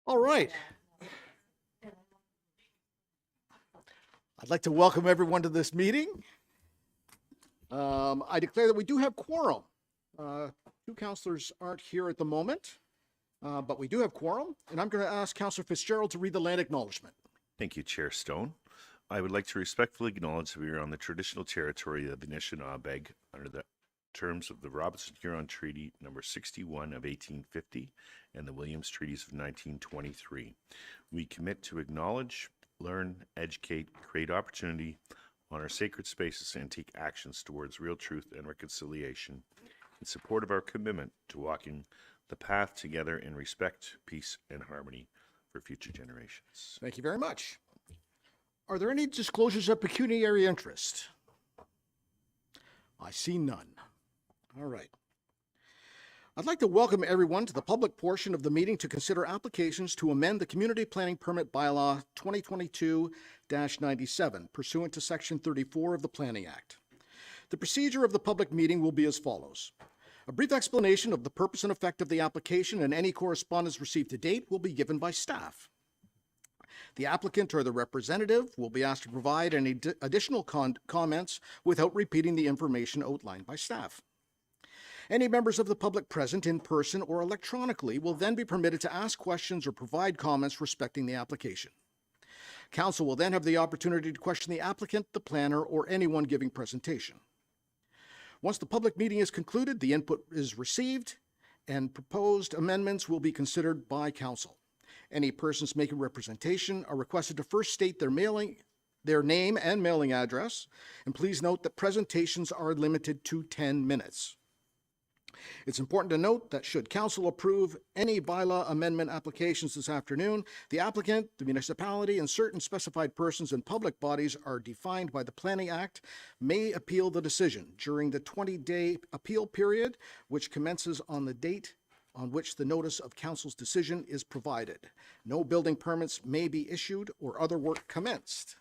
All right. I'd like to welcome everyone to this meeting. I declare that we do have quorum. Two councillors aren't here at the moment, but we do have quorum, and I'm going to ask Councillor Fitzgerald to read the land acknowledgement. Thank you, Chair Stone. I would like to respectfully acknowledge that we are on the traditional territory of the Anishinaabe under the terms of the Robinson-Huron Treaty number 61 of 1850 and the Williams Treaties of 1923. We commit to acknowledge, learn, educate, create opportunity on our sacred spaces and take actions towards real truth and reconciliation in support of our commitment to walking the path together in respect, peace, and harmony for future generations. Thank you very much. Are there any disclosures of pecuniary interest? I see none. All right. I'd like to welcome everyone to the public portion of the meeting to consider applications to amend the Community Planning Permit Bylaw 2022-97 pursuant to Section 34 of the Planning Act. The procedure of the public meeting will be as follows. A brief explanation of the purpose and effect of the application and any correspondence received to date will be given by staff. The applicant or the representative will be asked to provide any additional comments without repeating the information outlined by staff. Any members of the public present in person or electronically will then be permitted to ask questions or provide comments respecting the application. Council will then have the opportunity to question the applicant, the planner, or anyone giving presentation. Once the public meeting is concluded, the input is received and proposed amendments will be considered by council. Any persons making representation are requested to first state their name and mailing address, and please note that presentations are limited to 10 minutes. It's important to note that should council approve any bylaw amendment applications this afternoon, the applicant, the municipality, and certain specified persons and public bodies are defined by the Planning Act may appeal the decision during the 20-day appeal period, which commences on the date on which the notice of council's decision is provided. No building permits may be issued or other work commenced.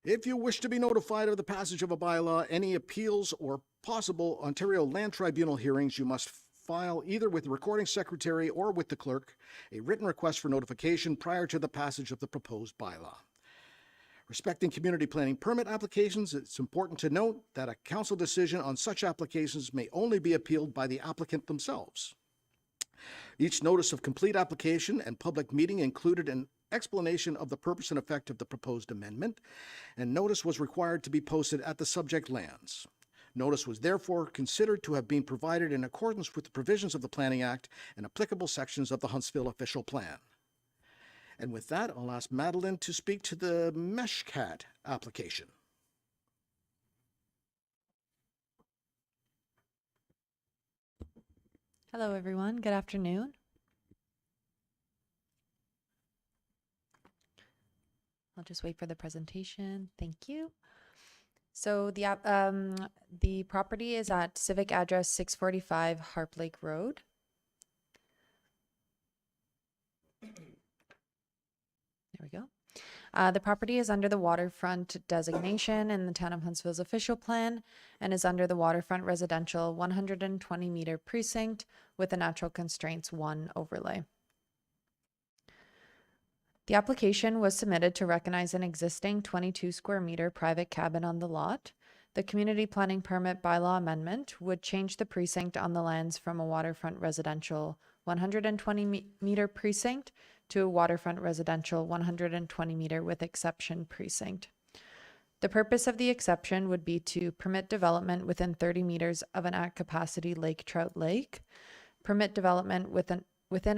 If you wish to be notified of the passage of a bylaw, any appeals, or possible Ontario Land Tribunal hearings, you must file either with the recording secretary or with the clerk a written request for notification prior to the passage of the proposed bylaw. Respecting community planning permit applications, it's important to note that a council decision on such applications may only be appealed by the applicant themselves. Each notice of complete application and public meeting included an explanation of the purpose and effect of the proposed amendment, and notice was required to be posted at the subject lands. Notice was therefore considered to have been provided in accordance with the provisions of the Planning Act and applicable sections of the Huntsville Official Plan. And with that, I'll ask Madeline to speak to the Meshcat application. Hello, everyone. Good afternoon. I'll just wait for the presentation. Thank you. So the property is at civic address 645 Harp Lake Road. There we go. The property is under the waterfront designation in the Town of Huntsville's official plan and is under the waterfront residential 120-meter precinct with a natural constraints 1 overlay. The application was submitted to recognize an existing 22 square meter private cabin on the lot. The community planning permit bylaw amendment would change the precinct on the lands from a waterfront residential 120-meter precinct to a waterfront residential 120-meter with exception precinct. The purpose of the exception would be to permit development within 30 meters of an at-capacity lake trout lake, permit development within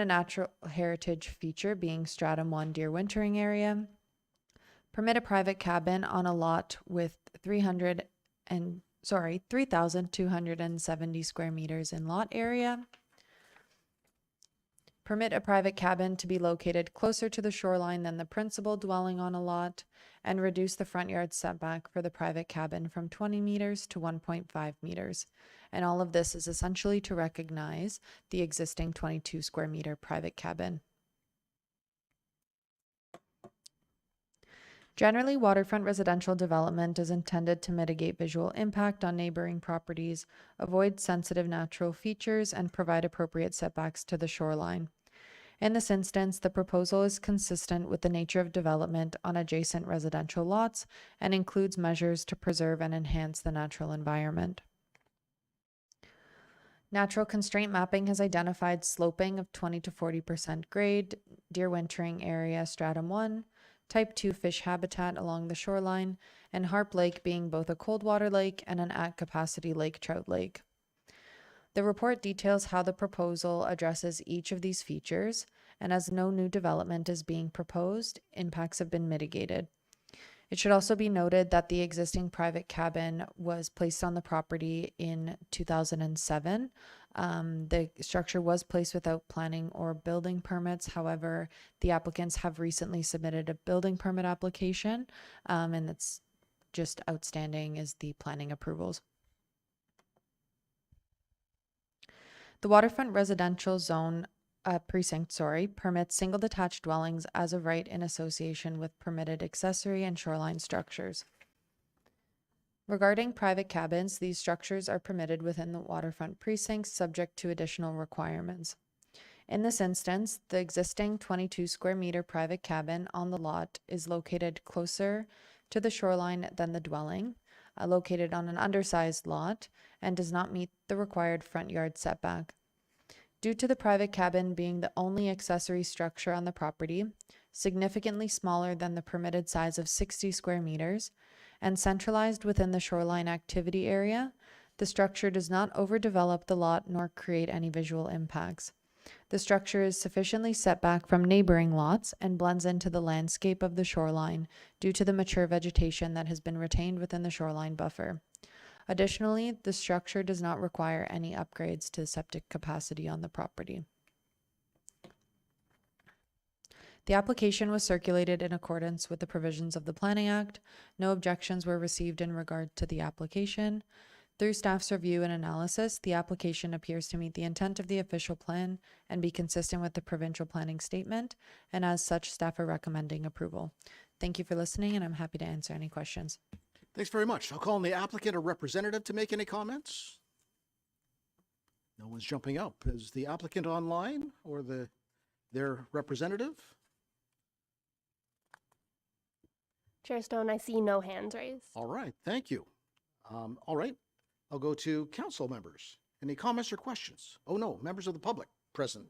a natural heritage feature being Stratum 1 deer wintering area, permit a private cabin on a lot with 3,270 square meters in lot area, permit a private cabin to be located closer to the shoreline than the principal dwelling on a lot, and reduce the front yard setback for the private cabin from 20 meters to 1.5 meters. And all of this is essentially to recognize the existing 22 square meter private cabin. Generally, waterfront residential development is intended to mitigate visual impact on neighboring properties, avoid sensitive natural features, and provide appropriate setbacks to the shoreline. In this instance, the proposal is consistent with the nature of development on adjacent residential lots and includes measures to preserve and enhance the natural environment. Natural constraint mapping has identified sloping of 20 to 40% grade, deer wintering area stratum 1, type 2 fish habitat along the shoreline, and Harp Lake being both a cold water lake and an at-capacity lake trout lake. The report details how the proposal addresses each of these features, and as no new development is being proposed, impacts have been mitigated. It should also be noted that the existing private cabin was placed on the property in 2007. The structure was placed without planning or building permits. However, the applicants have recently submitted a building permit application, and it's just outstanding is the planning approvals. The waterfront residential zone precinct, permits single detached dwellings as of right in association with permitted accessory and shoreline structures. Regarding private cabins, these structures are permitted within the waterfront precincts subject to additional requirements. In this instance, the existing 22 square meter private cabin on the lot is located closer to the shoreline than the dwelling, located on an undersized lot, and does not meet the required front yard setback. Due to the private cabin being the only accessory structure on the property, significantly smaller than the permitted size of 60 square meters, and centralized within the shoreline activity area, the structure does not overdevelop the lot nor create any visual impacts. The structure is sufficiently set back from neighboring lots and blends into the landscape of the shoreline due to the mature vegetation that has been retained within the shoreline buffer. Additionally, the structure does not require any upgrades to septic capacity on the property. The application was circulated in accordance with the provisions of the Planning Act. No objections were received in regard to the application. Through staff's review and analysis, the application appears to meet the intent of the official plan and be consistent with the provincial planning statement, and as such, staff are recommending approval. Thank you for listening, and I'm happy to answer any questions. Thanks very much. I'll call on the applicant or representative to make any comments. No one's jumping up. Is the applicant online or their representative? Chair Stone, I see no hands raised. All right, thank you. All right, I'll go to council members. Any comments or questions? Oh no, members of the public present.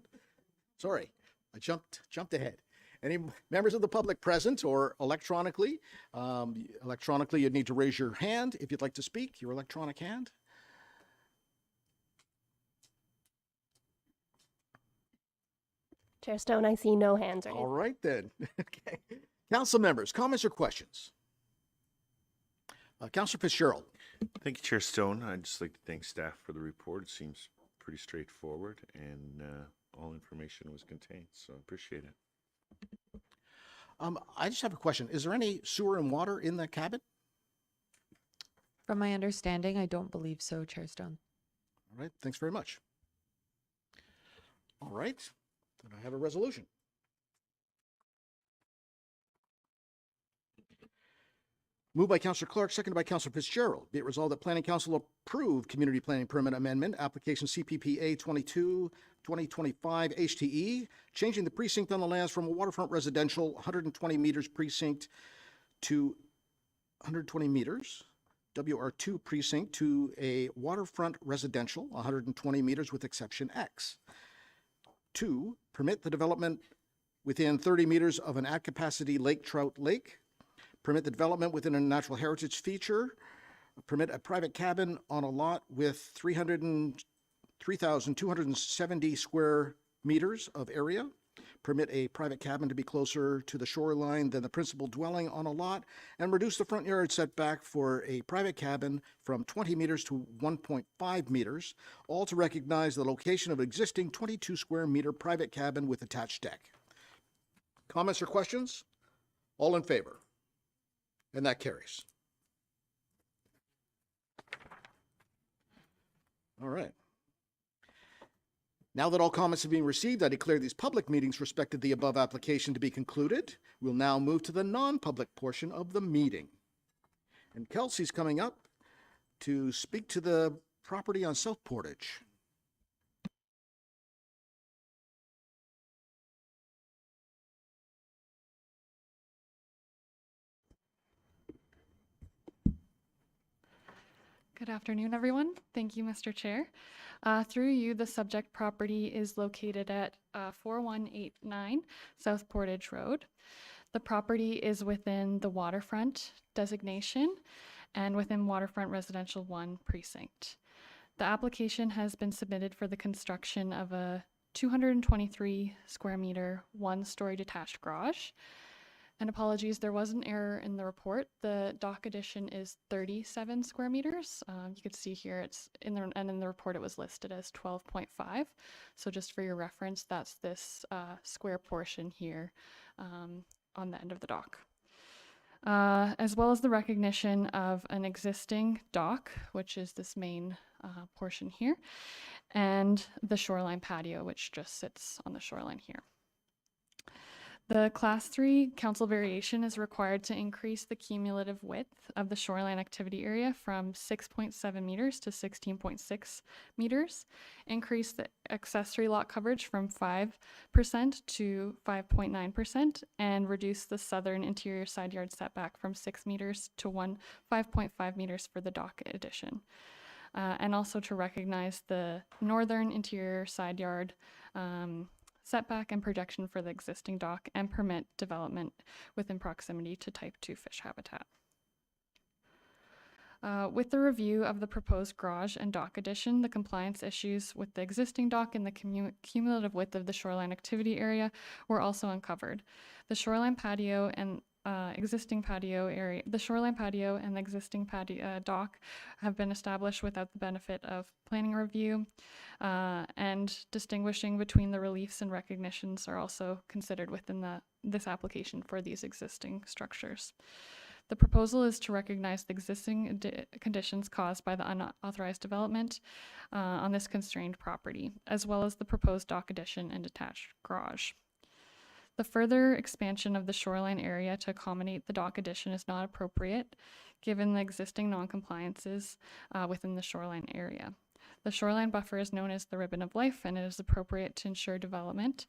Sorry, I jumped ahead. Any members of the public present or electronically? Electronically, you'd need to raise your hand if you'd like to speak, your electronic hand. Chair Stone, I see no hands raised. All right then. Okay. Council members, comments or questions? Councillor Fitzgerald. Thank you, Chair Stone. I'd just like to thank staff for the report. It seems pretty straightforward and all information was contained, so I appreciate it. I just have a question. Is there any sewer and water in the cabin? From my understanding, I don't believe so, Chair Stone. All right, thanks very much. All right, then I have a resolution. Moved by Councillor Clark, seconded by Councillor Fitzgerald. Be it resolved that Planning Council approve Community Planning Permit Amendment, application CPPA 22-2025 HTE, changing the precinct on the lands from a waterfront residential 120 meters precinct to 120 meters, WR2 precinct to a waterfront residential 120 meters with exception X. 2, permit the development within 30 meters of an at-capacity lake trout lake. Permit the development within a natural heritage feature. Permit a private cabin on a lot with 3,270 square meters of area. Permit a private cabin to be closer to the shoreline than the principal dwelling on a lot, and reduce the front yard setback for a private cabin from 20 meters to 1.5 meters, all to recognize the location of existing 22 square meter private cabin with attached deck. Comments or questions? All in favor? And that carries. All right. Now that all comments have been received, I declare these public meetings respected the above application to be concluded. We'll now move to the non-public portion of the meeting. And Kelsey's coming up to speak to the property on South Portage. Good afternoon, everyone. Thank you, Mr. Chair. Through you, the subject property is located at 4189 South Portage Road. The property is within the waterfront designation and within Waterfront Residential 1 precinct. The application has been submitted for the construction of a 223 square meter, one-story detached garage. And apologies, there was an error in the report. The dock addition is 37 square meters. You can see here it's in the report it was listed as 12.5. So just for your reference, that's this square portion here on the end of the dock. As well as the recognition of an existing dock, which is this main portion here, and the shoreline patio, which just sits on the shoreline here. The Class 3 council variation is required to increase the cumulative width of the shoreline activity area from 6.7 meters to 16.6 meters, increase the accessory lot coverage from 5% to 5.9%, and reduce the southern interior side yard setback from 6 meters to 5.5 meters for the dock addition. And also to recognize the northern interior side yard setback and projection for the existing dock and permit development within proximity to type 2 fish habitat. With the review of the proposed garage and dock addition, the compliance issues with the existing dock and the cumulative width of the shoreline activity area were also uncovered. The shoreline patio and existing patio area, the shoreline patio and the existing patio dock have been established without the benefit of planning review, and distinguishing between the reliefs and recognitions are also considered within this application for these existing structures. The proposal is to recognize the existing conditions caused by the unauthorized development on this constrained property, as well as the proposed dock addition and detached garage. The further expansion of the shoreline area to accommodate the dock addition is not appropriate, given the existing non-compliances within the shoreline area. The shoreline buffer is known as the ribbon of life, and it is appropriate to ensure development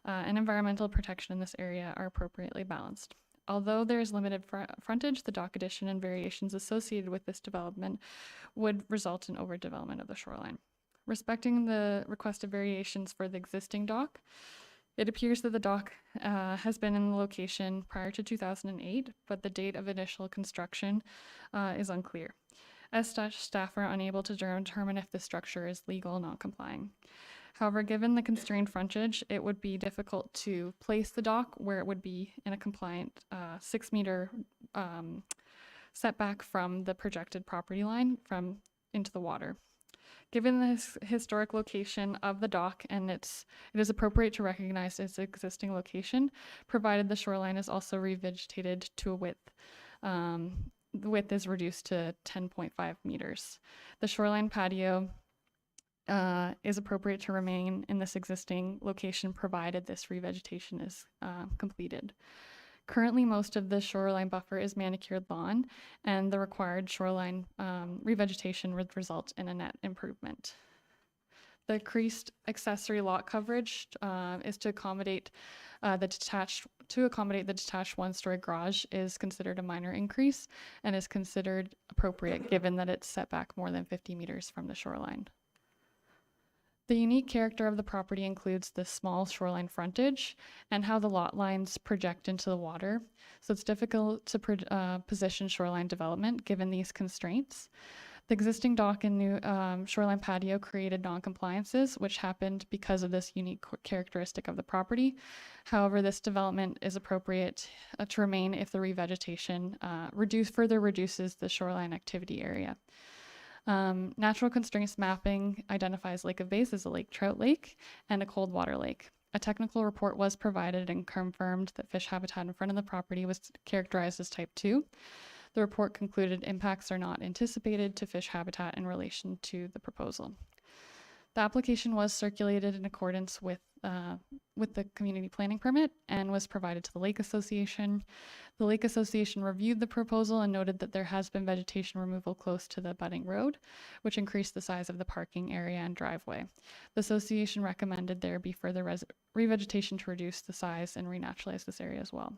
and environmental protection in this area are appropriately balanced. Although there is limited frontage, the dock addition and variations associated with this development would result in overdevelopment of the shoreline. Respecting the requested variations for the existing dock, it appears that the dock has been in the location prior to 2008, but the date of initial construction is unclear. As such, staff are unable to determine if the structure is legal or non-complying. However, given the constrained frontage, it would be difficult to place the dock where it would be in a compliant 6 meter setback from the projected property line into the water. Given the historic location of the dock and it is appropriate to recognize its existing location, provided the shoreline is also revegetated to a width. The width is reduced to 10.5 meters. The shoreline patio is appropriate to remain in this existing location provided this revegetation is completed. Currently, most of the shoreline buffer is manicured lawn, and the required shoreline revegetation would result in a net improvement. The increased accessory lot coverage is to accommodate the detached one-story garage is considered a minor increase and is considered appropriate given that it's set back more than 50 meters from the shoreline. The unique character of the property includes the small shoreline frontage and how the lot lines project into the water. So it's difficult to position shoreline development given these constraints. The existing dock and new shoreline patio created non-compliances, which happened because of this unique characteristic of the property. However, this development is appropriate to remain if the revegetation further reduces the shoreline activity area. Natural constraints mapping identifies Lake of Bays as a lake trout lake and a cold water lake. A technical report was provided and confirmed that fish habitat in front of the property was characterized as type 2. The report concluded impacts are not anticipated to fish habitat in relation to the proposal. The application was circulated in accordance with with the community planning permit and was provided to the Lake Association. The Lake Association reviewed the proposal and noted that there has been vegetation removal close to the budding road, which increased the size of the parking area and driveway. The association recommended there be further revegetation to reduce the size and renaturalize this area as well.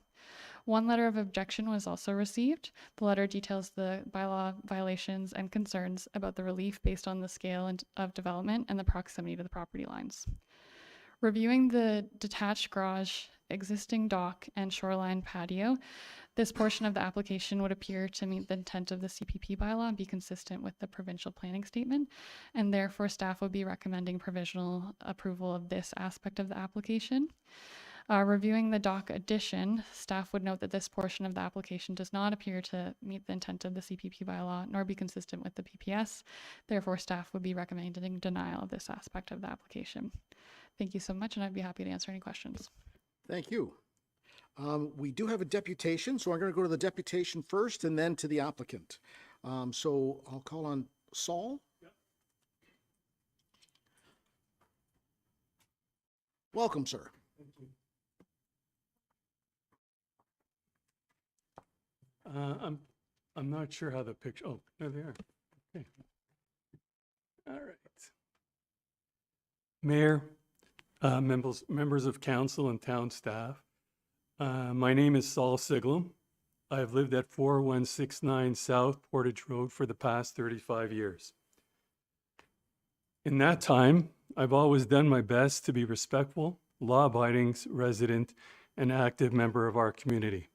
One letter of objection was also received. The letter details the bylaw violations and concerns about the relief based on the scale of development and the proximity to the property lines. Reviewing the detached garage, existing dock, and shoreline patio, this portion of the application would appear to meet the intent of the CPP bylaw and be consistent with the provincial planning statement, and therefore staff would be recommending provisional approval of this aspect of the application. Reviewing the dock addition, staff would note that this portion of the application does not appear to meet the intent of the CPP bylaw nor be consistent with the PPS. Therefore, staff would be recommending denial of this aspect of the application. Thank you so much, and I'd be happy to answer any questions. Thank you. We do have a deputation, so I'm going to go to the deputation first and then to the applicant. So I'll call on Saul. Yep. Welcome, sir. Thank you. I'm not sure how the picture, oh, there they are. Okay. All right. Mayor, members of council and town staff. My name is Saul Siglum. I have lived at 4169 South Portage Road for the past 35 years. In that time, I've always done my best to be respectful, law-abiding resident, and active member of our community.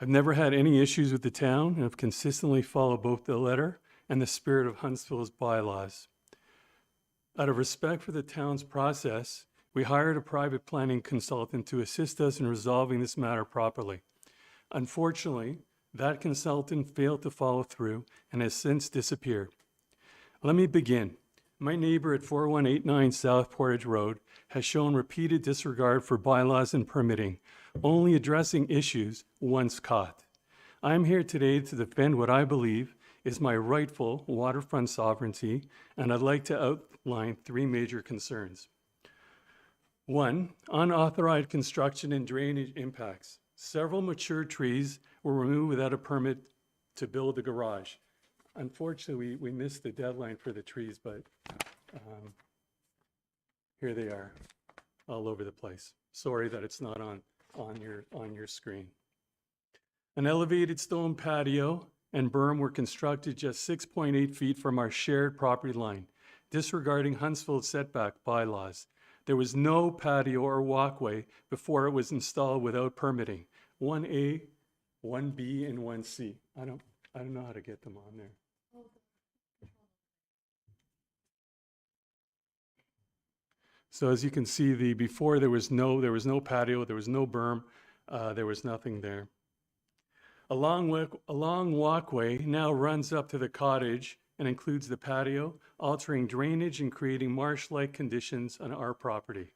I've never had any issues with the town and have consistently followed both the letter and the spirit of Huntsville's bylaws. Out of respect for the town's process, we hired a private planning consultant to assist us in resolving this matter properly. Unfortunately, that consultant failed to follow through and has since disappeared. Let me begin. My neighbor at 4189 South Portage Road has shown repeated disregard for bylaws and permitting, only addressing issues once caught. I'm here today to defend what I believe is my rightful waterfront sovereignty, and I'd like to outline three major concerns. One, unauthorized construction and drainage impacts. Several mature trees were removed without a permit to build the garage. Unfortunately, we missed the deadline for the trees, but here they are, all over the place. Sorry that it's not on your screen. An elevated stone patio and berm were constructed just 6.8 feet from our shared property line, disregarding Huntsville's setback bylaws. There was no patio or walkway before it was installed without permitting. 1A, 1B, and 1C. I don't know how to get them on there. So as you can see, before there was no patio, there was no berm, there was nothing there. A long walkway now runs up to the cottage and includes the patio, altering drainage and creating marsh-like conditions on our property.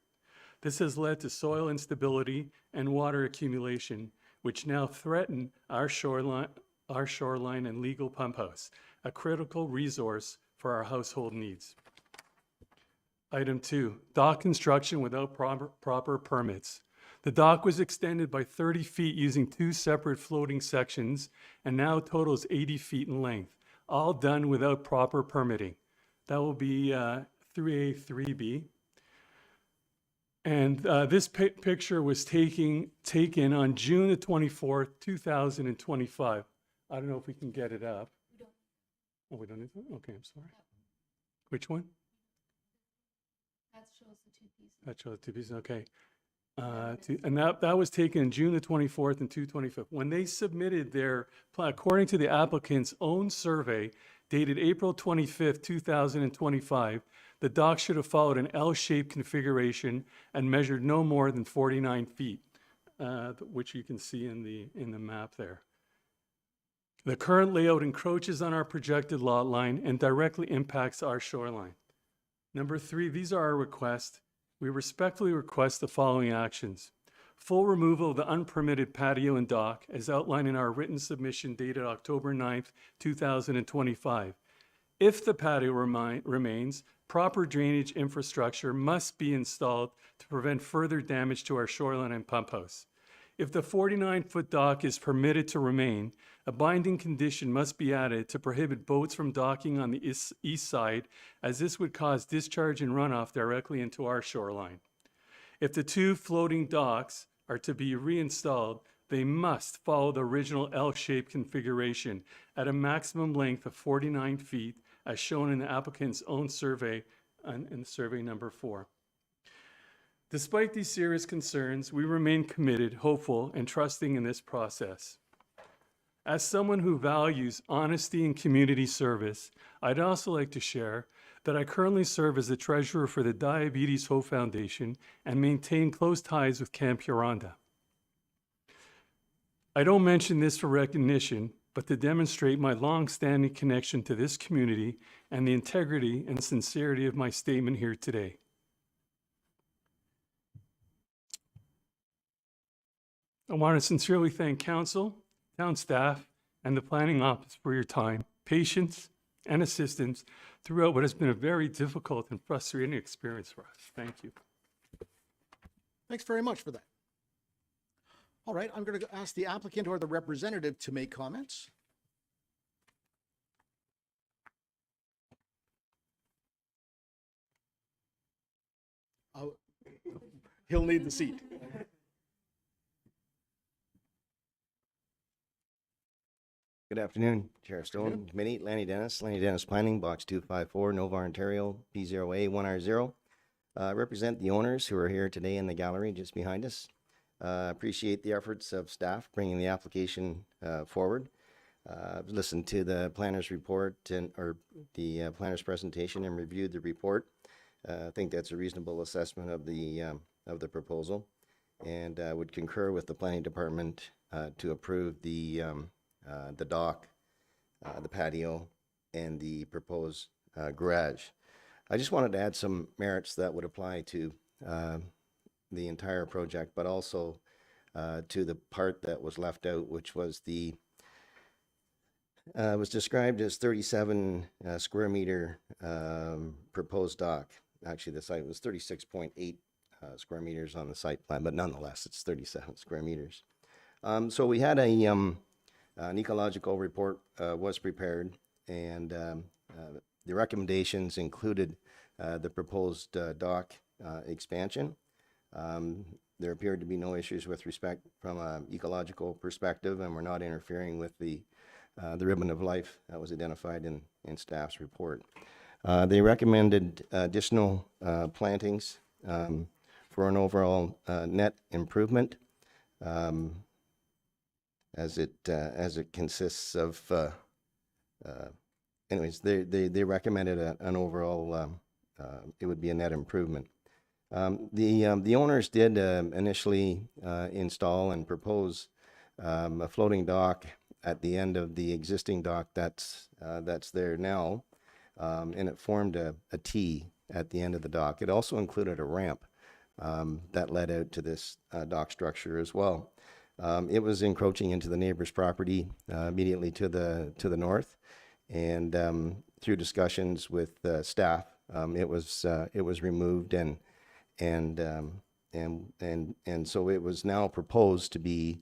This has led to soil instability and water accumulation, which now threaten our shoreline and legal pump house, a critical resource for our household needs. Item 2, dock construction without proper permits. The dock was extended by 30 feet using 2 separate floating sections and now totals 80 feet in length, all done without proper permitting. That will be 3A, 3B. And this picture was taken on June the 24th, 2025. I don't know if we can get it up. Oh, we don't need to? Okay, I'm sorry. Which one? That shows the 2 pieces. That shows the 2 pieces, okay. And that was taken on June the 24th and 25th. When they submitted their plan, according to the applicant's own survey, dated April 25th, 2025, the dock should have followed an L-shaped configuration and measured no more than 49 feet, which you can see in the map there. The current layout encroaches on our projected lot line and directly impacts our shoreline. Number 3, these are our requests. We respectfully request the following actions. Full removal of the unpermitted patio and dock as outlined in our written submission dated October 9th, 2025. If the patio remains, proper drainage infrastructure must be installed to prevent further damage to our shoreline and pump house. If the 49-foot dock is permitted to remain, a binding condition must be added to prohibit boats from docking on the east side, as this would cause discharge and runoff directly into our shoreline. If the 2 floating docks are to be reinstalled, they must follow the original L-shaped configuration at a maximum length of 49 feet, as shown in the applicant's own survey in survey number 4. Despite these serious concerns, we remain committed, hopeful, and trusting in this process. As someone who values honesty and community service, I'd also like to share that I currently serve as the treasurer for the Diabetes Hope Foundation and maintain close ties with Camp Huronda. I don't mention this for recognition, but to demonstrate my long-standing connection to this community and the integrity and sincerity of my statement here today. I want to sincerely thank council, town staff, and the planning office for your time, patience, and assistance throughout what has been a very difficult and frustrating experience for us. Thank you. Thanks very much for that. All right, I'm going to ask the applicant or the representative to make comments. Oh, he'll need the seat. Good afternoon, Chair Stone, Committee, Lanny Dennis Planning, Box 254, Nova, Ontario, P0A1R0. Represent the owners who are here today in the gallery just behind us. Appreciate the efforts of staff bringing the application forward. Listened to the planner's report or the planner's presentation and reviewed the report. I think that's a reasonable assessment of the proposal, and would concur with the planning department to approve the dock, the patio, and the proposed garage. I just wanted to add some merits that would apply to the entire project, but also to the part that was left out, which was was described as 37 square meter proposed dock. Actually, the site was 36.8 square meters on the site plan, but nonetheless, it's 37 square meters. So we had an ecological report was prepared, and the recommendations included the proposed dock expansion. There appeared to be no issues with respect from an ecological perspective, and we're not interfering with the ribbon of life that was identified in staff's report. They recommended additional plantings for an overall net improvement, as it consists of. Anyways, they recommended an overall. It would be a net improvement. The owners did initially install and propose a floating dock at the end of the existing dock that's there now, and it formed a T at the end of the dock. It also included a ramp that led out to this dock structure as well. It was encroaching into the neighbor's property immediately to the north, and through discussions with staff, it was removed, and so it was now proposed to be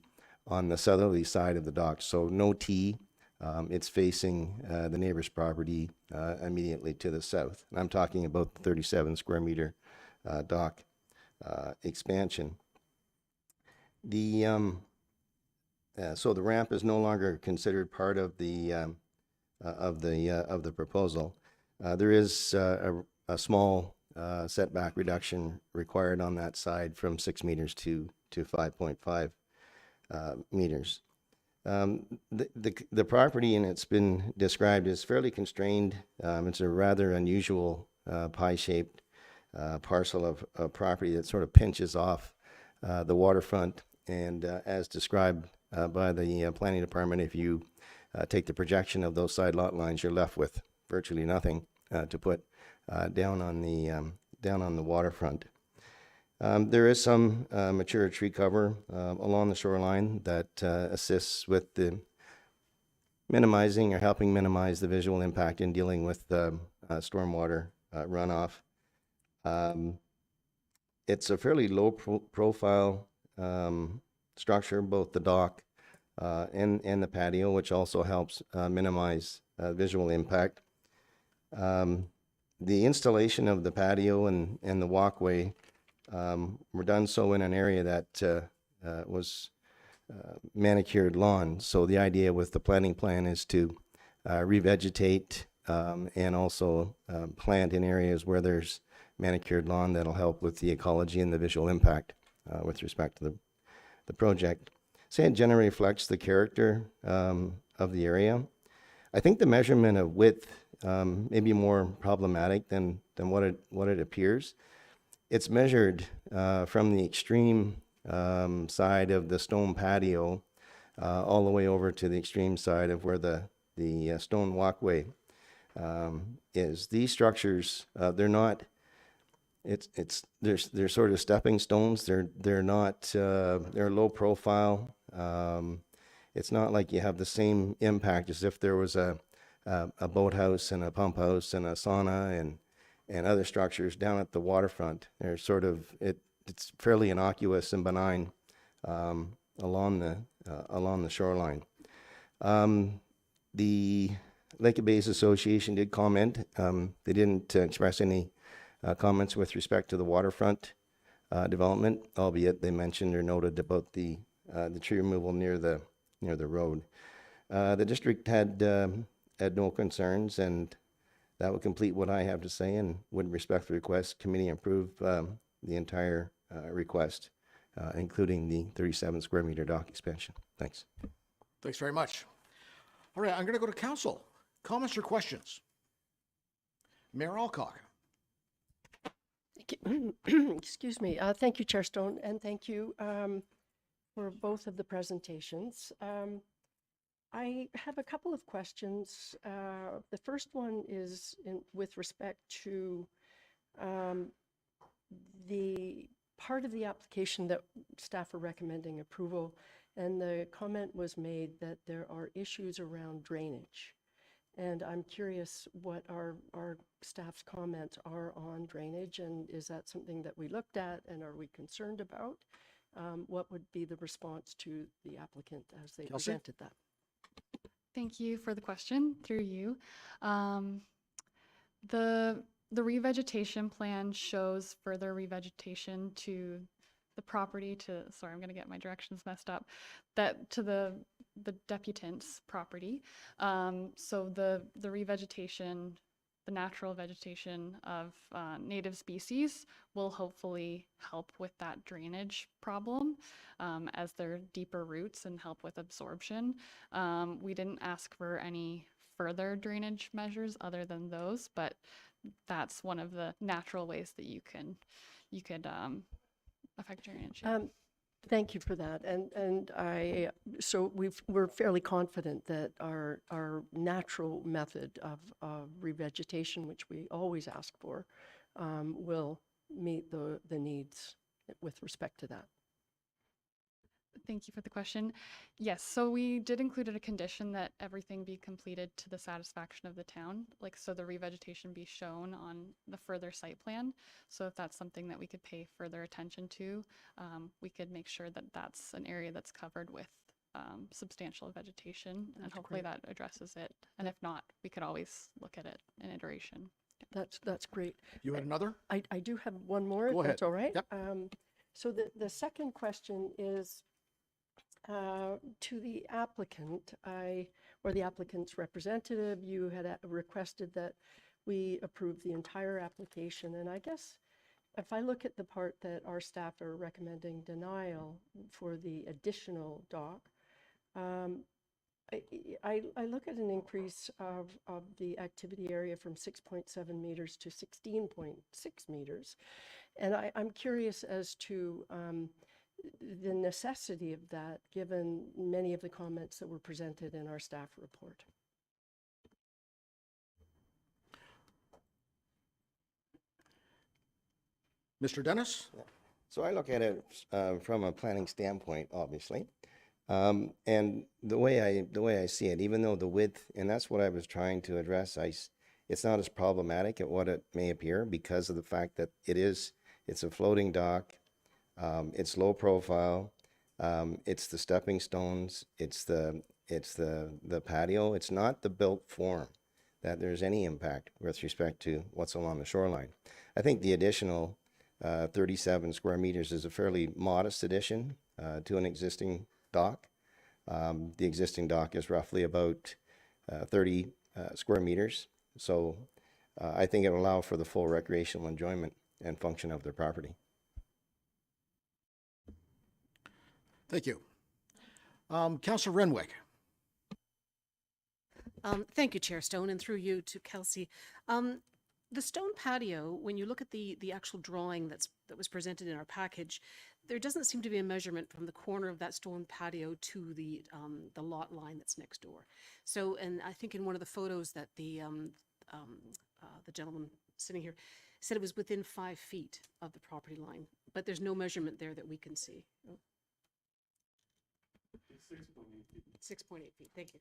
on the southerly side of the dock. So no T. It's facing the neighbor's property immediately to the south. And I'm talking about the 37 square meter dock expansion. So the ramp is no longer considered part of the proposal. There is a small setback reduction required on that side from 6 meters to 5.5 meters. The property, and it's been described as fairly constrained. It's a rather unusual pie-shaped parcel of property that sort of pinches off the waterfront, and as described by the planning department, if you take the projection of those side lot lines, you're left with virtually nothing to put down on the waterfront. There is some mature tree cover along the shoreline that assists with the minimizing or helping minimize the visual impact in dealing with stormwater runoff. It's a fairly low profile structure, both the dock and the patio, which also helps minimize visual impact. The installation of the patio and the walkway were done so in an area that was manicured lawn. So the idea with the planting plan is to revegetate and also plant in areas where there's manicured lawn that'll help with the ecology and the visual impact with respect to the project. So it generally reflects the character of the area. I think the measurement of width may be more problematic than what it appears. It's measured from the extreme side of the stone patio all the way over to the extreme side of where the stone walkway is. These structures, they're not. They're sort of stepping stones. They're not. They're low profile. It's not like you have the same impact as if there was a boathouse and a pump house and a sauna and other structures down at the waterfront. They're sort of it's fairly innocuous and benign along the shoreline. The Lake Bays Association did comment. They didn't express any comments with respect to the waterfront development, albeit they mentioned or noted about the tree removal near the road. The district had no concerns, and that would complete what I have to say, and would respectfully request committee approve the entire request, including the 37 square meter dock expansion. Thanks. Thanks very much. All right, I'm going to go to council. Comments or questions? Mayor Alcock. Excuse me. Thank you, Chair Stone, and thank you for both of the presentations. I have a couple of questions. The first one is with respect to the part of the application that staff are recommending approval, and the comment was made that there are issues around drainage. And I'm curious what our staff's comments are on drainage, and is that something that we looked at and are we concerned about? What would be the response to the applicant as they Kelsey? presented that? Thank you for the question, through you. The revegetation plan shows further revegetation to the property sorry, I'm going to get my directions messed up, that to the deputant's property. So the revegetation, the natural vegetation of native species will hopefully help with that drainage problem as their deeper roots and help with absorption. We didn't ask for any further drainage measures other than those, but that's one of the natural ways that you could affect drainage. Thank you for that. And so we're fairly confident that our natural method of revegetation, which we always ask for, will meet the needs with respect to that. Thank you for the question. Yes, so we did include a condition that everything be completed to the satisfaction of the town, so the revegetation be shown on the further site plan. So if that's something that we could pay further attention to, we could make sure that that's an area that's covered with substantial vegetation, and hopefully that addresses it. And if not, we could always look at it in iteration. That's great. You had another? I do have one more, Go if ahead. that's all right. Yep. So the second question is to the applicant, or the applicant's representative. You had requested that we approve the entire application, and I guess if I look at the part that our staff are recommending denial for the additional dock, I look at an increase of the activity area from 6.7 meters to 16.6 meters. And I'm curious as to the necessity of that, given many of the comments that were presented in our staff report. Mr. Dennis? So I look at it from a planning standpoint, obviously. And the way I see it, even though the width, and that's what I was trying to address, it's not as problematic at what it may appear because of the fact that it's a floating dock, it's low profile, it's the stepping stones, it's the patio, it's not the built form that there's any impact with respect to what's along the shoreline. I think the additional 37 square meters is a fairly modest addition to an existing dock. The existing dock is roughly about 30 square meters. So I think it'll allow for the full recreational enjoyment and function of their property. Thank you. Councillor Renwick. Thank you, Chair Stone, and through you to Kelsey. The stone patio, when you look at the actual drawing that was presented in our package, there doesn't seem to be a measurement from the corner of that stone patio to the lot line that's next door. So, and I think in one of the photos that the gentleman sitting here said it was within 5 feet of the property line, but there's no measurement there that we can see. 6.8 feet. Thank you.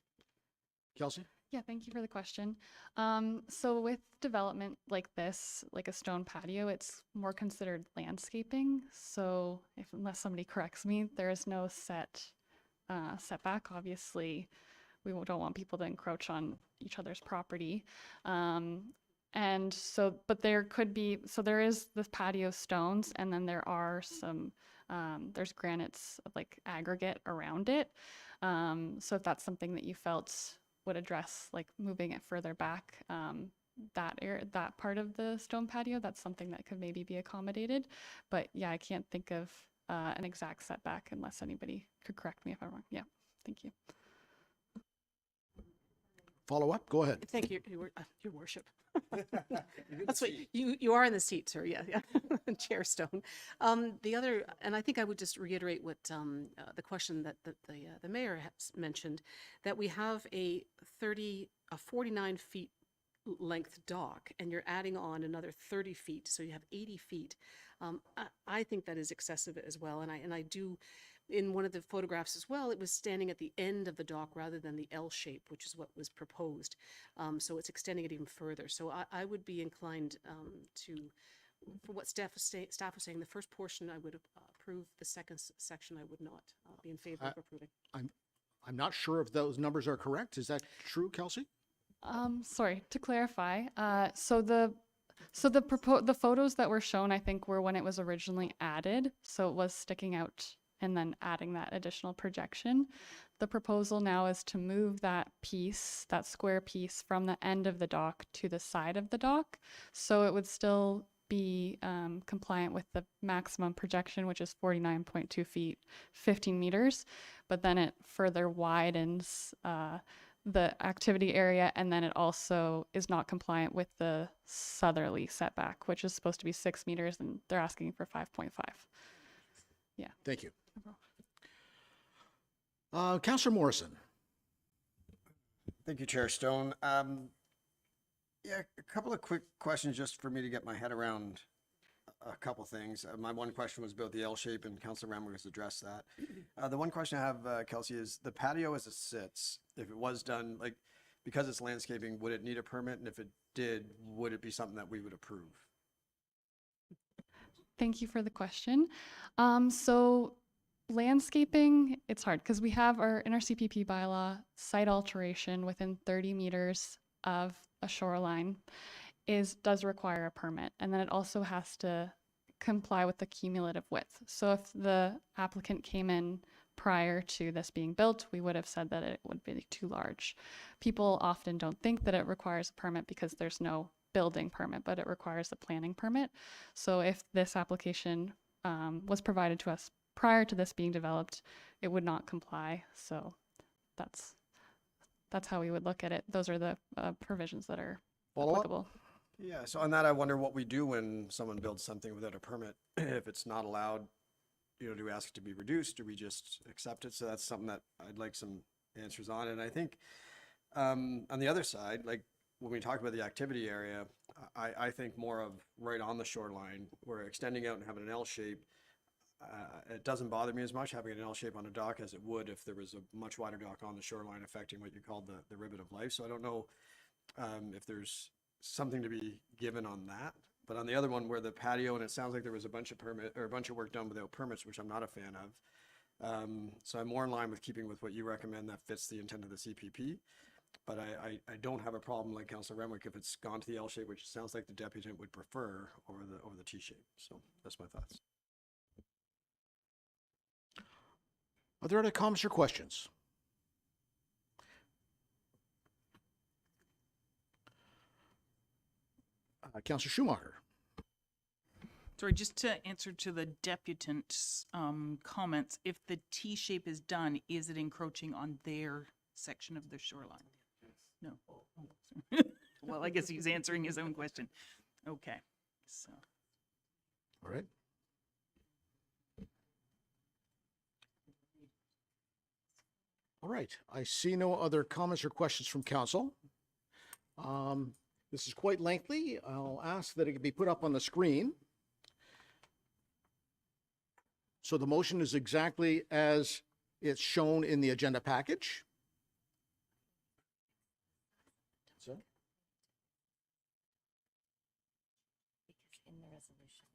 Kelsey? Yeah, thank you for the question. So with development like this, like a stone patio, it's more considered landscaping. So unless somebody corrects me, there is no setback. Obviously, we don't want people to encroach on each other's property. And so, but there could be, so there is the patio stones, and then there are some, there's granites like aggregate around it. So if that's something that you felt would address, like moving it further back, that part of the stone patio, that's something that could maybe be accommodated. But yeah, I can't think of an exact setback unless anybody could correct me if I'm wrong. Yeah, thank you. Follow up? Go ahead. Thank you, Your Worship. That's what you are in the seat, sir. Yeah, yeah. Chair Stone. The other, and I think I would just reiterate what the question that the mayor has mentioned, that we have a 49 feet length dock, and you're adding on another 30 feet, so you have 80 feet. I think that is excessive as well, and I do. In one of the photographs as well, it was standing at the end of the dock rather than the L shape, which is what was proposed. So it's extending it even further. So I would be inclined for what staff was saying, the first portion I would approve, the second section I would not be in favor of approving. I'm not sure if those numbers are correct. Is that true, Kelsey? Sorry, to clarify, so the photos that were shown, I think, were when it was originally added. So it was sticking out and then adding that additional projection. The proposal now is to move that piece, that square piece, from the end of the dock to the side of the dock. So it would still be compliant with the maximum projection, which is 49.2 feet, 15 meters, but then it further widens the activity area, and then it also is not compliant with the southerly setback, which is supposed to be 6 meters, and they're asking for 5.5. Yeah. Thank you. Councillor Morrison. Thank you, Chair Stone. Yeah, a couple of quick questions just for me to get my head around a couple things. My one question was about the L shape, and Councillor Ramler has addressed that. The one question I have, Kelsey, is the patio as it sits, if it was done, like, because it's landscaping, would it need a permit? And if it did, would it be something that we would approve? Thank you for the question. So landscaping, it's hard because we have in our CPP bylaw, site alteration within 30 meters of a shoreline does require a permit. And then it also has to comply with the cumulative width. So if the applicant came in prior to this being built, we would have said that it would be too large. People often don't think that it requires a permit because there's no building permit, but it requires a planning permit. So if this application was provided to us prior to this being developed, it would not comply. So that's how we would look at it. Those are the provisions that are applicable. Yeah, so on that, I wonder what we do when someone builds something without a permit. If it's not allowed, do we ask it to be reduced? Do we just accept it? So that's something that I'd like some answers on. And I think on the other side, like when we talk about the activity area, I think more of right on the shoreline, we're extending out and having an L shape. it doesn't bother me as much having an L shape on a dock as it would if there was a much wider dock on the shoreline affecting what you called the ribbon of life. So I don't know if there's something to be given on that. But on the other one where the patio, and it sounds like there was a bunch of work done without permits, which I'm not a fan of. So I'm more in line with keeping with what you recommend that fits the intent of the CPP. But I don't have a problem like Councilor Renwick if it's gone to the L shape, which it sounds like the deputant would prefer over the T shape. So that's my thoughts. Are there other comments or questions? Councilor Schumacher. Sorry, just to answer to the deputant's comments, if the T shape is done, is it encroaching on their section of the shoreline? No. Well, I guess he's answering his own question. Okay, so. All right. All right. I see no other comments or questions from council. This is quite lengthy. I'll ask that it be put up on the screen. So the motion is exactly as it's shown in the agenda package. So, In the resolution.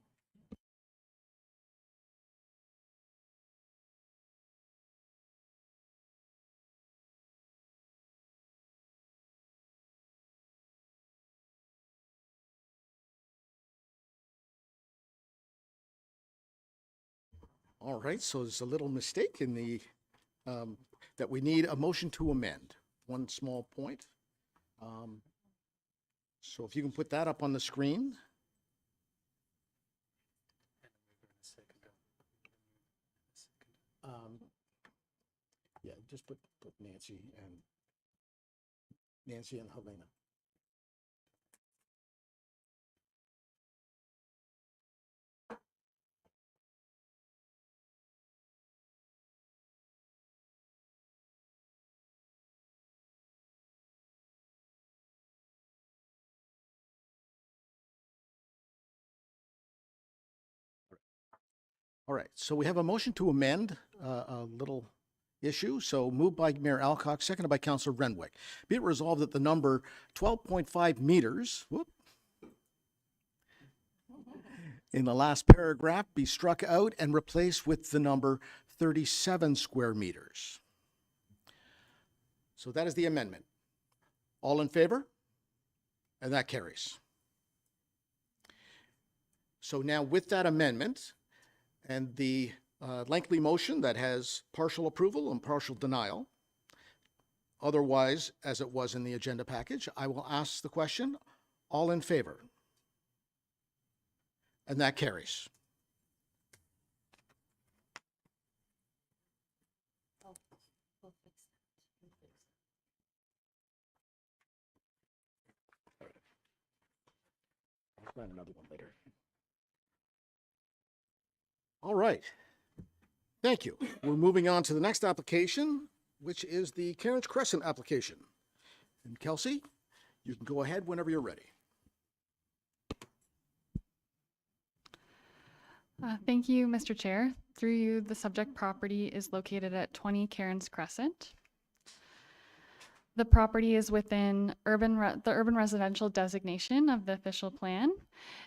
all right, so there's a little mistake in the, that we need a motion to amend. One small point. So if you can put that up on the screen. Yeah, just put Nancy and Helena. All right, so we have a motion to amend a little issue. So moved by Mayor Alcock, seconded by Councilor Renwick. Be it resolved that the number 12.5 meters, in the last paragraph be struck out and replaced with the number 37 square meters. So that is the amendment. All in favor? And that carries. So now with that amendment and the lengthy motion that has partial approval and partial denial, otherwise as it was in the agenda package, I will ask the question, all in favor? And that carries. I'll plan another one later. All right. Thank you. We're moving on to the next application, which is the Cairns Crescent application. And Kelsey, you can go ahead whenever you're ready. Thank you, Mr. Chair. Through you, the subject property is located at 20 Cairns Crescent. The property is within the urban residential designation of the official plan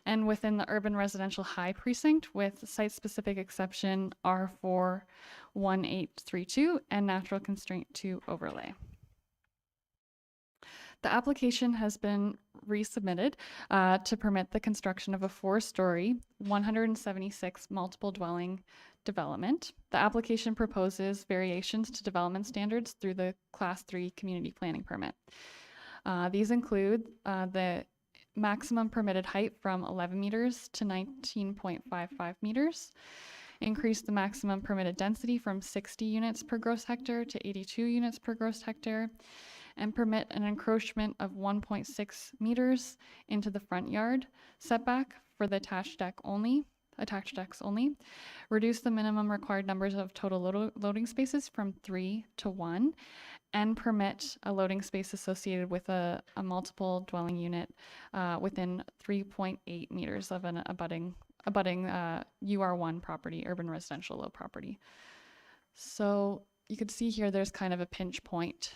and within the urban residential high precinct with site-specific exception R41832 and natural constraint 2 overlay. The application has been resubmitted to permit the construction of a 4-story, 176 multiple dwelling development. The application proposes variations to development standards through the Class 3 community planning permit. These include the maximum permitted height from 11 meters to 19.55 meters, increase the maximum permitted density from 60 units per gross hectare to 82 units per gross hectare, and permit an encroachment of 1.6 meters into the front yard setback for the attached decks only, reduce the minimum required numbers of total loading spaces from 3 to 1, and permit a loading space associated with a multiple dwelling unit within 3.8 meters of an abutting abutting UR1 property, urban residential low property. So you could see here there's kind of a pinch point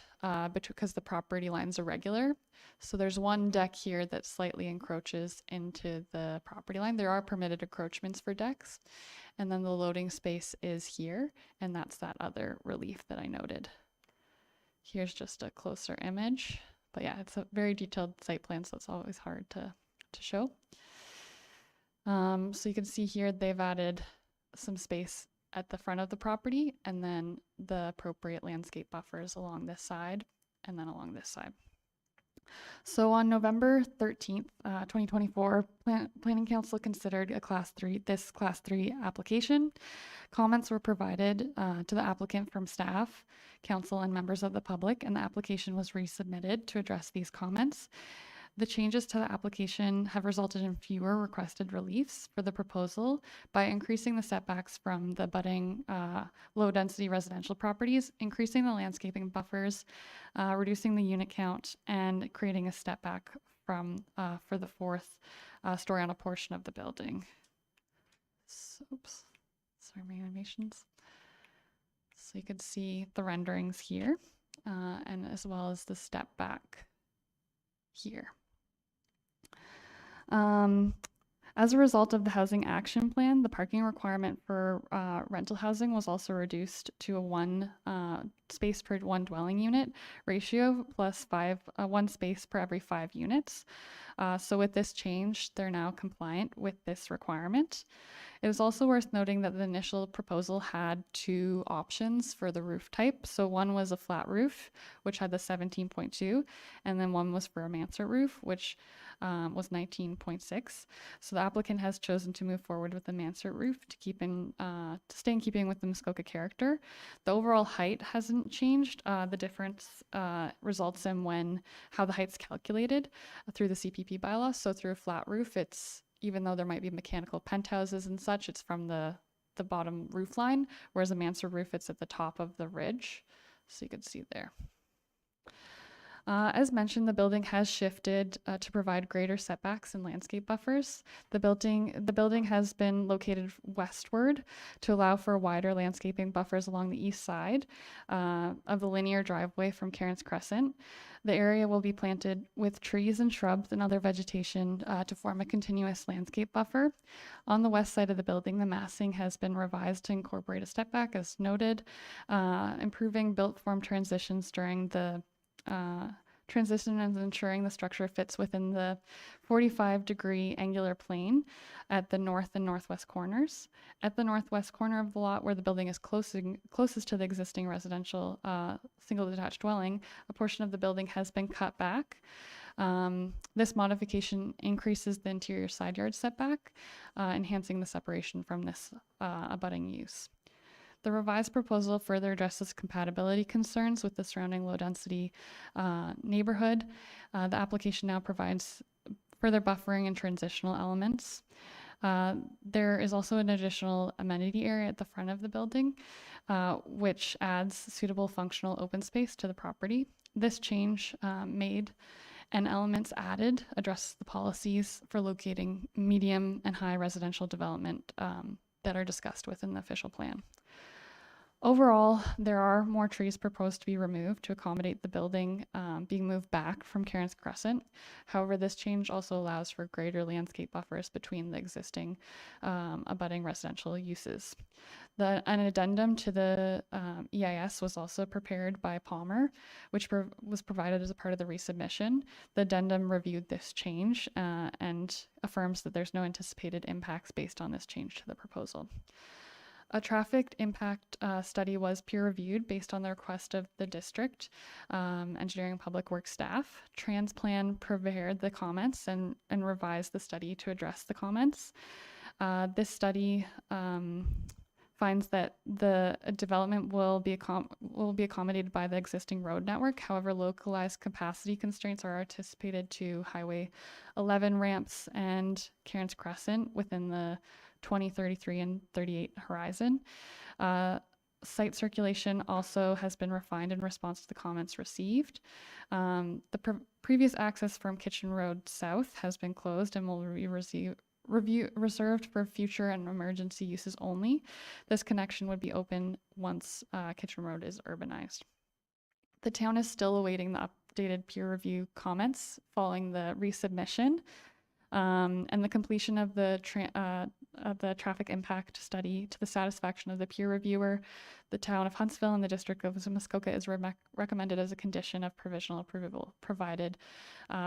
because the property lines are regular. So there's one deck here that slightly encroaches into the property line. There are permitted encroachments for decks. And then the loading space is here, and that's that other relief that I noted. Here's just a closer image. But yeah, it's a very detailed site plan, so it's always hard to show. So you can see here they've added some space at the front of the property, and then the appropriate landscape buffers along this side and then along this side. So on November 13th, 2024, Planning Council considered Class 3 application. Comments were provided to the applicant from staff, council, and members of the public, and the application was resubmitted to address these comments. The changes to the application have resulted in fewer requested reliefs for the proposal by increasing the setbacks from the abutting low-density residential properties, increasing the landscaping buffers, reducing the unit count, and creating a step back from for the fourth story on a portion of the building. So, oops, sorry, my animations. So you can see the renderings here, and as well as the step back here. As a result of the housing action plan, the parking requirement for rental housing was also reduced to a one space per one dwelling unit ratio plus one space per every 5 units. So with this change, they're now compliant with this requirement. It is also worth noting that the initial proposal had 2 options for the roof type. So one was a flat roof, which had the 17.2, and then one was for a mansard roof, which was 19.6. So the applicant has chosen to move forward with the mansard roof to stay in keeping with the Muskoka character. The overall height hasn't changed. The difference results in how the height's calculated through the CPP bylaw. So through a flat roof, even though there might be mechanical penthouses and such, it's from the bottom roof line, whereas a mansard roof, it's at the top of the ridge. So you can see there. As mentioned, the building has shifted to provide greater setbacks and landscape buffers. The building has been located westward to allow for wider landscaping buffers along the east side of the linear driveway from Cairns Crescent. The area will be planted with trees and shrubs and other vegetation to form a continuous landscape buffer. On the west side of the building, the massing has been revised to incorporate a step back, as noted, improving built form transitions during the transition and ensuring the structure fits within the 45-degree angular plane at the north and northwest corners. At the northwest corner of the lot, where the building is closest to the existing residential single detached dwelling, a portion of the building has been cut back. This modification increases the interior side yard setback, enhancing the separation from this abutting use. The revised proposal further addresses compatibility concerns with the surrounding low-density neighborhood. The application now provides further buffering and transitional elements. There is also an additional amenity area at the front of the building, which adds suitable functional open space to the property. This change made and elements added address the policies for locating medium and high residential development that are discussed within the official plan. Overall, there are more trees proposed to be removed to accommodate the building being moved back from Cairns Crescent. However, this change also allows for greater landscape buffers between the existing abutting residential uses. An addendum to the EIS was also prepared by Palmer, which was provided as a part of the resubmission. The addendum reviewed this change and affirms that there's no anticipated impacts based on this change to the proposal. A traffic impact study was peer-reviewed based on the request of the district engineering and public works staff. Transplan prepared the comments and revised the study to address the comments. This study finds that the development will be accommodated by the existing road network. However, localized capacity constraints are anticipated to Highway 11 ramps and Cairns Crescent within the 2033 and 38 horizon. Site circulation also has been refined in response to the comments received. The previous access from Kitchen Road South has been closed and will be reserved for future and emergency uses only. This connection would be open once Kitchen Road is urbanized. The town is still awaiting the updated peer review comments following the resubmission and the completion of the traffic impact study to the satisfaction of the peer reviewer. The town of Huntsville and the district of Muskoka is recommended as a condition of provisional approval provided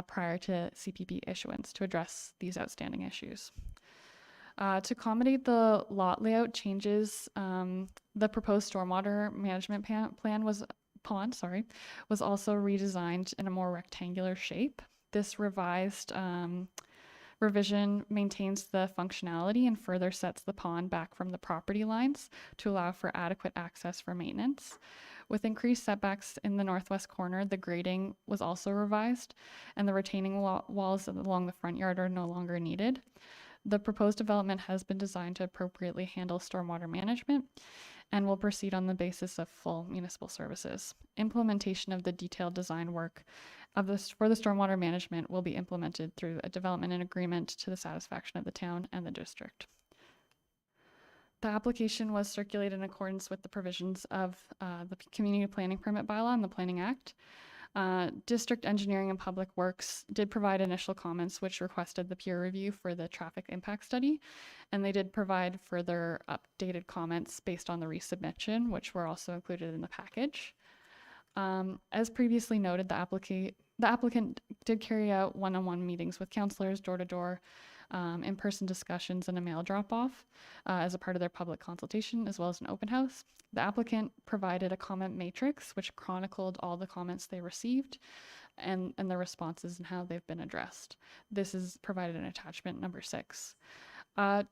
prior to CPP issuance to address these outstanding issues. To accommodate the lot layout changes, the proposed stormwater management pond was also redesigned in a more rectangular shape. This revised revision maintains the functionality and further sets the pond back from the property lines to allow for adequate access for maintenance. With increased setbacks in the northwest corner, the grading was also revised, and the retaining walls along the front yard are no longer needed. The proposed development has been designed to appropriately handle stormwater management and will proceed on the basis of full municipal services. Implementation of the detailed design work for the stormwater management will be implemented through a development and agreement to the satisfaction of the town and the district. The application was circulated in accordance with the provisions of the Community Planning Permit Bylaw and the Planning Act. District Engineering and Public Works did provide initial comments which requested the peer review for the traffic impact study, and they did provide further updated comments based on the resubmission, which were also included in the package. As previously noted, the applicant did carry out one-on-one meetings with councillors, door-to-door, in-person discussions, and a mail drop-off as a part of their public consultation, as well as an open house. The applicant provided a comment matrix which chronicled all the comments they received and the responses and how they've been addressed. This is provided in attachment number 6.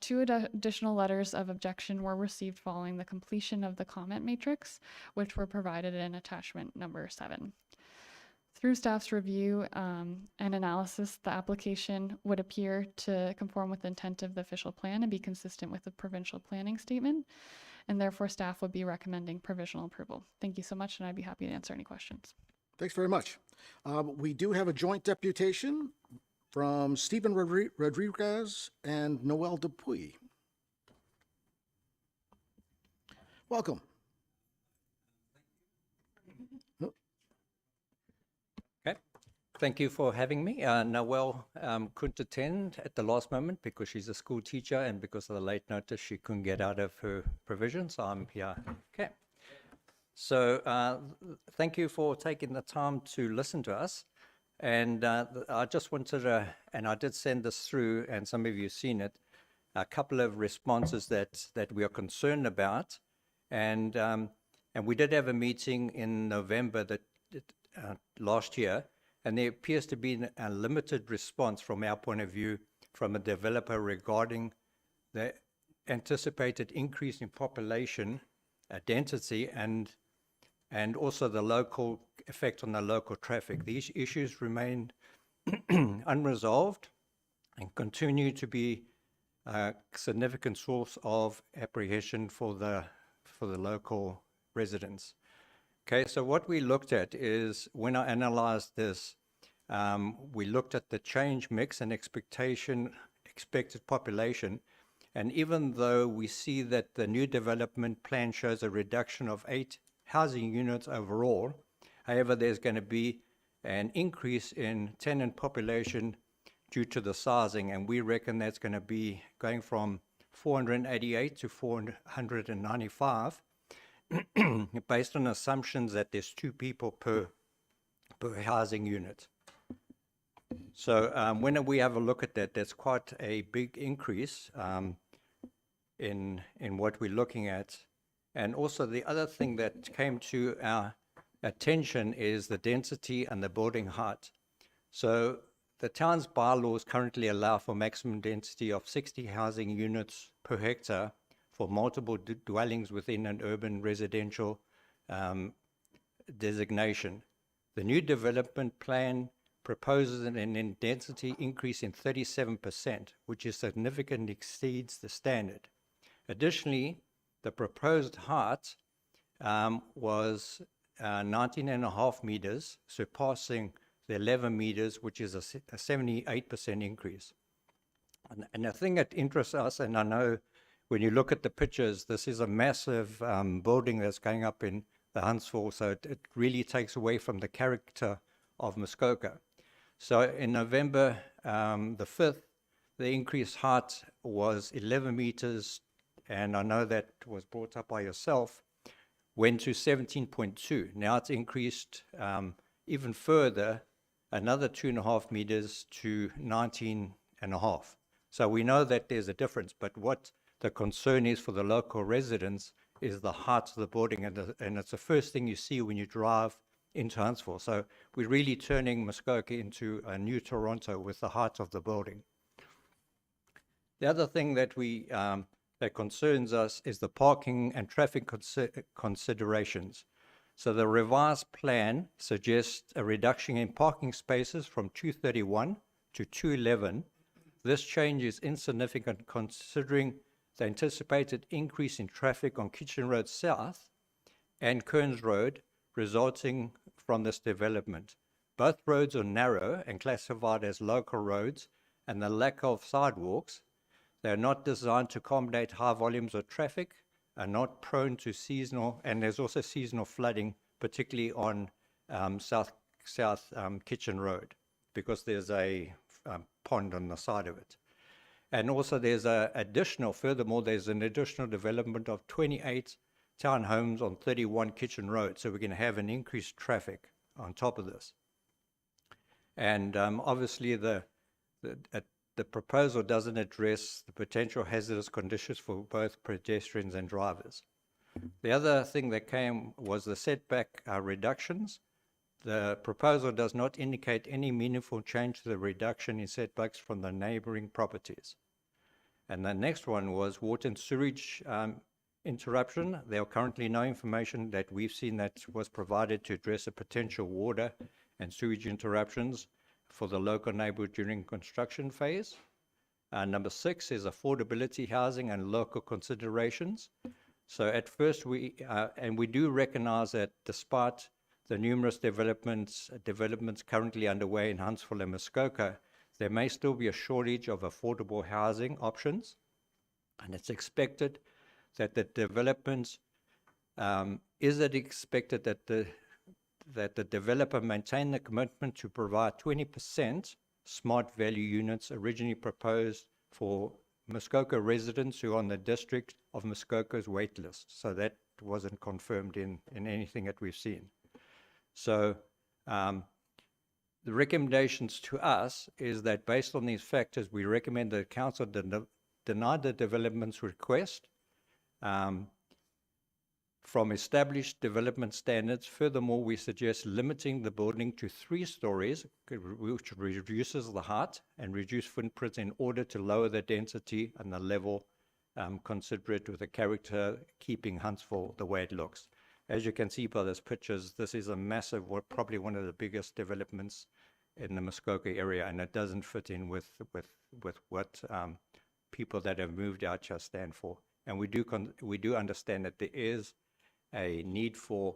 2 additional letters of objection were received following the completion of the comment matrix, which were provided in attachment number 7. Through staff's review and analysis, the application would appear to conform with the intent of the official plan and be consistent with the provincial planning statement, and therefore staff would be recommending provisional approval. Thank you so much, and I'd be happy to answer any questions. Thanks very much. We do have a joint deputation from Stephen Rodriguez and Noel Dupuy. Welcome. Thank you for having me. Noelle couldn't attend at the last moment because she's a school teacher, and because of the late notice, she couldn't get out of her provision, so I'm here. Okay. So thank you for taking the time to listen to us. And I just wanted to, and I did send this through, and some of you have seen it, a couple of responses that we are concerned about. And we did have a meeting in November last year, and there appears to be a limited response from our point of view from a developer regarding the anticipated increase in population density and also the local effect on the local traffic. These issues remain unresolved and continue to be a significant source of apprehension for the local residents. Okay, so what we looked at is, when I analyzed this, we looked at the change mix and expected population, and even though we see that the new development plan shows a reduction of 8 housing units overall, however, there's going to be an increase in tenant population due to the sizing, and we reckon that's going to be going from 488 to 495, based on assumptions that there's 2 people per housing unit. So when we have a look at that, that's quite a big increase in what we're looking at. And also the other thing that came to our attention is the density and the building height. So the town's bylaws currently allow for maximum density of 60 housing units per hectare for multiple dwellings within an urban residential designation. The new development plan proposes an density increase in 37%, which is significantly exceeds the standard. Additionally, the proposed height was 19.5 meters, surpassing the 11 meters, which is a 78% increase. And the thing that interests us, and I know when you look at the pictures, this is a massive building that's going up in the Huntsville, so it really takes away from the character of Muskoka. So in November the 5th, the increased height was 11 meters, and I know that was brought up by yourself, went to 17.2. Now it's increased even further, another 2.5 meters to 19.5. So we know that there's a difference, but what the concern is for the local residents is the height of the building, and it's the first thing you see when you drive into Huntsville. So we're really turning Muskoka into a new Toronto with the height of the building. The other thing that that concerns us is the parking and traffic considerations. So the revised plan suggests a reduction in parking spaces from 231 to 211. This change is insignificant considering the anticipated increase in traffic on Kitchen Road South and Kearns Road resulting from this development. Both roads are narrow and classified as local roads, and the lack of sidewalks, they're not designed to accommodate high volumes of traffic, are not prone to seasonal, and there's also seasonal flooding, particularly on South Kitchen Road, because there's a pond on the side of it. And also there's furthermore, there's an additional development of 28 townhomes on 31 Kitchen Road. So we're going to have an increased traffic on top of this. And obviously the proposal doesn't address the potential hazardous conditions for both pedestrians and drivers. The other thing that came was the setback reductions. The proposal does not indicate any meaningful change to the reduction in setbacks from the neighboring properties. And the next one was water and sewage interruption. There are currently no information that we've seen that was provided to address a potential water and sewage interruptions for the local neighborhood during construction phase. Number 6 is affordability housing and local considerations. So at first we do recognize that despite the numerous developments currently underway in Huntsville and Muskoka, there may still be a shortage of affordable housing options, and it's expected that the developments that the developer maintain the commitment to provide 20% smart value units originally proposed for Muskoka residents who are on the District of Muskoka's wait list. So that wasn't confirmed in anything that we've seen. So the recommendations to us is that based on these factors, we recommend that council deny the development's request from established development standards. Furthermore, we suggest limiting the building to 3 stories, which reduces the height and reduce footprints in order to lower the density and the level considerate with the character, keeping Huntsville the way it looks. As you can see by those pictures, this is a massive, probably one of the biggest developments in the Muskoka area, and it doesn't fit in with what people that have moved out here stand for. And we do understand that there is a need for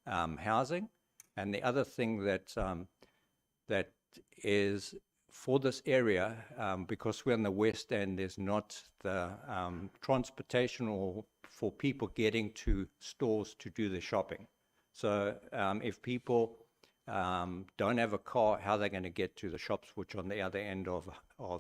housing. And the other thing that is for this area, because we're in the West End, there's not the transportation or for people getting to stores to do the shopping. So if people don't have a car, how are they going to get to the shops which are on the other end of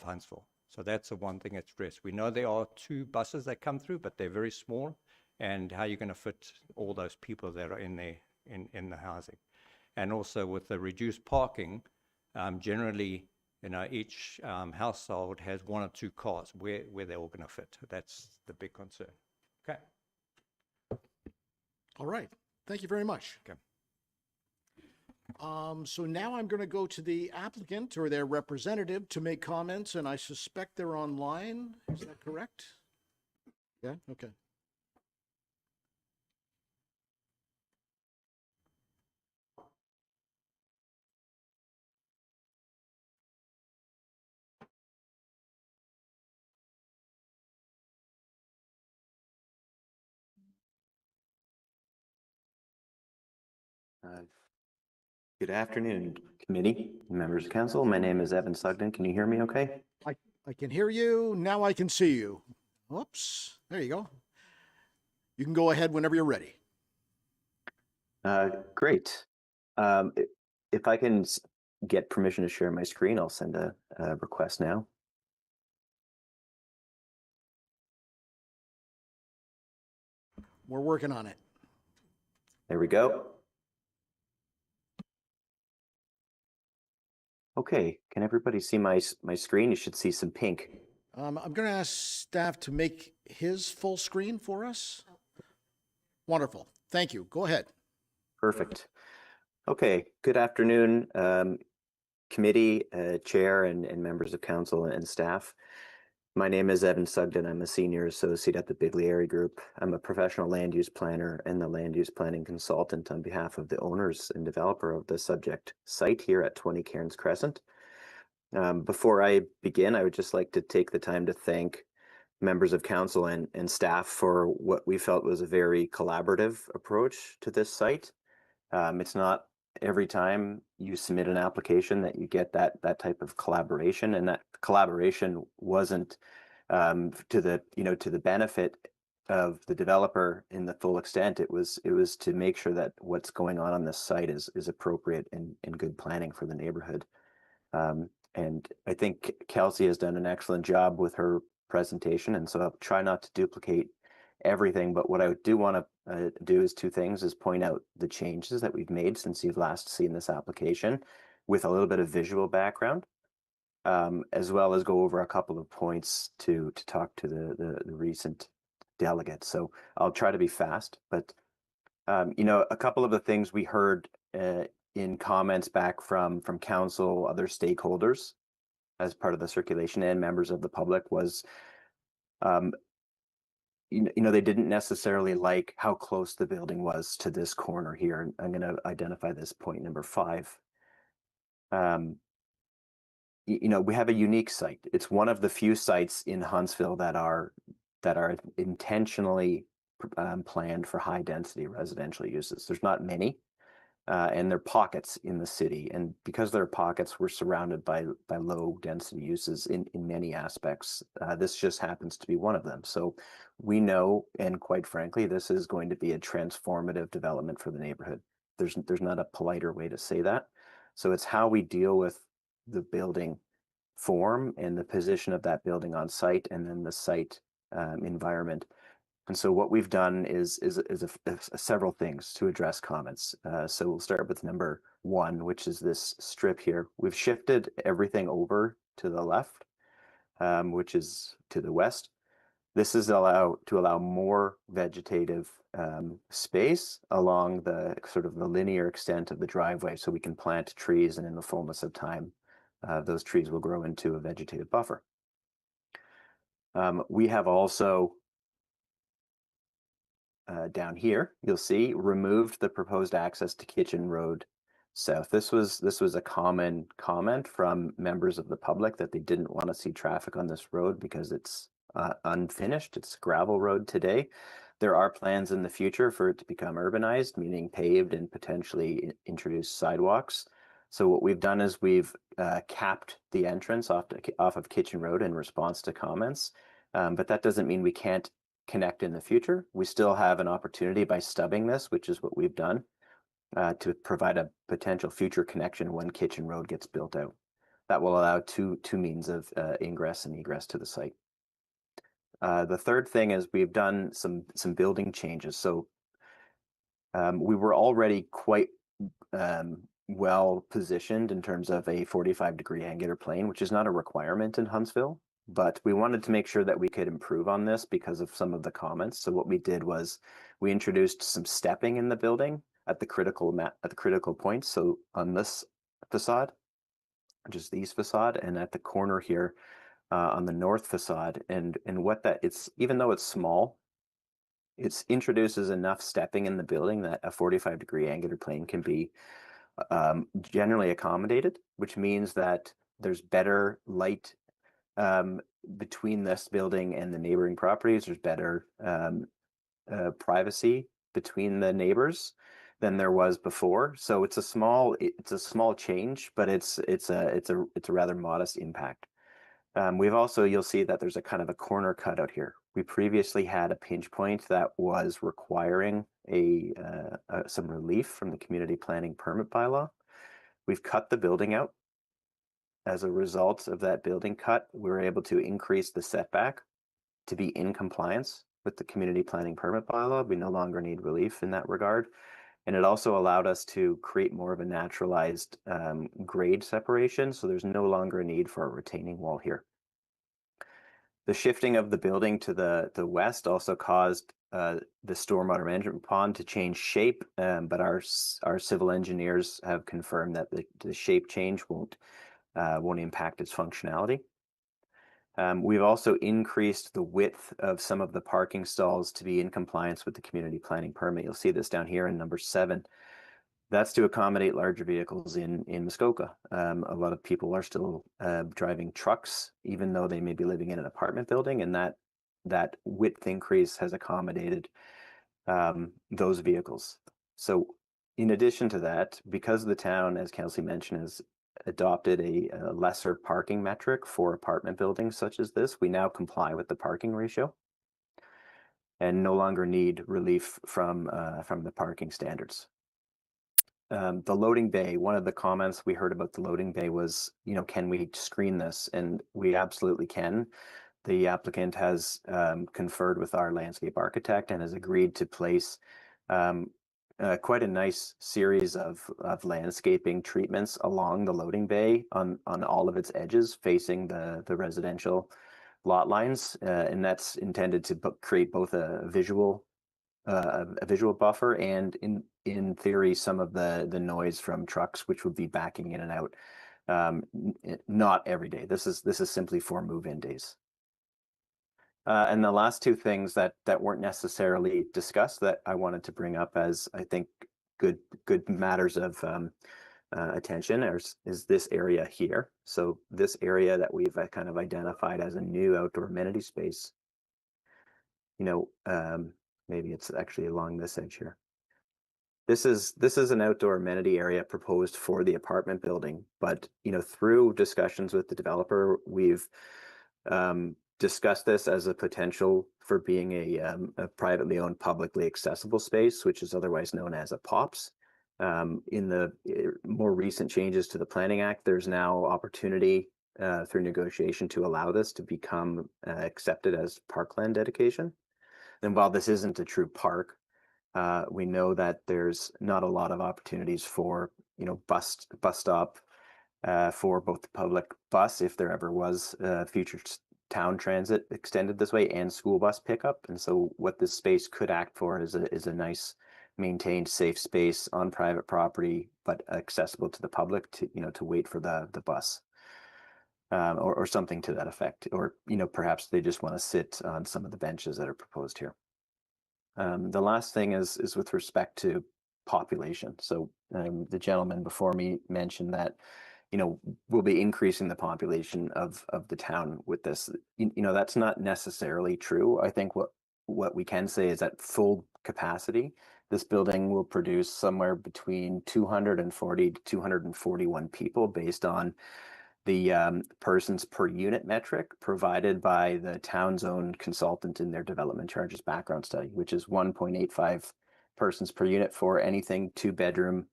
Huntsville? So that's the one thing that's stressed. We know there are 2 buses that come through, but they're very small. And how are you going to fit all those people that are in there in the housing? And also with the reduced parking, generally, each household has 1 or 2 cars. Where they're all going to fit? That's the big concern. Okay. All right. Thank you very much. Okay. So now I'm going to go to the applicant or their representative to make comments, and I suspect they're online. Is that correct? Yeah, okay. Good afternoon, committee, members of council. My name is Evan Sugden. Can you hear me okay? I can hear you. Now I can see you. Whoops. There you go. You can go ahead whenever you're ready. Great. If I can get permission to share my screen, I'll send a request now. We're working on it. There we go. Okay, can everybody see my screen? You should see some pink. I'm going to ask staff to make his full screen for us. Wonderful. Thank you. Go ahead. Perfect. Okay, good afternoon, committee, chair, and members of council and staff. My name is Evan Sugden. I'm a senior associate at the Biglieri Group. I'm a professional land use planner and the land use planning consultant on behalf of the owners and developer of the subject site here at 20 Cairns Crescent. Before I begin, I would just like to take the time to thank members of council and staff for what we felt was a very collaborative approach to this site. It's not every time you submit an application that you get that type of collaboration, and that collaboration wasn't to the benefit of the developer in the full extent. It was to make sure that what's going on this site is appropriate and good planning for the neighborhood. And I think Kelsey has done an excellent job with her presentation, and so I'll try not to duplicate everything, but what I do want to do is two things: is point out the changes that we've made since you've last seen this application with a little bit of visual background, as well as go over a couple of points to talk to the recent delegates. So I'll try to be fast, but a couple of the things we heard in comments back from council, other stakeholders as part of the circulation, and members of the public was they didn't necessarily like how close the building was to this corner here. I'm going to identify this point number 5. We have a unique site. It's one of the few sites in Huntsville that are intentionally planned for high density residential uses. There's not many, and they're pockets in the city. And because they're pockets, we're surrounded by low density uses in many aspects. This just happens to be one of them. So we know, and quite frankly, this is going to be a transformative development for the neighborhood. There's not a politer way to say that. So it's how we deal with the building form and the position of that building on site, and then the site environment. And so what we've done is several things to address comments. So we'll start with number 1, which is this strip here. We've shifted everything over to the left, which is to the west. This is to allow more vegetative space along the sort of the linear extent of the driveway, so we can plant trees, and in the fullness of time, those trees will grow into a vegetative buffer. We have also down here, you'll see, removed the proposed access to Kitchen Road South. This was a common comment from members of the public that they didn't want to see traffic on this road because it's unfinished. It's a gravel road today. There are plans in the future for it to become urbanized, meaning paved and potentially introduce sidewalks. So what we've done is we've capped the entrance off of Kitchen Road in response to comments, but that doesn't mean we can't connect in the future. We still have an opportunity by stubbing this, which is what we've done, to provide a potential future connection when Kitchen Road gets built out. That will allow two means of ingress and egress to the site. The third thing is we've done some building changes. So we were already quite well positioned in terms of a 45-degree angular plane, which is not a requirement in Huntsville, but we wanted to make sure that we could improve on this because of some of the comments. So what we did was we introduced some stepping in the building at the critical points. So on this facade, just the east facade, and at the corner here on the north facade, and what that it's, even though it's small, it introduces enough stepping in the building that a 45-degree angular plane can be generally accommodated, which means that there's better light between this building and the neighboring properties. There's better privacy between the neighbors than there was before. So it's a small change, but it's a rather modest impact. We've also, you'll see that there's a kind of a corner cutout here. We previously had a pinch point that was requiring some relief from the community planning permit bylaw. We've cut the building out. As a result of that building cut, we were able to increase the setback to be in compliance with the community planning permit bylaw. We no longer need relief in that regard. And it also allowed us to create more of a naturalized grade separation. So there's no longer a need for a retaining wall here. The shifting of the building to the west also caused the stormwater management pond to change shape, but our civil engineers have confirmed that the shape change won't impact its functionality. We've also increased the width of some of the parking stalls to be in compliance with the community planning permit. You'll see this down here in number 7. That's to accommodate larger vehicles in Muskoka. A lot of people are still driving trucks, even though they may be living in an apartment building, and that width increase has accommodated those vehicles. So in addition to that, because the town, as Kelsey mentioned, has adopted a lesser parking metric for apartment buildings such as this, we now comply with the parking ratio and no longer need relief from the parking standards. The loading bay, one of the comments we heard about the loading bay was, can we screen this? And we absolutely can. The applicant has conferred with our landscape architect and has agreed to place quite a nice series of landscaping treatments along the loading bay on all of its edges facing the residential lot lines. And that's intended to create both a visual buffer and in theory some of the noise from trucks which would be backing in and out. Not every day. This is simply for move-in days. And the last two things that weren't necessarily discussed that I wanted to bring up as I think good matters of attention is this area here. So this area that we've kind of identified as a new outdoor amenity space. Maybe it's actually along this edge here. This is an outdoor amenity area proposed for the apartment building, but through discussions with the developer, we've discussed this as a potential for being a privately owned, publicly accessible space, which is otherwise known as a POPS. In the more recent changes to the Planning Act, there's now opportunity through negotiation to allow this to become accepted as parkland dedication. And while this isn't a true park, we know that there's not a lot of opportunities for bus stop for both the public bus, if there ever was future town transit extended this way, and school bus pickup. And so what this space could act for is a nice maintained safe space on private property, but accessible to the public to wait for the bus. Or something to that effect, or perhaps they just want to sit on some of the benches that are proposed here. The last thing is with respect to population. So the gentleman before me mentioned that we'll be increasing the population of the town with this. That's not necessarily true. I think what we can say is at full capacity, this building will produce somewhere between 240 to 241 people based on the persons per unit metric provided by the town's own consultant in their development charges background study, which is 1.85 persons per unit for anything 2-bedroom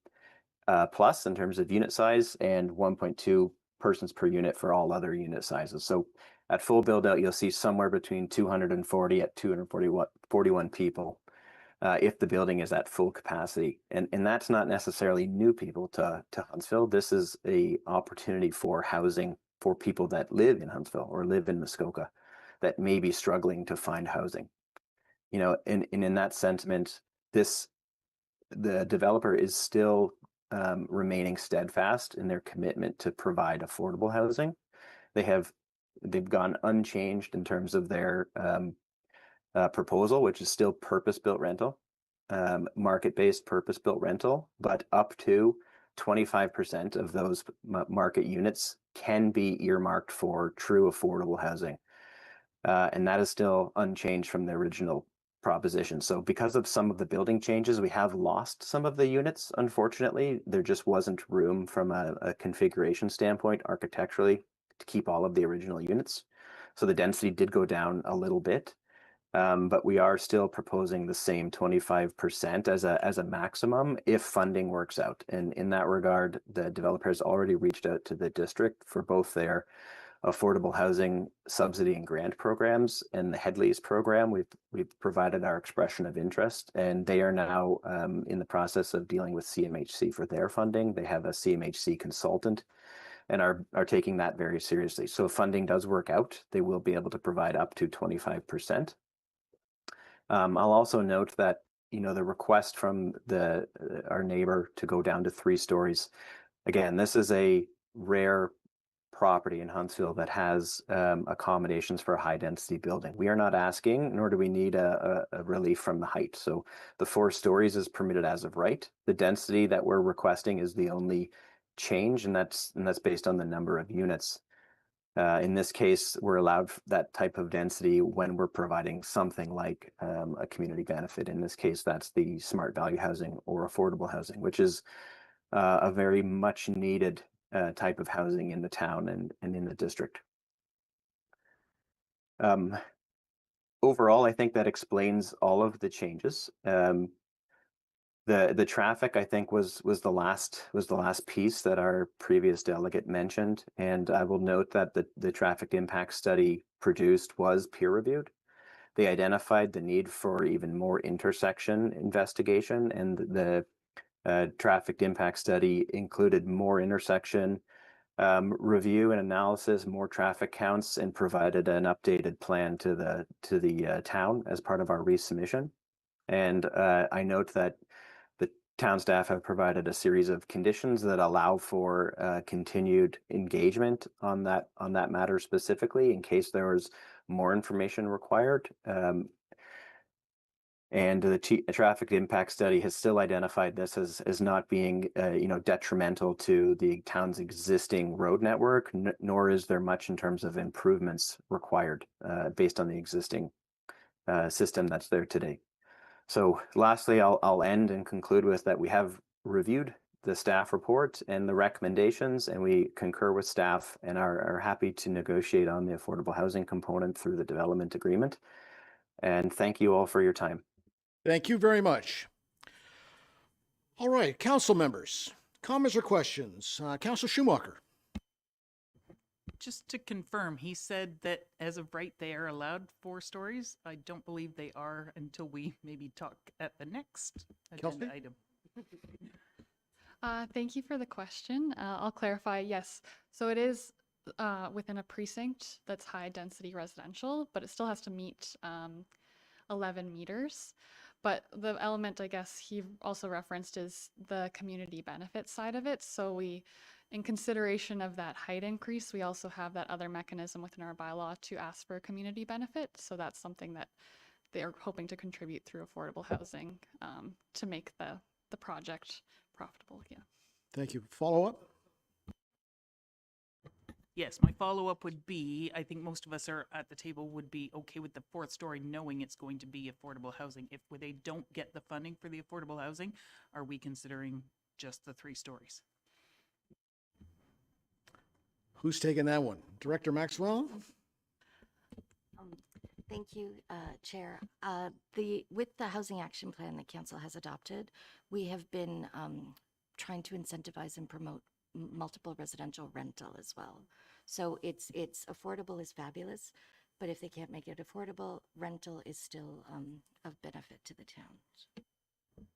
plus in terms of unit size, and 1.2 persons per unit for all other unit sizes. So at full build out, you'll see somewhere between 240 at 241 people if the building is at full capacity. And that's not necessarily new people to Huntsville. This is a opportunity for housing for people that live in Huntsville or live in Muskoka that may be struggling to find housing. And in that sentiment, the developer is still remaining steadfast in their commitment to provide affordable housing. They've gone unchanged in terms of their proposal, which is still purpose-built rental, market-based purpose-built rental, but up to 25% of those market units can be earmarked for true affordable housing. And that is still unchanged from the original proposition. So because of some of the building changes, we have lost some of the units, unfortunately. There just wasn't room from a configuration standpoint architecturally to keep all of the original units. So the density did go down a little bit, but we are still proposing the same 25% as a maximum if funding works out. And in that regard, the developer has already reached out to the district for both their affordable housing subsidy and grant programs and the head lease program. We've provided our expression of interest, and they are now in the process of dealing with CMHC for their funding. They have a CMHC consultant and are taking that very seriously. So if funding does work out, they will be able to provide up to 25%. I'll also note that, you know, the request from our neighbor to go down to 3 stories. Again, this is a rare property in Huntsville that has accommodations for a high density building. We are not asking, nor do we need a relief from the height. So the 4 stories is permitted as of right. The density that we're requesting is the only change, and that's based on the number of units. In this case, we're allowed that type of density when we're providing something like a community benefit. In this case, that's the smart value housing or affordable housing, which is a very much needed type of housing in the town and in the district. Overall, I think that explains all of the changes. The traffic, I think, was the last piece that our previous delegate mentioned, and I will note that the traffic impact study produced was peer reviewed. They identified the need for even more intersection investigation, and the traffic impact study included more intersection review and analysis, more traffic counts, and provided an updated plan to the town as part of our resubmission. And I note that the town staff have provided a series of conditions that allow for continued engagement on that matter specifically in case there was more information required. And the traffic impact study has still identified this as not being, detrimental to the town's existing road network, nor is there much in terms of improvements required based on the existing system that's there today. So lastly, I'll end and conclude with that we have reviewed the staff report and the recommendations, and we concur with staff and are happy to negotiate on the affordable housing component through the development agreement. And thank you all for your time. Thank you very much. All right, council members, comments or questions? Councilor Schumacher. Just to confirm, he said that as of right, they are allowed 4 stories. I don't believe they are until we maybe talk at the next agenda Kelsey? item. Thank you for the question. I'll clarify. Yes, so it is within a precinct that's high density residential, but it still has to meet 11 meters. But the element, I guess, he also referenced is the community benefit side of it. So in consideration of that height increase, we also have that other mechanism within our bylaw to ask for a community benefit. So that's something that they are hoping to contribute through affordable housing to make the project profitable. Yeah. Thank you. Follow up? Yes, my follow-up would be, I think most of us are at the table would be okay with the 4th story, knowing it's going to be affordable housing. If they don't get the funding for the affordable housing, are we considering just the 3 stories? Who's taking that one? Director Maxwell? Thank you, Chair. With the Housing Action Plan that Council has adopted, we have been trying to incentivize and promote multiple residential rental as well. So it's affordable is fabulous, but if they can't make it affordable, rental is still of benefit to the town.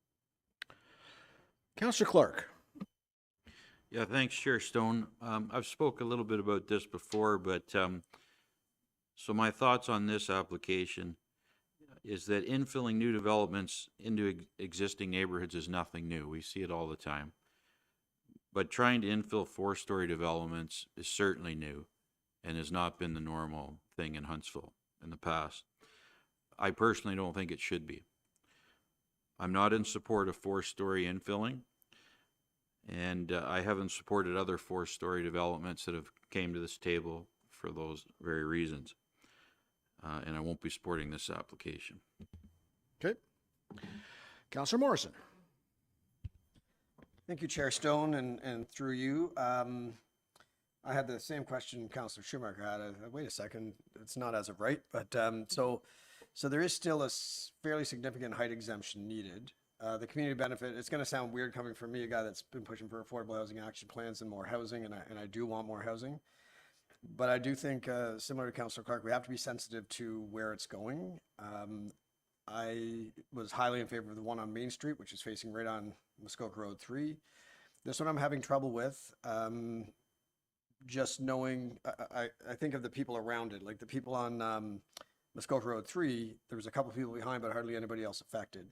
Councilor Clark. Yeah, thanks, Chair Stone. I've spoke a little bit about this before, but so my thoughts on this application is that infilling new developments into existing neighborhoods is nothing new. We see it all the time. But trying to infill 4-story developments is certainly new and has not been the normal thing in Huntsville in the past. I personally don't think it should be. I'm not in support of 4-story infilling, and I haven't supported other 4-story developments that have came to this table for those very reasons. And I won't be supporting this application. Okay. Councilor Morrison. Thank you, Chair Stone, and through you. I had the same question Councillor Schumacher had. Wait a second, it's not as of right, but so there is still a fairly significant height exemption needed. The community benefit, it's going to sound weird coming from me, a guy that's been pushing for affordable housing action plans and more housing, and I do want more housing. But I do think, similar to Councillor Clark, we have to be sensitive to where it's going. I was highly in favor of the one on Main Street, which is facing right on Muskoka Road 3. This one I'm having trouble with. Just knowing, I think of the people around it, like the people on Muskoka Road 3, there was a couple people behind, but hardly anybody else affected.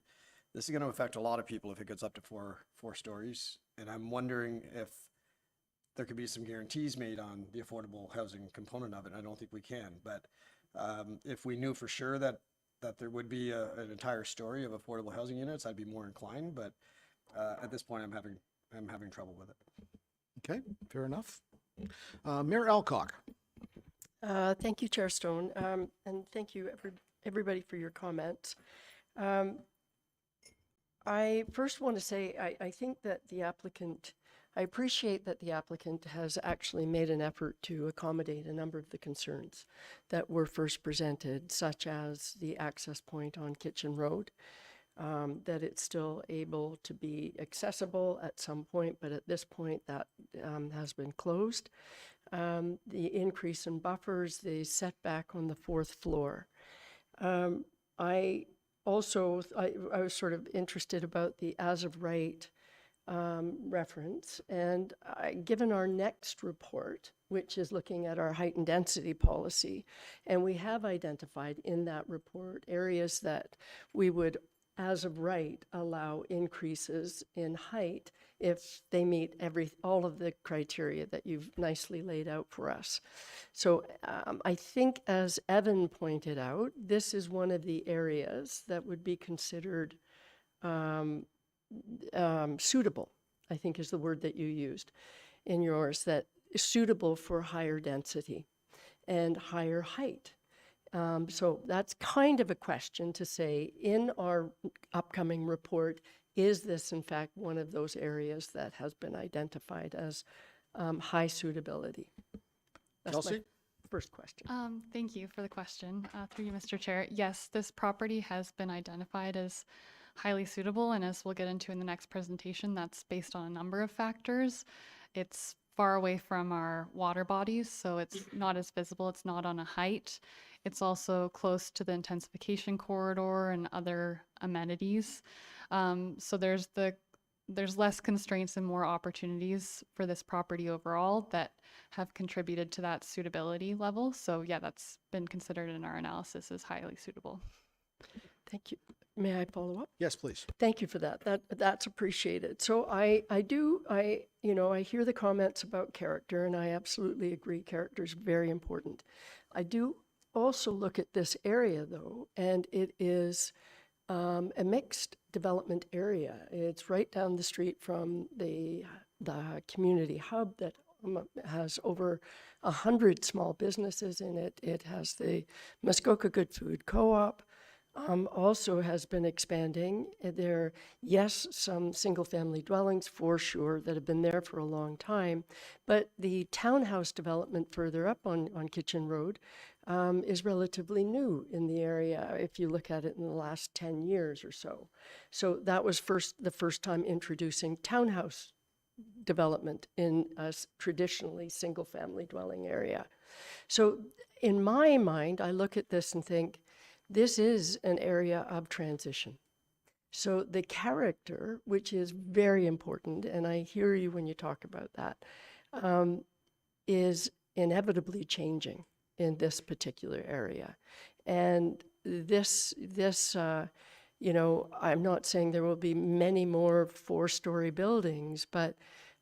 This is going to affect a lot of people if it gets up to four stories. And I'm wondering if there could be some guarantees made on the affordable housing component of it. I don't think we can, but if we knew for sure that there would be an entire story of affordable housing units, I'd be more inclined. But at this point, I'm having trouble with it. Okay, fair enough. Mayor Alcock. Thank you, Chair Stone, and thank you everybody for your comments. I first want to say I think that I appreciate that the applicant has actually made an effort to accommodate a number of the concerns that were first presented, such as the access point on Kitchen Road, that it's still able to be accessible at some point, but at this point that has been closed. The increase in buffers, the setback on the 4th floor. I was sort of interested about the as of right reference, and given our next report, which is looking at our height and density policy, and we have identified in that report areas that we would as of right allow increases in height if they meet all of the criteria that you've nicely laid out for us. So I think, as Evan pointed out, this is one of the areas that would be considered suitable, I think is the word that you used in yours, that is suitable for higher density and higher height. So that's kind of a question to say, in our upcoming report, is this in fact one of those areas that has been identified as high suitability? That's Chelsea? my first question. Thank you for the question. Through you, Mr. Chair. Yes, this property has been identified as highly suitable, and as we'll get into in the next presentation, that's based on a number of factors. It's far away from our water bodies, so it's not as visible. It's not on a height. It's also close to the intensification corridor and other amenities. So there's less constraints and more opportunities for this property overall that have contributed to that suitability level. So yeah, that's been considered in our analysis as highly suitable. Thank you. May I follow up? Yes, please. Thank you for that. That's appreciated. So I hear the comments about character, and I absolutely agree. Character is very important. I do also look at this area though, and it is a mixed development area. It's right down the street from the community hub that has over 100 small businesses in it. It has the Muskoka Good Food Co-op. Also has been expanding. There, yes, some single-family dwellings for sure that have been there for a long time, but the townhouse development further up on Kitchen Road is relatively new in the area, if you look at it in the last 10 years or so. So that was the first time introducing townhouse development in a traditionally single-family dwelling area. So in my mind, I look at this and think, this is an area of transition. So the character, which is very important, and I hear you when you talk about that, is inevitably changing in this particular area. And I'm not saying there will be many more 4-story buildings, but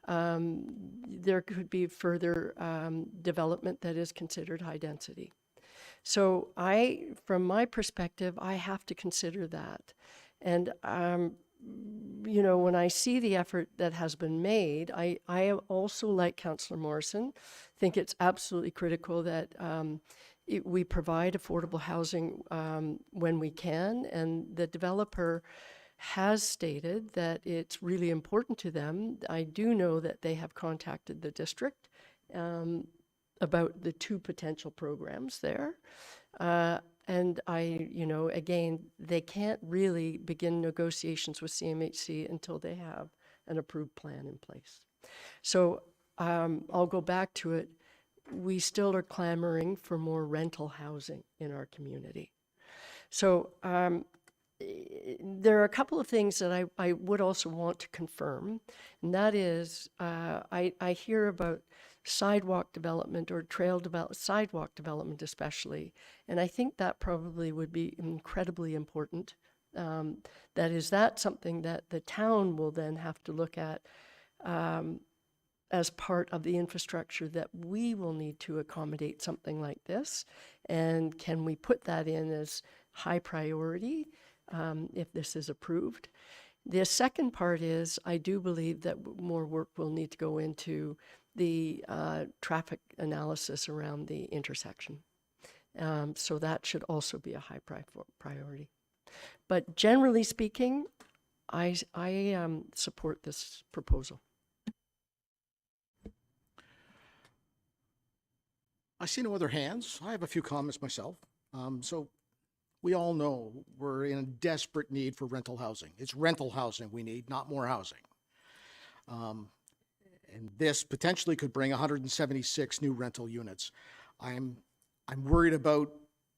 there could be further development that is considered high density. So from my perspective, I have to consider that. And, when I see the effort that has been made, I also, like Councillor Morrison, think it's absolutely critical that we provide affordable housing when we can. And the developer has stated that it's really important to them. I do know that they have contacted the district about the two potential programs there. And again, they can't really begin negotiations with CMHC until they have an approved plan in place. So I'll go back to it. We still are clamoring for more rental housing in our community. So there are a couple of things that I would also want to confirm, and that is I hear about sidewalk development or sidewalk development especially, and I think that probably would be incredibly important. That's something that the town will then have to look at as part of the infrastructure that we will need to accommodate something like this, and can we put that in as high priority if this is approved? The second part is I do believe that more work will need to go into the traffic analysis around the intersection. So that should also be a high priority. But generally speaking, I support this proposal. I see no other hands. I have a few comments myself. So we all know we're in desperate need for rental housing. It's rental housing we need, not more housing. And this potentially could bring 176 new rental units. I'm worried about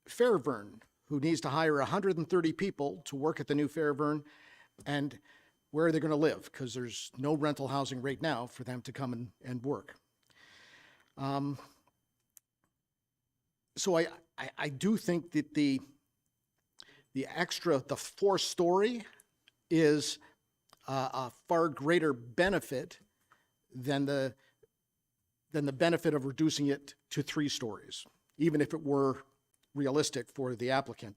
Fairburn, who needs to hire 130 people to work at the new Fairburn, and where are they going to live? Because there's no rental housing right now for them to come and work. So I do think that the four-story is a far greater benefit than the benefit of reducing it to 3 stories, even if it were realistic for the applicant.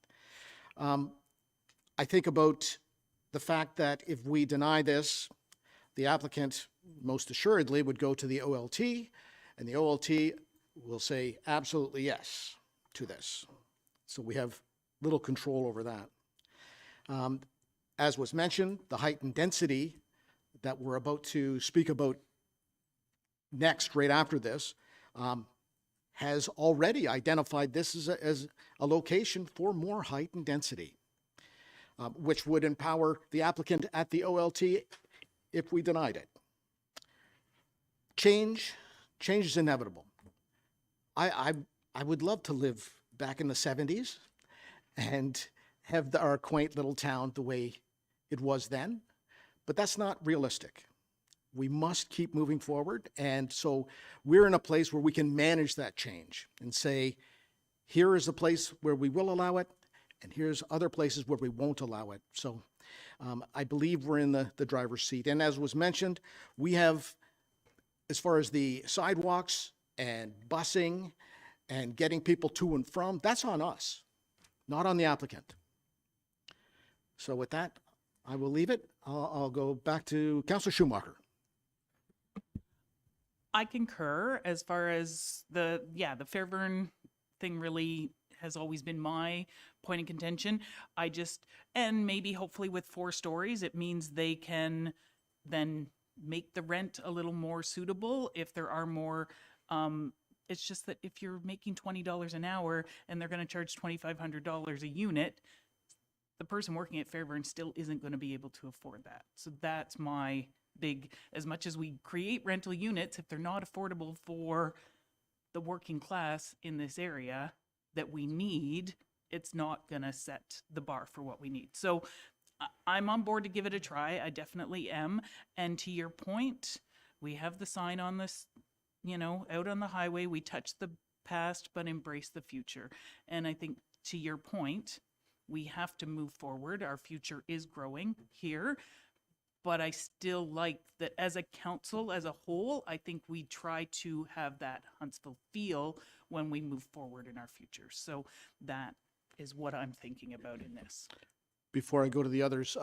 I think about the fact that if we deny this, the applicant most assuredly would go to the OLT, and the OLT will say absolutely yes to this. So we have little control over that. As was mentioned, the height and density that we're about to speak about next, right after this, has already identified this as a location for more height and density, which would empower the applicant at the OLT if we denied it. Change is inevitable. I would love to live back in the 70s and have our quaint little town the way it was then, but that's not realistic. We must keep moving forward, and so we're in a place where we can manage that change and say, here is a place where we will allow it, and here's other places where we won't allow it. So I believe we're in the driver's seat. And as was mentioned, we have, as far as the sidewalks and busing and getting people to and from, that's on us, not on the applicant. So with that, I will leave it. I'll go back to Councillor Schumacher. I concur as far as the Fairburn thing really has always been my point of contention. And maybe hopefully with 4 stories, it means they can then make the rent a little more suitable if there are more. It's just that if you're making $20 an hour and they're going to charge $2,500 a unit, the person working at Fairburn still isn't going to be able to afford that. So that's my big, as much as we create rental units, if they're not affordable for the working class in this area that we need, it's not going to set the bar for what we need. So I'm on board to give it a try. I definitely am. And to your point, we have the sign on this, out on the highway, we touch the past but embrace the future. And I think to your point, we have to move forward. Our future is growing here. But I still like that as a council, as a whole, I think we try to have that Huntsville feel when we move forward in our future. So that is what I'm thinking about in this. Before I go to the others,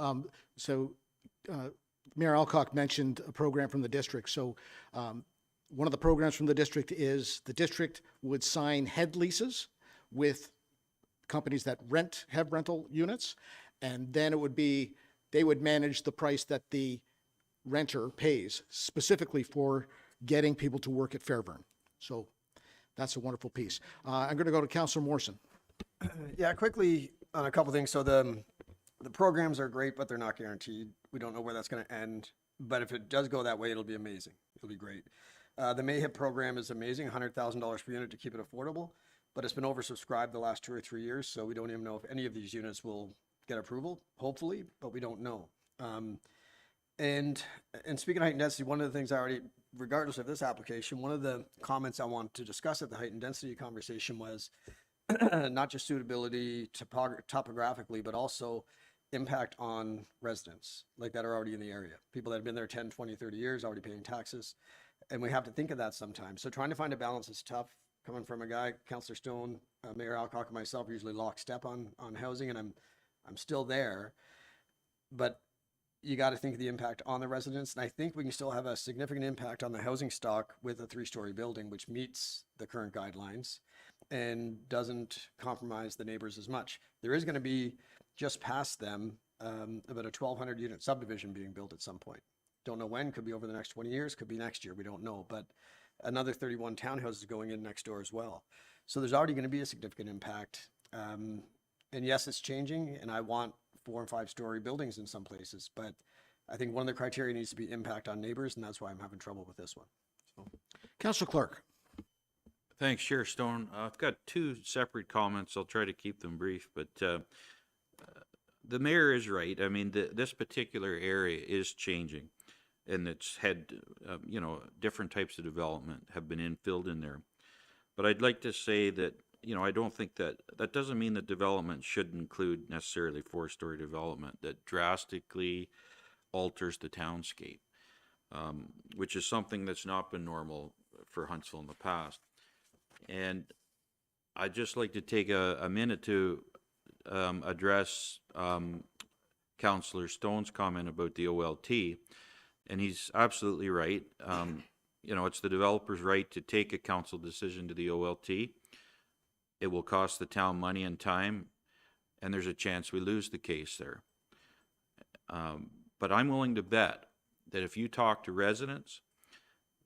Mayor Alcock mentioned a program from the district. So one of the programs from the district is the district would sign head leases with companies that have rental units, and then it would be they would manage the price that the renter pays specifically for getting people to work at Fairburn. So that's a wonderful piece. I'm going to go to Councillor Morrison. Yeah, quickly on a couple things. So the programs are great, but they're not guaranteed. We don't know where that's going to end. But if it does go that way, it'll be amazing. It'll be great. The MAHIP program is amazing, $100,000 per unit to keep it affordable, but it's been oversubscribed the last 2 or 3 years, so we don't even know if any of these units will get approval, hopefully, but we don't know. And speaking of height and density, one of the things I already, regardless of this application, one of the comments I want to discuss at the height and density conversation was not just suitability topographically, but also impact on residents like that are already in the area. People that have been there 10, 20, 30 years, already paying taxes. And we have to think of that sometimes. So trying to find a balance is tough. Coming from a guy, Councillor Stone, Mayor Alcock, and myself are usually lockstep on housing, and I'm still there. But you got to think of the impact on the residents. And I think we can still have a significant impact on the housing stock with a 3-story building, which meets the current guidelines and doesn't compromise the neighbors as much. There is going to be, just past them, about a 1,200 unit subdivision being built at some point. Don't know when, could be over the next 20 years, could be next year, we don't know. But another 31 townhouses going in next door as well. So there's already going to be a significant impact. And yes, it's changing, and I want 4 and 5-story buildings in some places, but I think one of the criteria needs to be impact on neighbors, and that's why I'm having trouble with this one. So. Councillor Clark. Thanks, Chair Stone. I've got 2 separate comments. I'll try to keep them brief, but the mayor is right. I mean, this particular area is changing, and it's had, different types of development have been infilled in there. But I'd like to say that, I don't think that doesn't mean that development should include necessarily 4-story development that drastically alters the townscape, which is something that's not been normal for Huntsville in the past. And I'd just like to take a minute to address Councillor Stone's comment about the OLT, and he's absolutely right. It's the developer's right to take a council decision to the OLT. It will cost the town money and time, and there's a chance we lose the case there. But I'm willing to bet that if you talk to residents,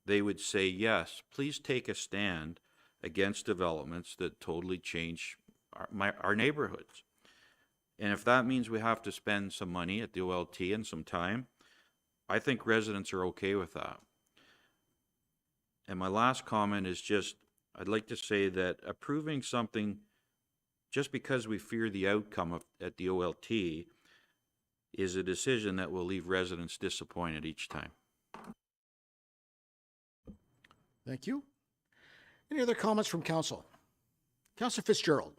they would say, yes, please take a stand against developments that totally change our neighborhoods. And if that means we have to spend some money at the OLT and some time, I think residents are okay with that. And my last comment is just, I'd like to say that approving something just because we fear the outcome at the OLT is a decision that will leave residents disappointed each time. Thank you. Any other comments from council? Councillor Fitzgerald.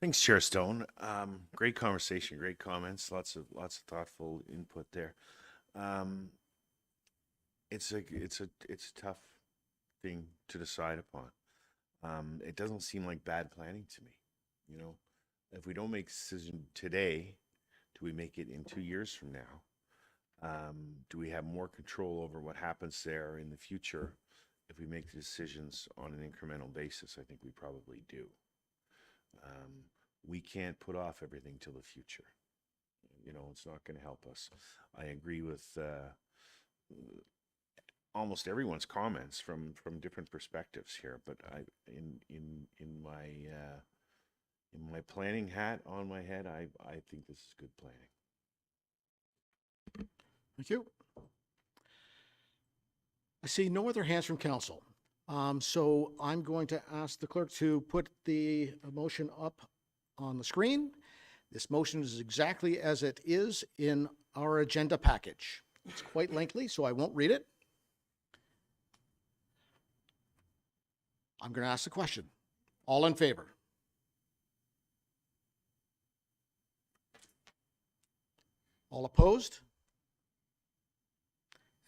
Thanks, Chair Stone. Great conversation, great comments, lots of thoughtful input there. It's a tough thing to decide upon. It doesn't seem like bad planning to me. If we don't make a decision today, do we make it in 2 years from now? Do we have more control over what happens there in the future if we make the decisions on an incremental basis? I think we probably do. We can't put off everything till the future. It's not going to help us. I agree with almost everyone's comments from different perspectives here, but in my planning hat on my head, I think this is good planning. Thank you. I see no other hands from council. So I'm going to ask the clerk to put the motion up on the screen. This motion is exactly as it is in our agenda package. It's quite lengthy, so I won't read it. I'm going to ask the question. All in favor? All opposed?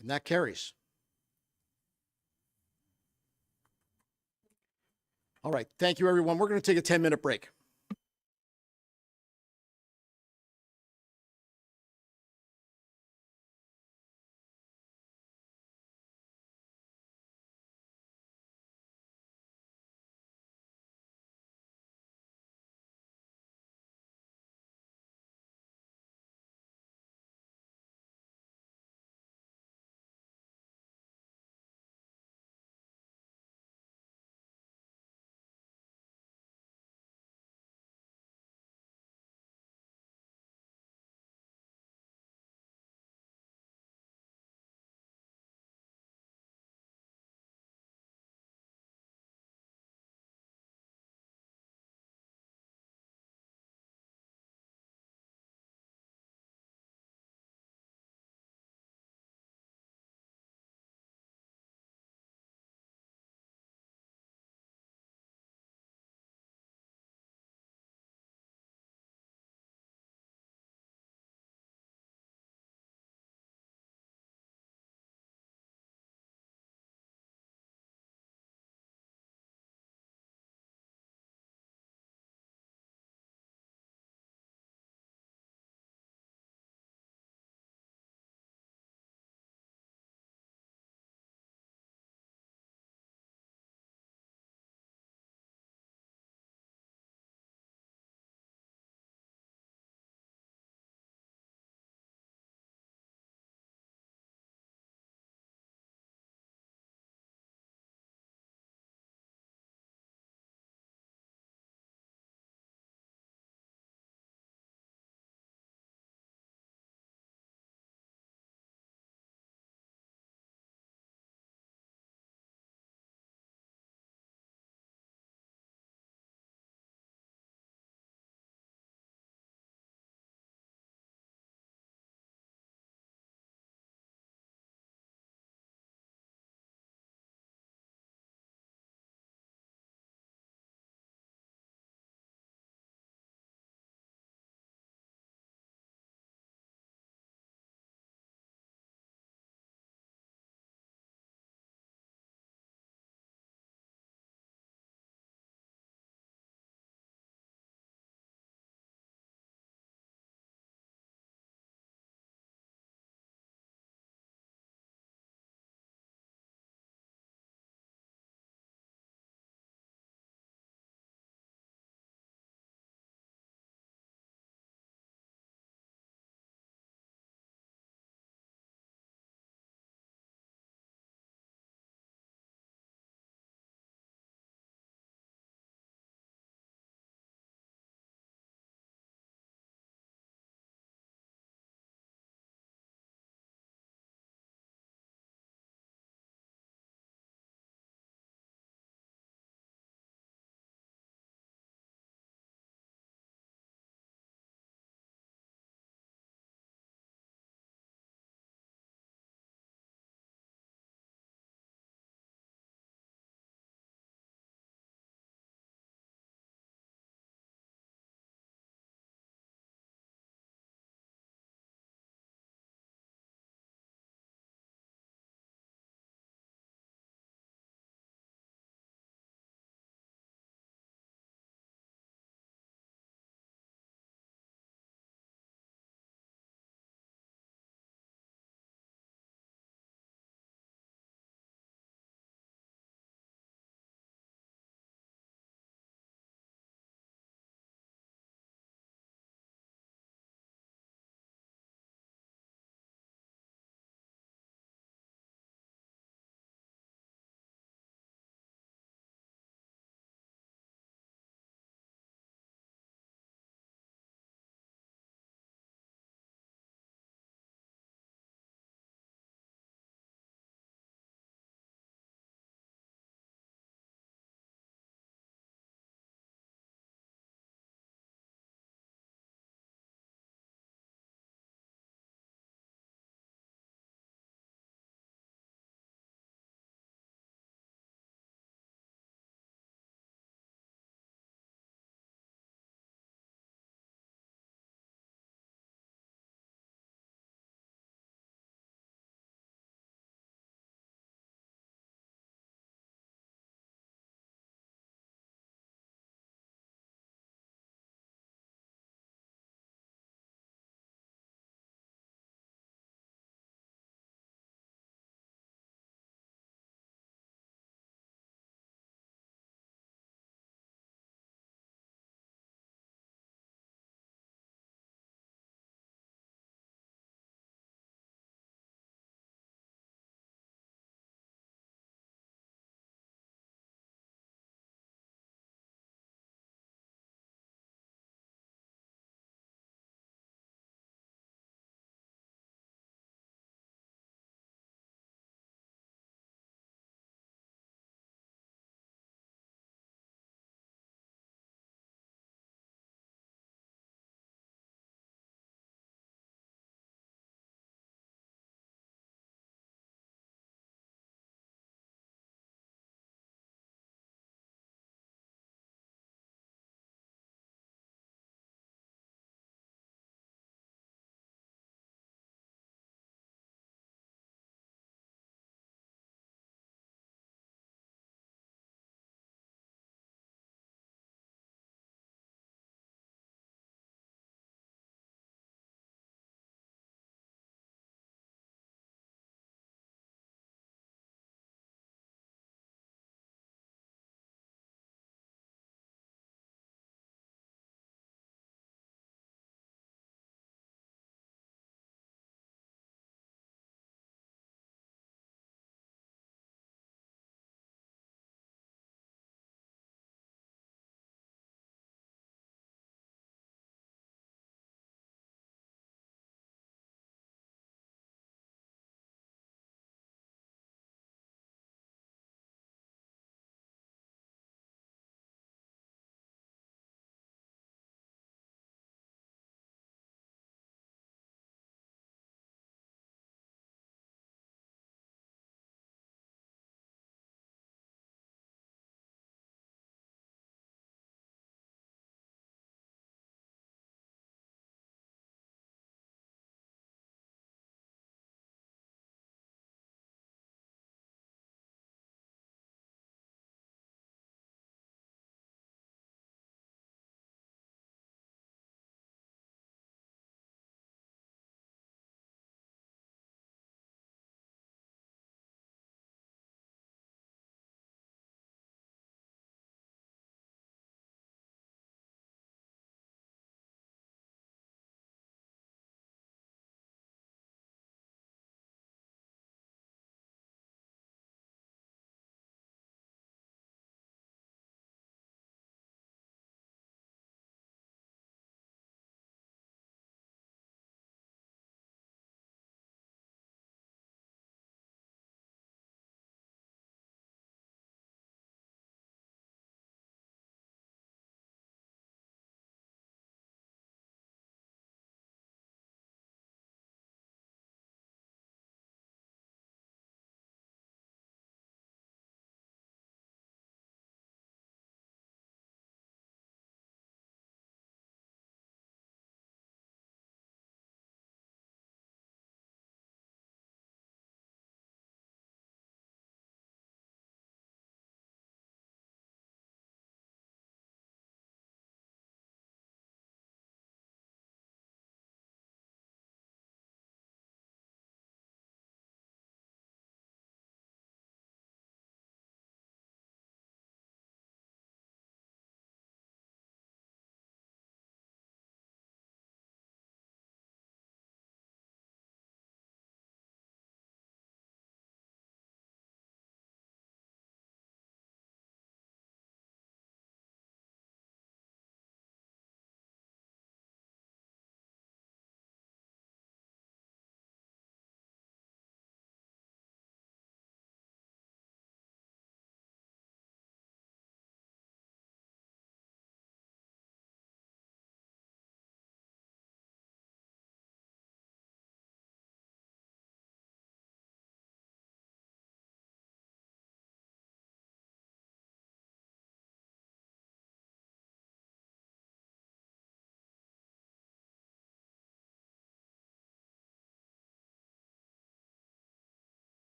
And that carries. All right. Thank you, everyone. We're going to take a 10-minute break.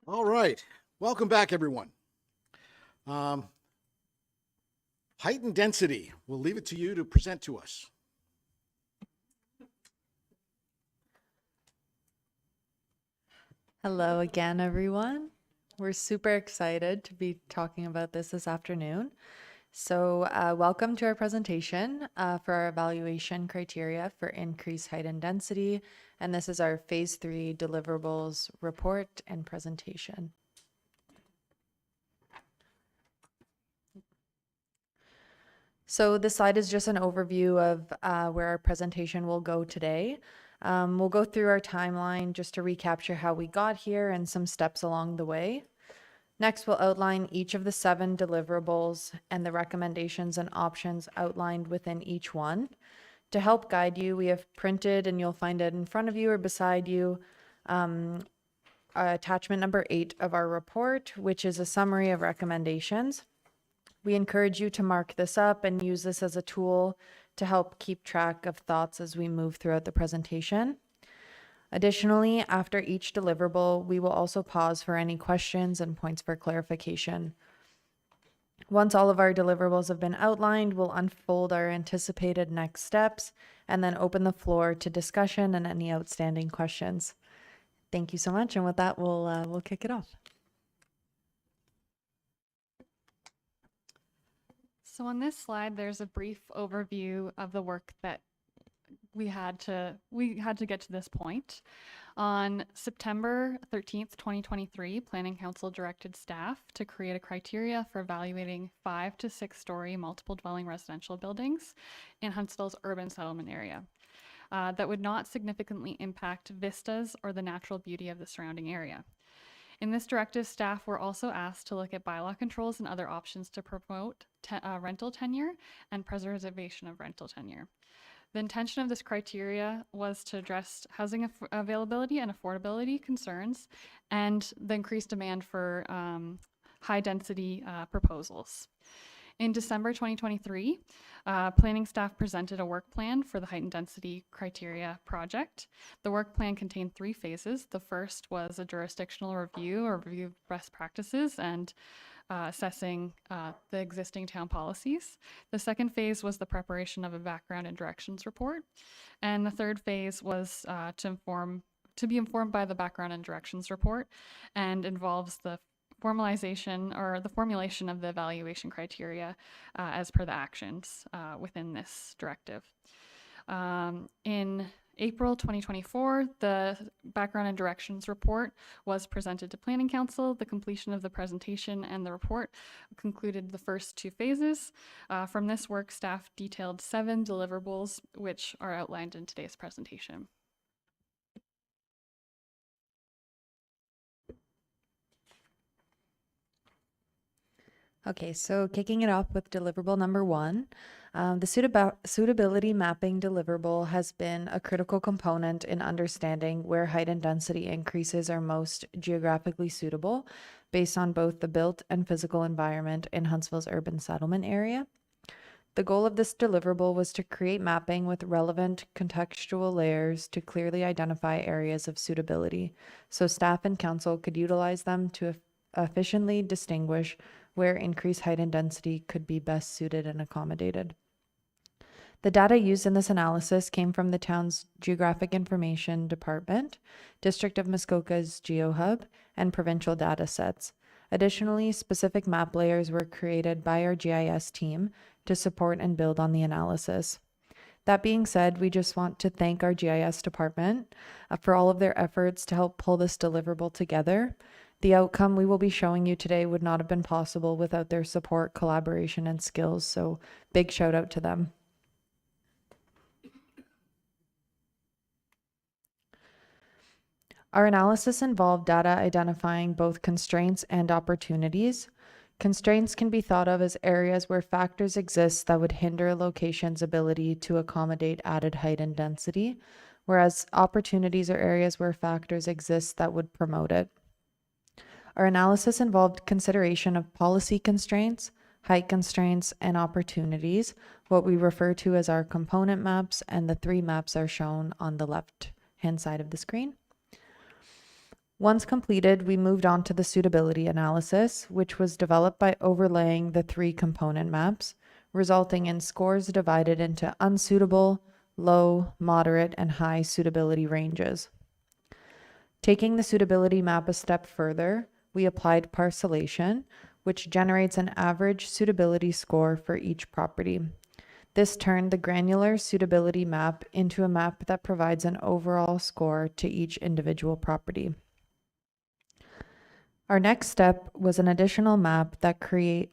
All right, welcome back, everyone. Height and density, we'll leave it to you to present to us. Hello again, everyone. We're super excited to be talking about this afternoon. So welcome to our presentation for our evaluation criteria for increased height and density. And this is our Phase 3 deliverables report and presentation. So this slide is just an overview of where our presentation will go today. We'll go through our timeline just to recapture how we got here and some steps along the way. Next, we'll outline each of the 7 deliverables and the recommendations and options outlined within each one. To help guide you, we have printed, and you'll find it in front of you or beside you, attachment number 8 of our report, which is a summary of recommendations. We encourage you to mark this up and use this as a tool to help keep track of thoughts as we move throughout the presentation. Additionally, after each deliverable, we will also pause for any questions and points for clarification. Once all of our deliverables have been outlined, we'll unfold our anticipated next steps and then open the floor to discussion and any outstanding questions. Thank you so much, and with that, we'll kick it off. So on this slide, there's a brief overview of the work that we had to get to this point. On September 13th, 2023, Planning Council directed staff to create a criteria for evaluating 5 to 6 story multiple dwelling residential buildings in Huntsville's urban settlement area that would not significantly impact vistas or the natural beauty of the surrounding area. In this directive, staff were also asked to look at bylaw controls and other options to promote rental tenure and preservation of rental tenure. The intention of this criteria was to address housing availability and affordability concerns and the increased demand for high-density proposals. In December 2023, planning staff presented a work plan for the height and density criteria project. The work plan contained 3 phases. The first was a jurisdictional review or review of best practices and assessing the existing town policies. The second phase was the preparation of a background and directions report. And the third phase was to be informed by the background and directions report and involves the formalization or the formulation of the evaluation criteria as per the actions within this directive. In April 2024, the background and directions report was presented to Planning Council. The completion of the presentation and the report concluded the first 2 phases. From this work, staff detailed 7 deliverables, which are outlined in today's presentation. Okay, so kicking it off with deliverable number 1, the suitability mapping deliverable has been a critical component in understanding where height and density increases are most geographically suitable based on both the built and physical environment in Huntsville's urban settlement area. The goal of this deliverable was to create mapping with relevant contextual layers to clearly identify areas of suitability, so staff and council could utilize them to efficiently distinguish where increased height and density could be best suited and accommodated. The data used in this analysis came from the town's Geographic Information Department, District of Muskoka's GeoHub, and provincial data sets. Additionally, specific map layers were created by our GIS team to support and build on the analysis. That being said, we just want to thank our GIS department for all of their efforts to help pull this deliverable together. The outcome we will be showing you today would not have been possible without their support, collaboration, and skills, so big shout out to them. Our analysis involved data identifying both constraints and opportunities. Constraints can be thought of as areas where factors exist that would hinder a location's ability to accommodate added height and density, whereas opportunities are areas where factors exist that would promote it. Our analysis involved consideration of policy constraints, height constraints, and opportunities, what we refer to as our component maps, and the 3 maps are shown on the left-hand side of the screen. Once completed, we moved on to the suitability analysis, which was developed by overlaying the 3 component maps, resulting in scores divided into unsuitable, low, moderate, and high suitability ranges. Taking the suitability map a step further, we applied parcellation, which generates an average suitability score for each property. This turned the granular suitability map into a map that provides an overall score to each individual property. Our next step was an additional map that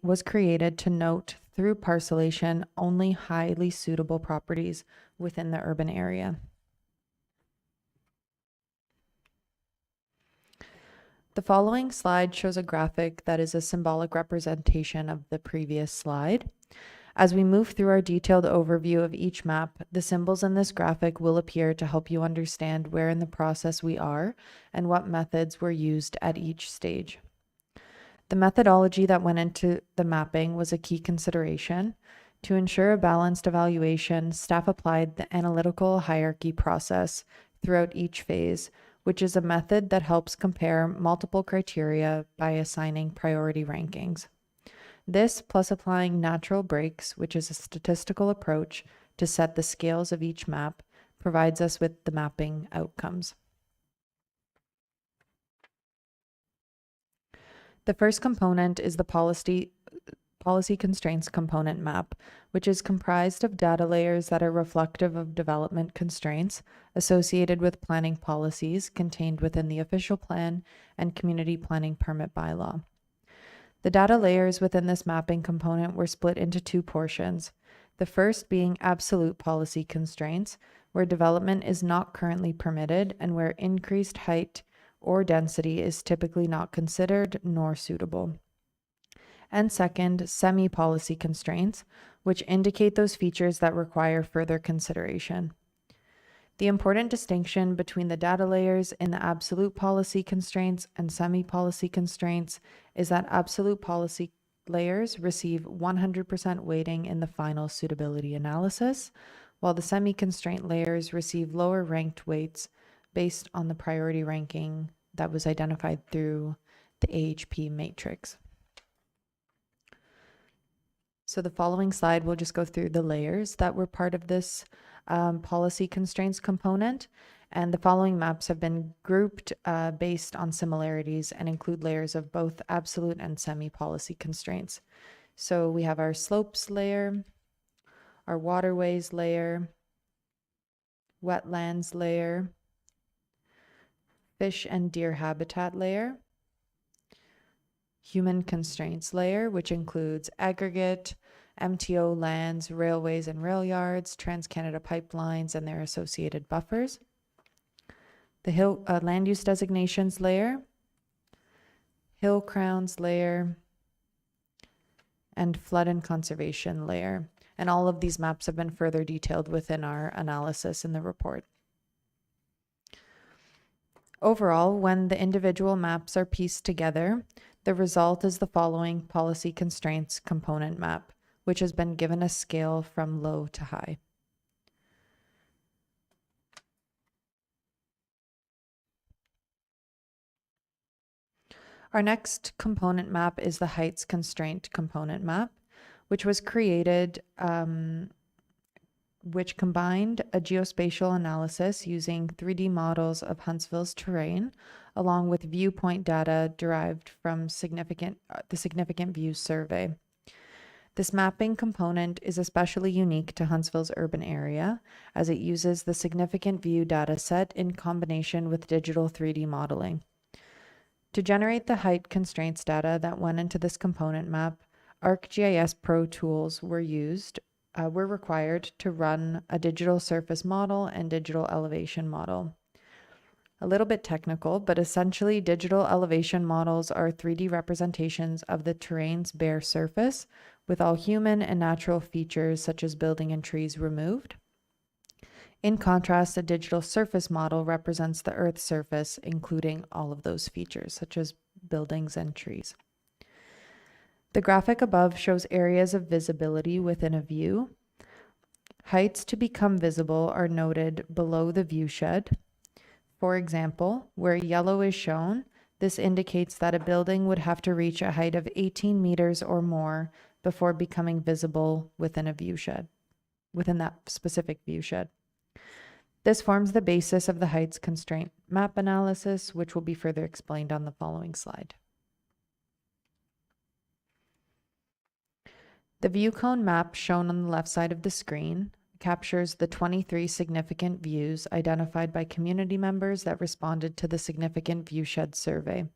was created to note through parcellation only highly suitable properties within the urban area. The following slide shows a graphic that is a symbolic representation of the previous slide. As we move through our detailed overview of each map, the symbols in this graphic will appear to help you understand where in the process we are and what methods were used at each stage. The methodology that went into the mapping was a key consideration. To ensure a balanced evaluation, staff applied the analytical hierarchy process throughout each phase, which is a method that helps compare multiple criteria by assigning priority rankings. This, plus applying natural breaks, which is a statistical approach to set the scales of each map, provides us with the mapping outcomes. The first component is the policy constraints component map, which is comprised of data layers that are reflective of development constraints associated with planning policies contained within the official plan and community planning permit bylaw. The data layers within this mapping component were split into 2 portions. The first being absolute policy constraints, where development is not currently permitted and where increased height or density is typically not considered nor suitable. And second, semi-policy constraints, which indicate those features that require further consideration. The important distinction between the data layers in the absolute policy constraints and semi-policy constraints is that absolute policy layers receive 100% weighting in the final suitability analysis, while the semi-constraint layers receive lower ranked weights based on the priority ranking that was identified through the AHP matrix. So the following slide will just go through the layers that were part of this policy constraints component, and the following maps have been grouped based on similarities and include layers of both absolute and semi-policy constraints. So we have our slopes layer, our waterways layer, wetlands layer, fish and deer habitat layer, human constraints layer, which includes aggregate, MTO lands, railways and rail yards, Trans-Canada pipelines and their associated buffers, the land use designations layer, hill crowns layer, and flood and conservation layer. And all of these maps have been further detailed within our analysis in the report. Overall, when the individual maps are pieced together, the result is the following policy constraints component map, which has been given a scale from low to high. Our next component map is the heights constraint component map, which was created, which combined a geospatial analysis using 3D models of Huntsville's terrain, along with viewpoint data derived from the Significant Views Survey. This mapping component is especially unique to Huntsville's urban area, as it uses the Significant View dataset in combination with digital 3D modeling. To generate the height constraints data that went into this component map, ArcGIS Pro tools were required to run a digital surface model and digital elevation model. A little bit technical, but essentially digital elevation models are 3D representations of the terrain's bare surface with all human and natural features such as building and trees removed. In contrast, a digital surface model represents the Earth's surface, including all of those features such as buildings and trees. The graphic above shows areas of visibility within a view. Heights to become visible are noted below the viewshed. For example, where yellow is shown, this indicates that a building would have to reach a height of 18 meters or more before becoming visible within a viewshed, within that specific viewshed. This forms the basis of the heights constraint map analysis, which will be further explained on the following slide. The view cone map shown on the left side of the screen captures the 23 significant views identified by community members that responded to the significant viewshed survey.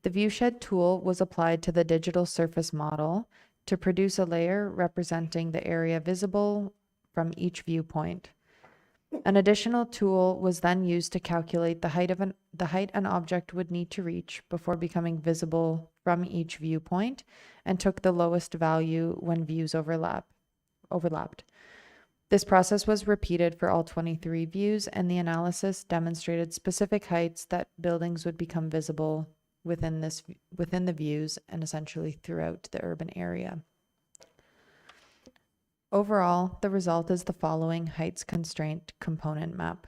The viewshed tool was applied to the digital surface model to produce a layer representing the area visible from each viewpoint. An additional tool was then used to calculate the height an object would need to reach before becoming visible from each viewpoint, and took the lowest value when views overlapped. This process was repeated for all 23 views, and the analysis demonstrated specific heights that buildings would become visible within the views and essentially throughout the urban area. Overall, the result is the following heights constraint component map.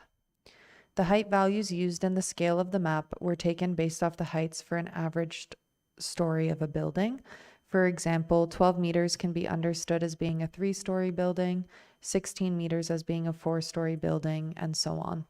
The height values used in the scale of the map were taken based off the heights for an averaged story of a building. For example, 12 meters can be understood as being a 3-story building, 16 meters as being a 4-story building, and so on.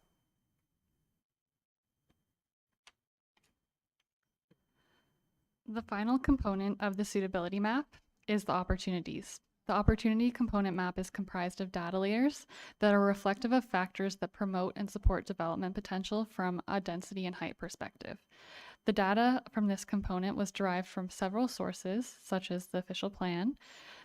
The final component of the suitability map is the opportunities. The opportunity component map is comprised of data layers that are reflective of factors that promote and support development potential from a density and height perspective. The data from this component was derived from several sources, such as the official plan,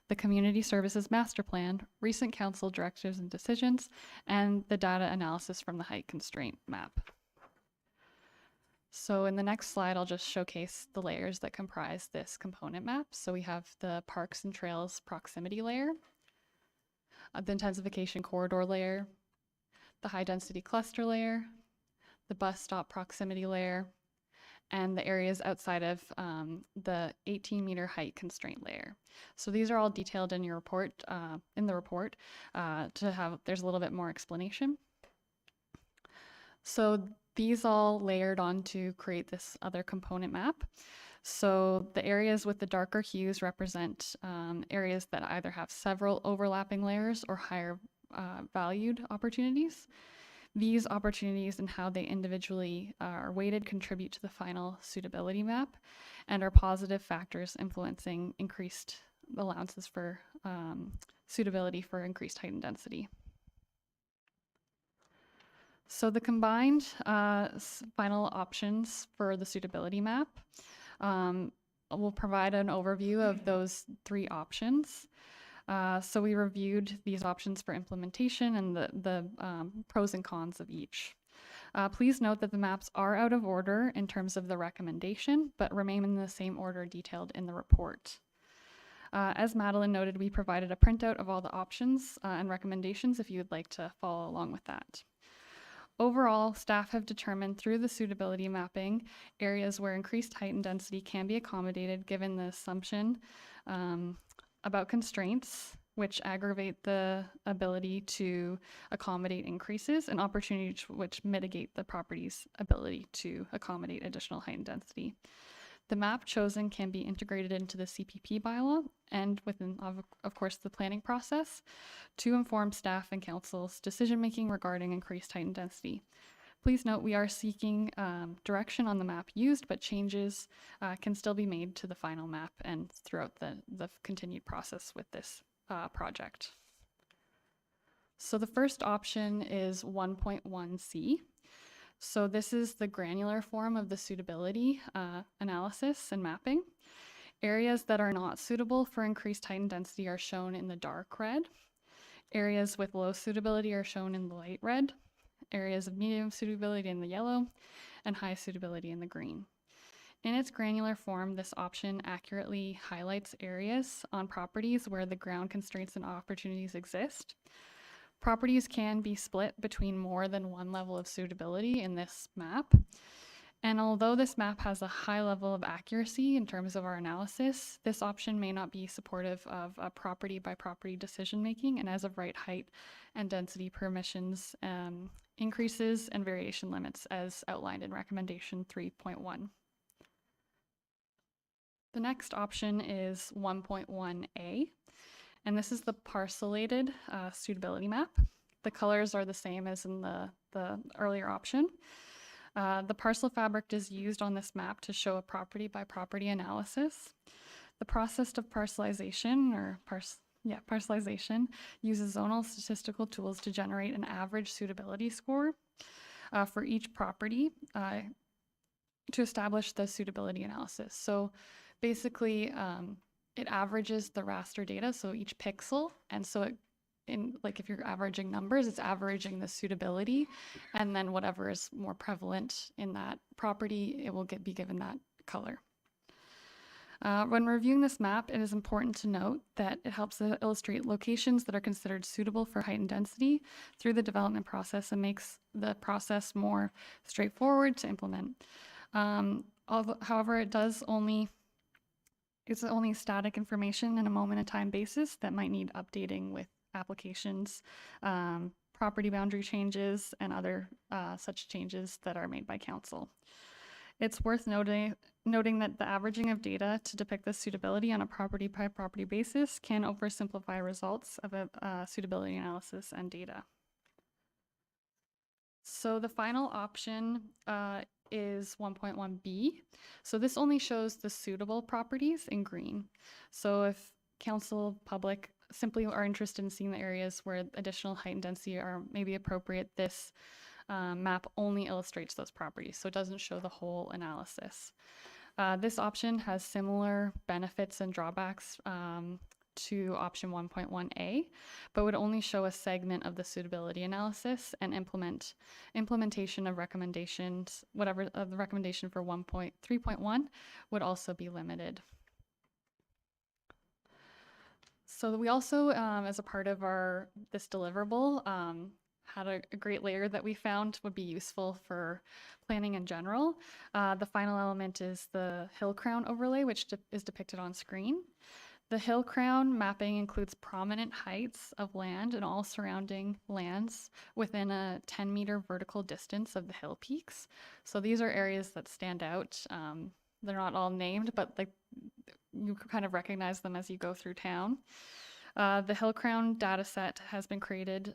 the Community Services Master Plan, recent council directives and decisions, and the data analysis from the height constraint map. So in the next slide, I'll just showcase the layers that comprise this component map. So we have the Parks and Trails proximity layer, the intensification corridor layer, the high density cluster layer, the bus stop proximity layer, and the areas outside of the 18-meter height constraint layer. So these are all detailed in your report, there's a little bit more explanation. So these all layered on to create this other component map. So the areas with the darker hues represent areas that either have several overlapping layers or higher valued opportunities. These opportunities and how they individually are weighted contribute to the final suitability map and are positive factors influencing increased allowances for suitability for increased height and density. So the combined final options for the suitability map will provide an overview of those 3 options. So we reviewed these options for implementation and the pros and cons of each. Please note that the maps are out of order in terms of the recommendation, but remain in the same order detailed in the report. As Madeline noted, we provided a printout of all the options and recommendations if you would like to follow along with that. Overall, staff have determined through the suitability mapping areas where increased height and density can be accommodated given the assumption about constraints which aggravate the ability to accommodate increases and opportunities which mitigate the property's ability to accommodate additional height and density. The map chosen can be integrated into the CPP bylaw and within, of course, the planning process to inform staff and council's decision-making regarding increased height and density. Please note we are seeking direction on the map used, but changes can still be made to the final map and throughout the continued process with this project. So the first option is 1.1C. So this is the granular form of the suitability analysis and mapping. Areas that are not suitable for increased height and density are shown in the dark red. Areas with low suitability are shown in the light red. Areas of medium suitability in the yellow, and high suitability in the green. In its granular form, this option accurately highlights areas on properties where the ground constraints and opportunities exist. Properties can be split between more than one level of suitability in this map. And although this map has a high level of accuracy in terms of our analysis, this option may not be supportive of a property by property decision making and as of right height and density permissions increases and variation limits as outlined in recommendation 3.1. The next option is 1.1A, and this is the parcellated suitability map. The colors are the same as in the earlier option. The parcel fabric is used on this map to show a property by property analysis. The process of parcellization parcellization uses zonal statistical tools to generate an average suitability score for each property to establish the suitability analysis. So basically, it averages the raster data, so each pixel, and so if you're averaging numbers, it's averaging the suitability, and then whatever is more prevalent in that property, it will be given that color. When reviewing this map, it is important to note that it helps to illustrate locations that are considered suitable for height and density through the development process and makes the process more straightforward to implement. However, it's only static information in a moment in time basis that might need updating with applications, property boundary changes, and other such changes that are made by council. It's worth noting that the averaging of data to depict the suitability on a property by property basis can oversimplify results of a suitability analysis and data. So the final option is 1.1B. So this only shows the suitable properties in green. So if council public simply are interested in seeing the areas where additional height and density are maybe appropriate, this map only illustrates those properties, so it doesn't show the whole analysis. This option has similar benefits and drawbacks to option 1.1A, but would only show a segment of the suitability analysis, and implementation of recommendations, whatever the recommendation for 1.3.1 would also be limited. So we also, as a part of this deliverable, had a great layer that we found would be useful for planning in general. The final element is the hill crown overlay, which is depicted on screen. The hill crown mapping includes prominent heights of land and all surrounding lands within a 10-meter vertical distance of the hill peaks. So these are areas that stand out. They're not all named, but you kind of recognize them as you go through town. The Hill Crown dataset has been created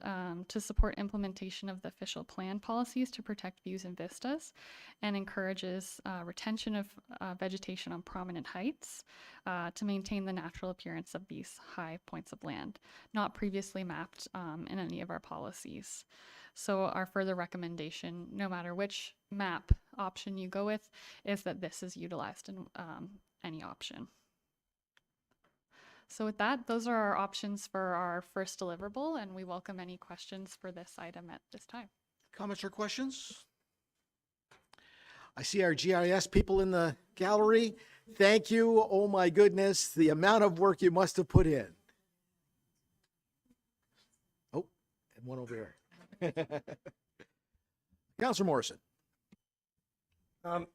to support implementation of the official plan policies to protect views and vistas, and encourages retention of vegetation on prominent heights to maintain the natural appearance of these high points of land, not previously mapped in any of our policies. So our further recommendation, no matter which map option you go with, is that this is utilized in any option. So with that, those are our options for our first deliverable, and we welcome any questions for this item at this time. Comments or questions? I see our GIS people in the gallery. Thank you. Oh my goodness, the amount of work you must have put in. Oh, and one over here. Councilor Morrison. I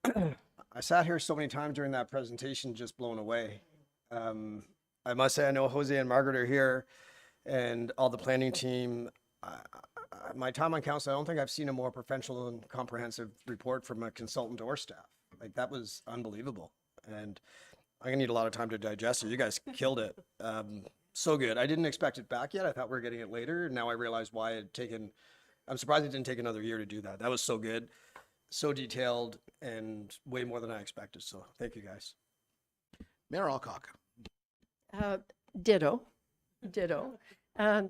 sat here so many times during that presentation, just blown away. I must say, I know Jose and Margaret are here and all the planning team. My time on council, I don't think I've seen a more professional and comprehensive report from a consultant or staff. Like, that was unbelievable. And I'm gonna need a lot of time to digest it. You guys killed it. So good. I didn't expect it back yet. I thought we were getting it later. Now I realize why it had taken, I'm surprised it didn't take another year to do that. That was so good, so detailed, and way more than I expected. So thank you guys. Mayor Alcock. Ditto.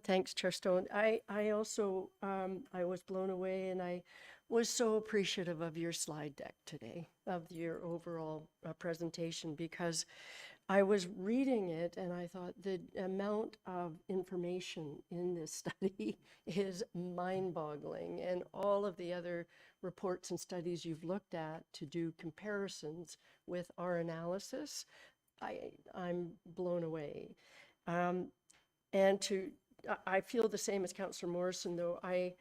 Thanks, Chair Stone. I also, I was blown away, and I was so appreciative of your slide deck today, of your overall presentation, because I was reading it and I thought the amount of information in this study is mind-boggling, and all of the other reports and studies you've looked at to do comparisons with our analysis, I'm blown away. And I feel the same as Councillor Morrison, though. I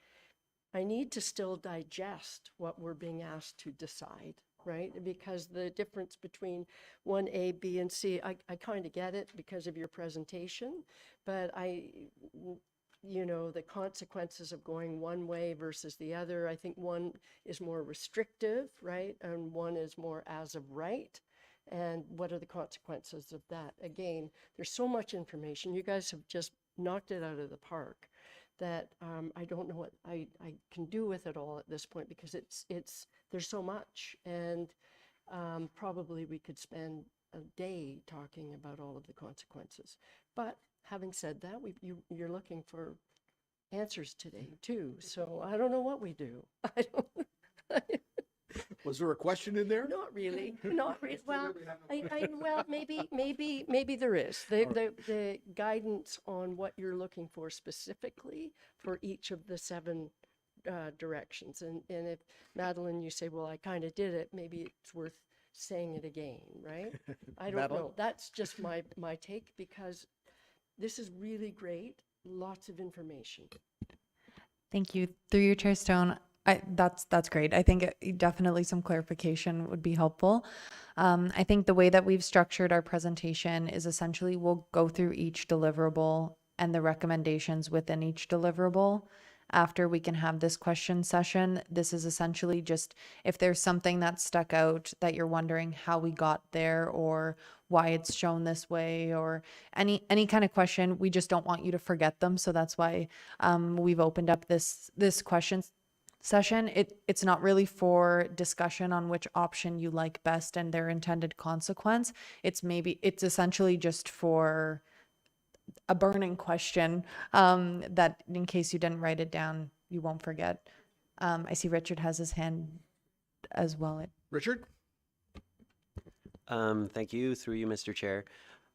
need to still digest what we're being asked to decide, right? Because the difference between 1A, B, and C, I kind of get it because of your presentation, but you know, the consequences of going one way versus the other. I think one is more restrictive, right? And one is more as of right. And what are the consequences of that? Again, there's so much information. You guys have just knocked it out of the park that I don't know what I can do with it all at this point, because there's so much. And probably we could spend a day talking about all of the consequences. But having said that, you're looking for answers today too. So I don't know what we do. I don't. Was there a question in there? Not really. Not really. Well, well, maybe there is. The guidance on what you're looking for specifically for each of the 7 directions. And if Madeline, you say, well, I kind of did it, maybe it's worth saying it again, right? I don't Madeline? know. That's just my take, because this is really great. Lots of information. Thank you. Through your chair, Stone. That's great. I think definitely some clarification would be helpful. I think the way that we've structured our presentation is essentially we'll go through each deliverable and the recommendations within each deliverable. After we can have this question session, this is essentially just if there's something that stuck out that you're wondering how we got there or why it's shown this way or any kind of question, we just don't want you to forget them. So that's why we've opened up this question session. It's not really for discussion on which option you like best and their intended consequence. It's essentially just for a burning question that in case you didn't write it down, you won't forget. I see Richard has his hand as well. Richard? Thank you, through you, Mr. Chair.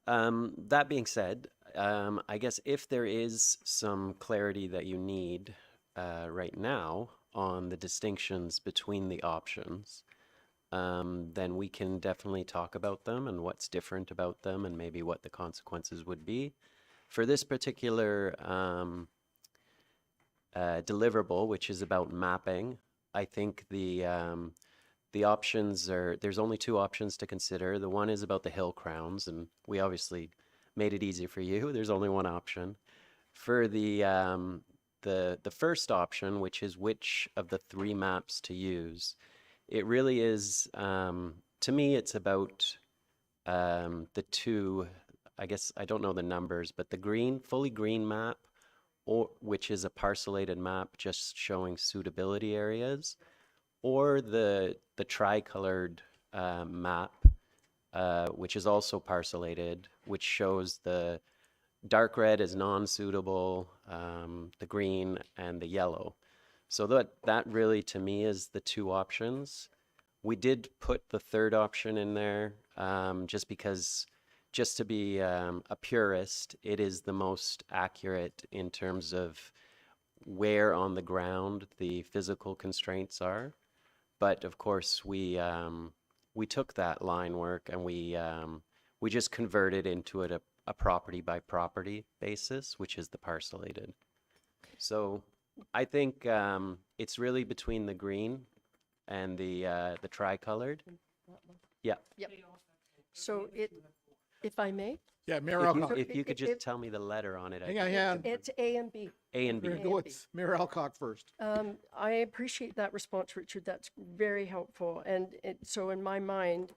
That being said, I guess if there is some clarity that you need right now on the distinctions between the options, then we can definitely talk about them and what's different about them and maybe what the consequences would be. For this particular deliverable, which is about mapping, I think the options are, there's only 2 options to consider. The one is about the hill crowns, and we obviously made it easy for you. There's only one option. For the first option, which is which of the 3 maps to use, it really is, to me, it's about the 2, I guess I don't know the numbers, but the fully green map, or which is a parcellated map just showing suitability areas, or the tricolored map, which is also parcellated, which shows the dark red is non-suitable, the green and the yellow. So that really to me is the 2 options. We did put the 3rd option in there just to be a purist, it is the most accurate in terms of where on the ground the physical constraints are. But of course, we took that line work and we just converted into it a property by property basis, which is the parcellated. So I think it's really between the green and the tricolored. Yeah. Yep. So if I may? Yeah, Mayor Alcock. If you could just tell me the letter on it. Hang on. It's A and B. A and B. Go with Mayor Alcock first. I appreciate that response, Richard. That's very helpful. And so in my mind,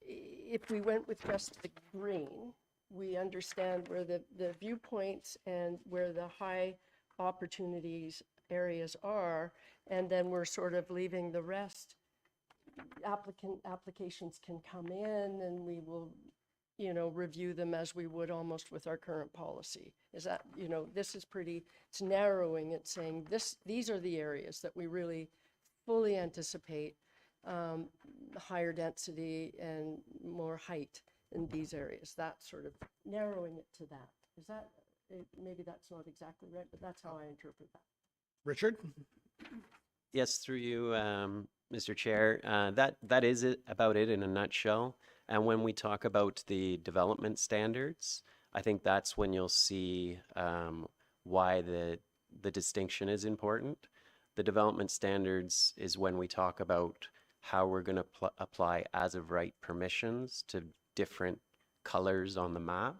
if we went with just the green, we understand where the viewpoints and where the high opportunities areas are, and then we're sort of leaving the rest. Applications can come in and we will, review them as we would almost with our current policy. Is that, this is it's narrowing, it's saying these are the areas that we really fully anticipate higher density and more height in these areas. That's sort of narrowing it to that. Is that, maybe that's not exactly right, but that's how I interpret that. Richard? Yes, through you, Mr. Chair. That is it about it in a nutshell. And when we talk about the development standards, I think that's when you'll see why the distinction is important. The development standards is when we talk about how we're going to apply as of right permissions to different colors on the map.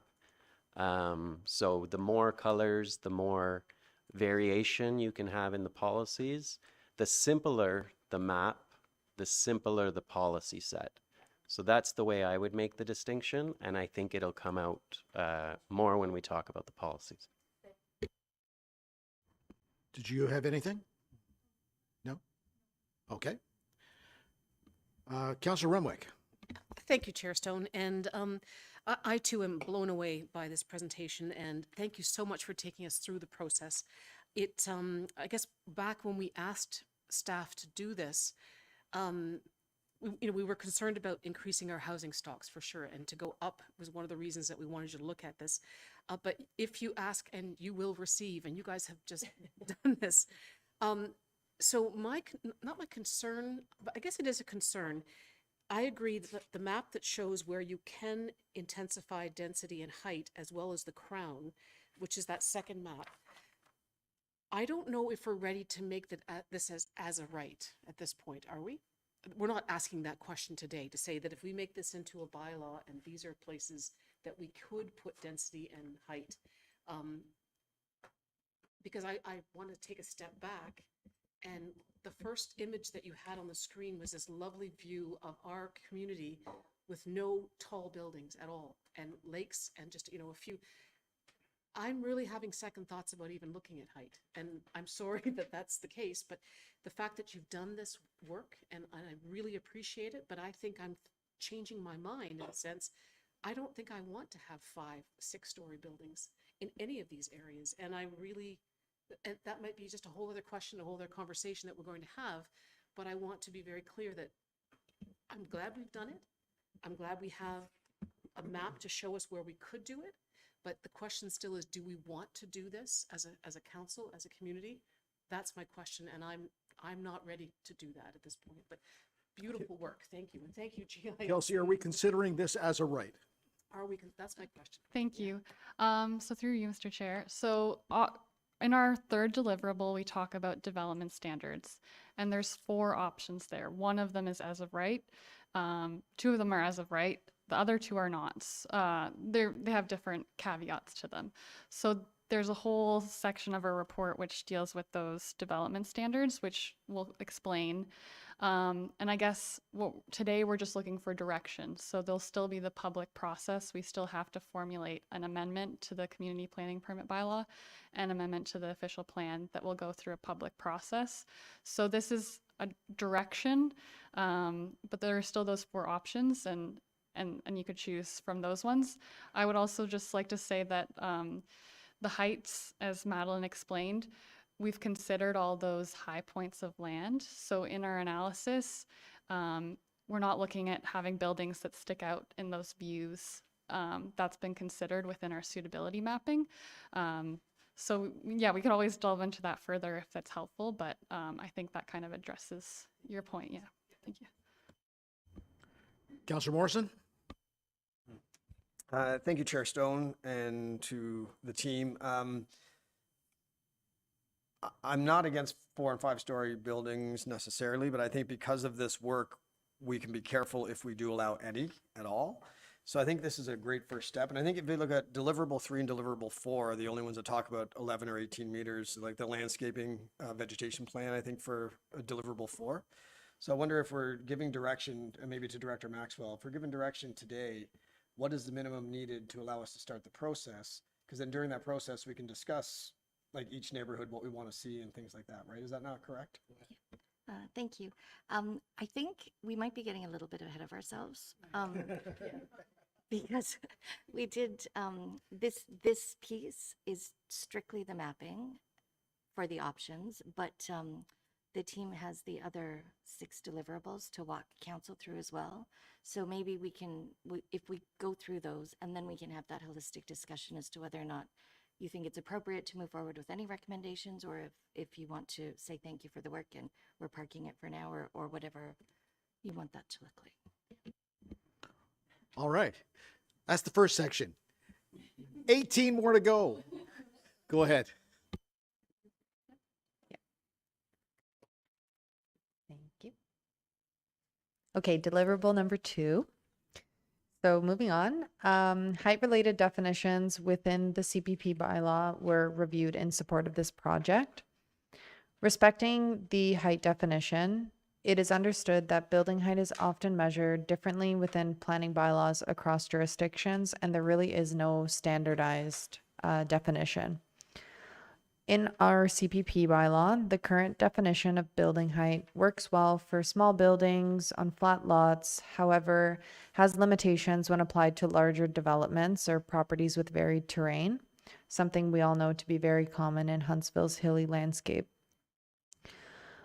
So the more colors, the more variation you can have in the policies, the simpler the map, the simpler the policy set. So that's the way I would make the distinction, and I think it'll come out more when we talk about the policies. Did you have anything? No? Okay. Councillor Renwick. Thank you, Chair Stone. And I too am blown away by this presentation, and thank you so much for taking us through the process. I guess back when we asked staff to do this, we were concerned about increasing our housing stocks for sure, and to go up was one of the reasons that we wanted you to look at this. But if you ask and you will receive, and you guys have just done this. So not my concern, but I guess it is a concern. I agree that the map that shows where you can intensify density and height, as well as the crown, which is that second map, I don't know if we're ready to make this as a right at this point, are we? We're not asking that question today to say that if we make this into a bylaw and these are places that we could put density and height, because I want to take a step back, and the first image that you had on the screen was this lovely view of our community with no tall buildings at all, and lakes, and just, a few. I'm really having second thoughts about even looking at height, and I'm sorry that that's the case, but the fact that you've done this work, and I really appreciate it, but I think I'm changing my mind in a sense. I don't think I want to have 5, 6-story buildings in any of these areas, and that might be just a whole other question, a whole other conversation that we're going to have, but I want to be very clear that I'm glad we've done it. I'm glad we have a map to show us where we could do it. But the question still is, do we want to do this as a council, as a community? That's my question, and I'm not ready to do that at this point. But beautiful work, thank you, and thank you, GIS. Kelsey, are we considering this as a right? That's my question. Thank you. So through you, Mr. Chair. So in our third deliverable, we talk about development standards, and there's 4 options there. One of them is as of right. 2 of them are as of right. The other 2 are not. They have different caveats to them. So there's a whole section of our report which deals with those development standards, which we'll explain. And I guess today we're just looking for direction. So there'll still be the public process. We still have to formulate an amendment to the community planning permit bylaw, and amendment to the official plan that will go through a public process. So this is a direction, but there are still those 4 options, and you could choose from those ones. I would also just like to say that the heights, as Madeline explained, we've considered all those high points of land. So in our analysis, we're not looking at having buildings that stick out in those views. That's been considered within our suitability mapping. So yeah, we could always delve into that further if that's helpful, but I think that kind of addresses your point. Yeah, thank you. Councillor Morrison? Thank you, Chair Stone, and to the team. I'm not against 4 and 5-story buildings necessarily, but I think because of this work, we can be careful if we do allow any at all. So I think this is a great first step. And I think if you look at deliverable 3 and deliverable 4 are the only ones that talk about 11 or 18 meters, like the landscaping vegetation plan, I think, for deliverable 4. So I wonder if we're giving direction, and maybe to Director Maxwell, if we're giving direction today, what is the minimum needed to allow us to start the process? Because then during that process, we can discuss like each neighborhood, what we want to see and things like that, right? Is that not correct? Thank you. I think we might be getting a little bit ahead of ourselves. Because we did, this piece is strictly the mapping for the options, but the team has the other 6 deliverables to walk council through as well. So maybe we can, if we go through those, and then we can have that holistic discussion as to whether or not you think it's appropriate to move forward with any recommendations, or if you want to say thank you for the work and we're parking it for now, or whatever you want that to look like. All right. That's the first section. 18 more to go. Go ahead. Thank you. Okay, deliverable number 2. So moving on, height-related definitions within the CPP bylaw were reviewed in support of this project. Respecting the height definition, it is understood that building height is often measured differently within planning bylaws across jurisdictions, and there really is no standardized definition. In our CPP bylaw, the current definition of building height works well for small buildings on flat lots, however, has limitations when applied to larger developments or properties with varied terrain, something we all know to be very common in Huntsville's hilly landscape.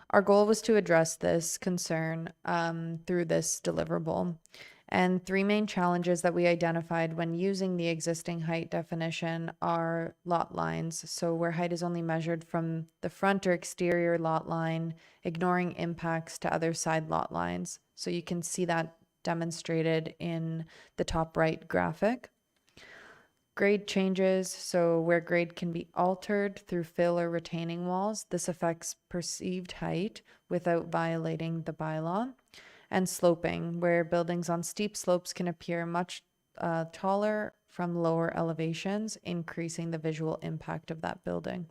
Our goal was to address this concern through this deliverable. And three main challenges that we identified when using the existing height definition are lot lines. So where height is only measured from the front or exterior lot line, ignoring impacts to other side lot lines. So you can see that demonstrated in the top right graphic. Grade changes, so where grade can be altered through fill or retaining walls. This affects perceived height without violating the bylaw. And sloping, where buildings on steep slopes can appear much taller from lower elevations, increasing the visual impact of that building.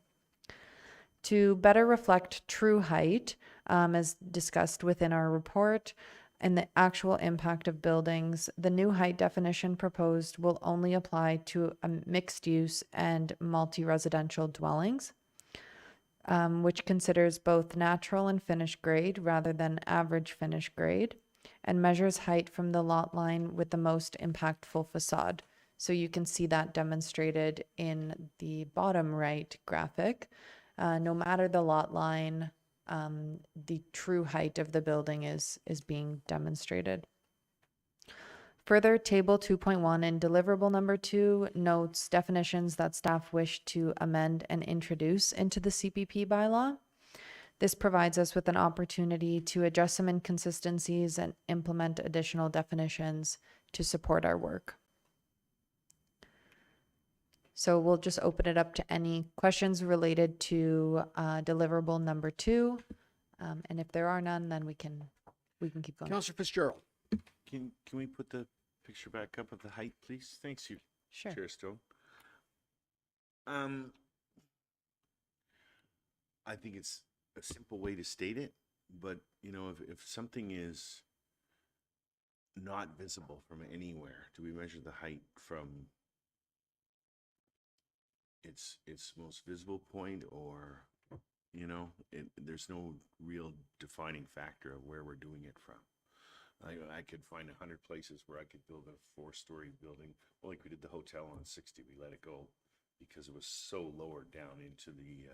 To better reflect true height, as discussed within our report, and the actual impact of buildings, the new height definition proposed will only apply to mixed use and multi-residential dwellings, which considers both natural and finished grade rather than average finished grade, and measures height from the lot line with the most impactful facade. So you can see that demonstrated in the bottom right graphic. No matter the lot line, the true height of the building is being demonstrated. Further, Table 2.1 and Deliverable Number 2 notes definitions that staff wish to amend and introduce into the CPP bylaw. This provides us with an opportunity to address some inconsistencies and implement additional definitions to support our work. So we'll just open it up to any questions related to Deliverable Number 2. And if there are none, then we can keep going. Councillor Fitzgerald. Can we put the picture back up of the height, please? Thanks, you, Sure. Chair Stone. I think it's a simple way to state it, but you know, if something is not visible from anywhere, do we measure the height from its most visible point, or you know, there's no real defining factor of where we're doing it from. I could find 100 places where I could build a 4-story building. Well, like we did the hotel on 60, we let it go because it was so lowered down into the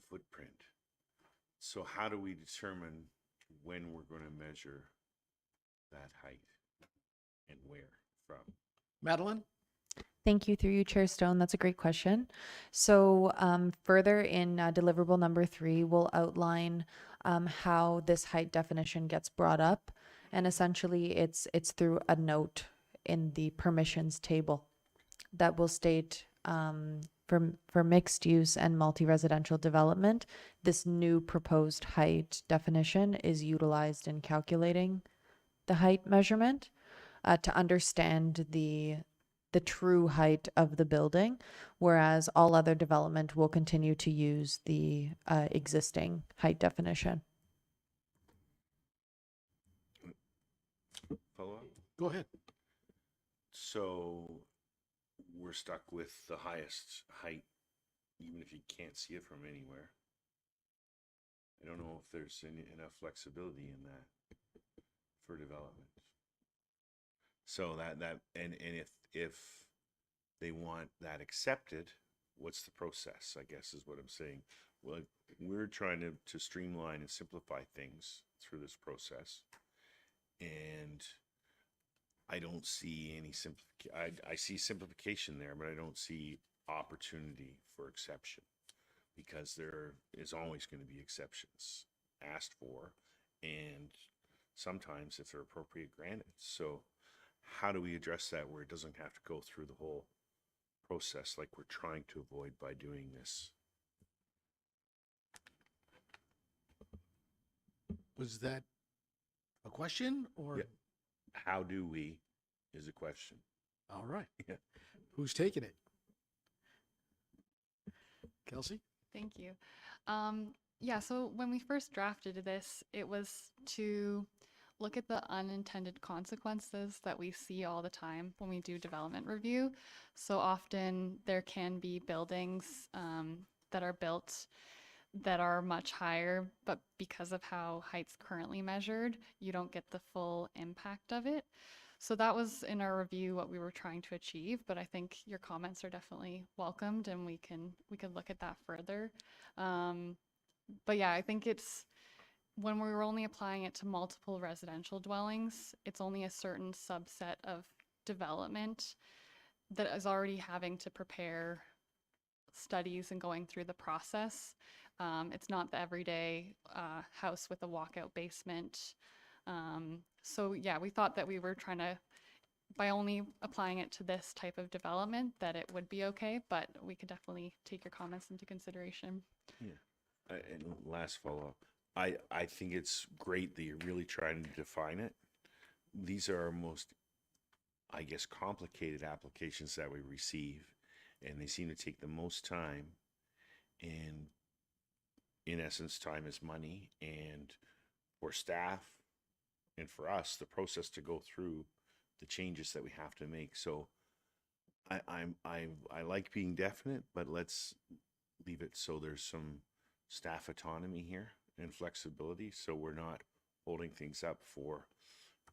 footprint. So how do we determine when we're going to measure that height and where from? Madeline? Thank you, through you, Chair Stone. That's a great question. So further in Deliverable Number 3, we'll outline how this height definition gets brought up. And essentially, it's through a note in the permissions table that will state for mixed use and multi-residential development, this new proposed height definition is utilized in calculating the height measurement to understand the true height of the building, whereas all other development will continue to use the existing height definition. Follow up? Go ahead. So we're stuck with the highest height, even if you can't see it from anywhere. I don't know if there's enough flexibility in that for development. So and if they want that accepted, what's the process, I guess is what I'm saying. Well, we're trying to streamline and simplify things through this process. And I don't see any I see simplification there, but I don't see opportunity for exception, because there is always going to be exceptions asked for, and sometimes if they're appropriate, granted. So how do we address that where it doesn't have to go through the whole process like we're trying to avoid by doing this? Was that a question or? Yeah. How do we is a question. All right. Yeah. Who's taking it? Kelsey? Thank you. Yeah, so when we first drafted this, it was to look at the unintended consequences that we see all the time when we do development review. So often there can be buildings that are built that are much higher, but because of how height's currently measured, you don't get the full impact of it. So that was in our review what we were trying to achieve, but I think your comments are definitely welcomed and we can look at that further. But yeah, I think it's when we were only applying it to multiple residential dwellings, it's only a certain subset of development that is already having to prepare studies and going through the process. It's not the everyday house with a walkout basement. So yeah, we thought that we were trying to, by only applying it to this type of development, that it would be okay, but we could definitely take your comments into consideration. Yeah. And last follow-up, I think it's great that you're really trying to define it. These are our most, I guess, complicated applications that we receive, and they seem to take the most time. And in essence, time is money, and for staff and for us, the process to go through the changes that we have to make. So I like being definite, but let's leave it so there's some staff autonomy here and flexibility, so we're not holding things up for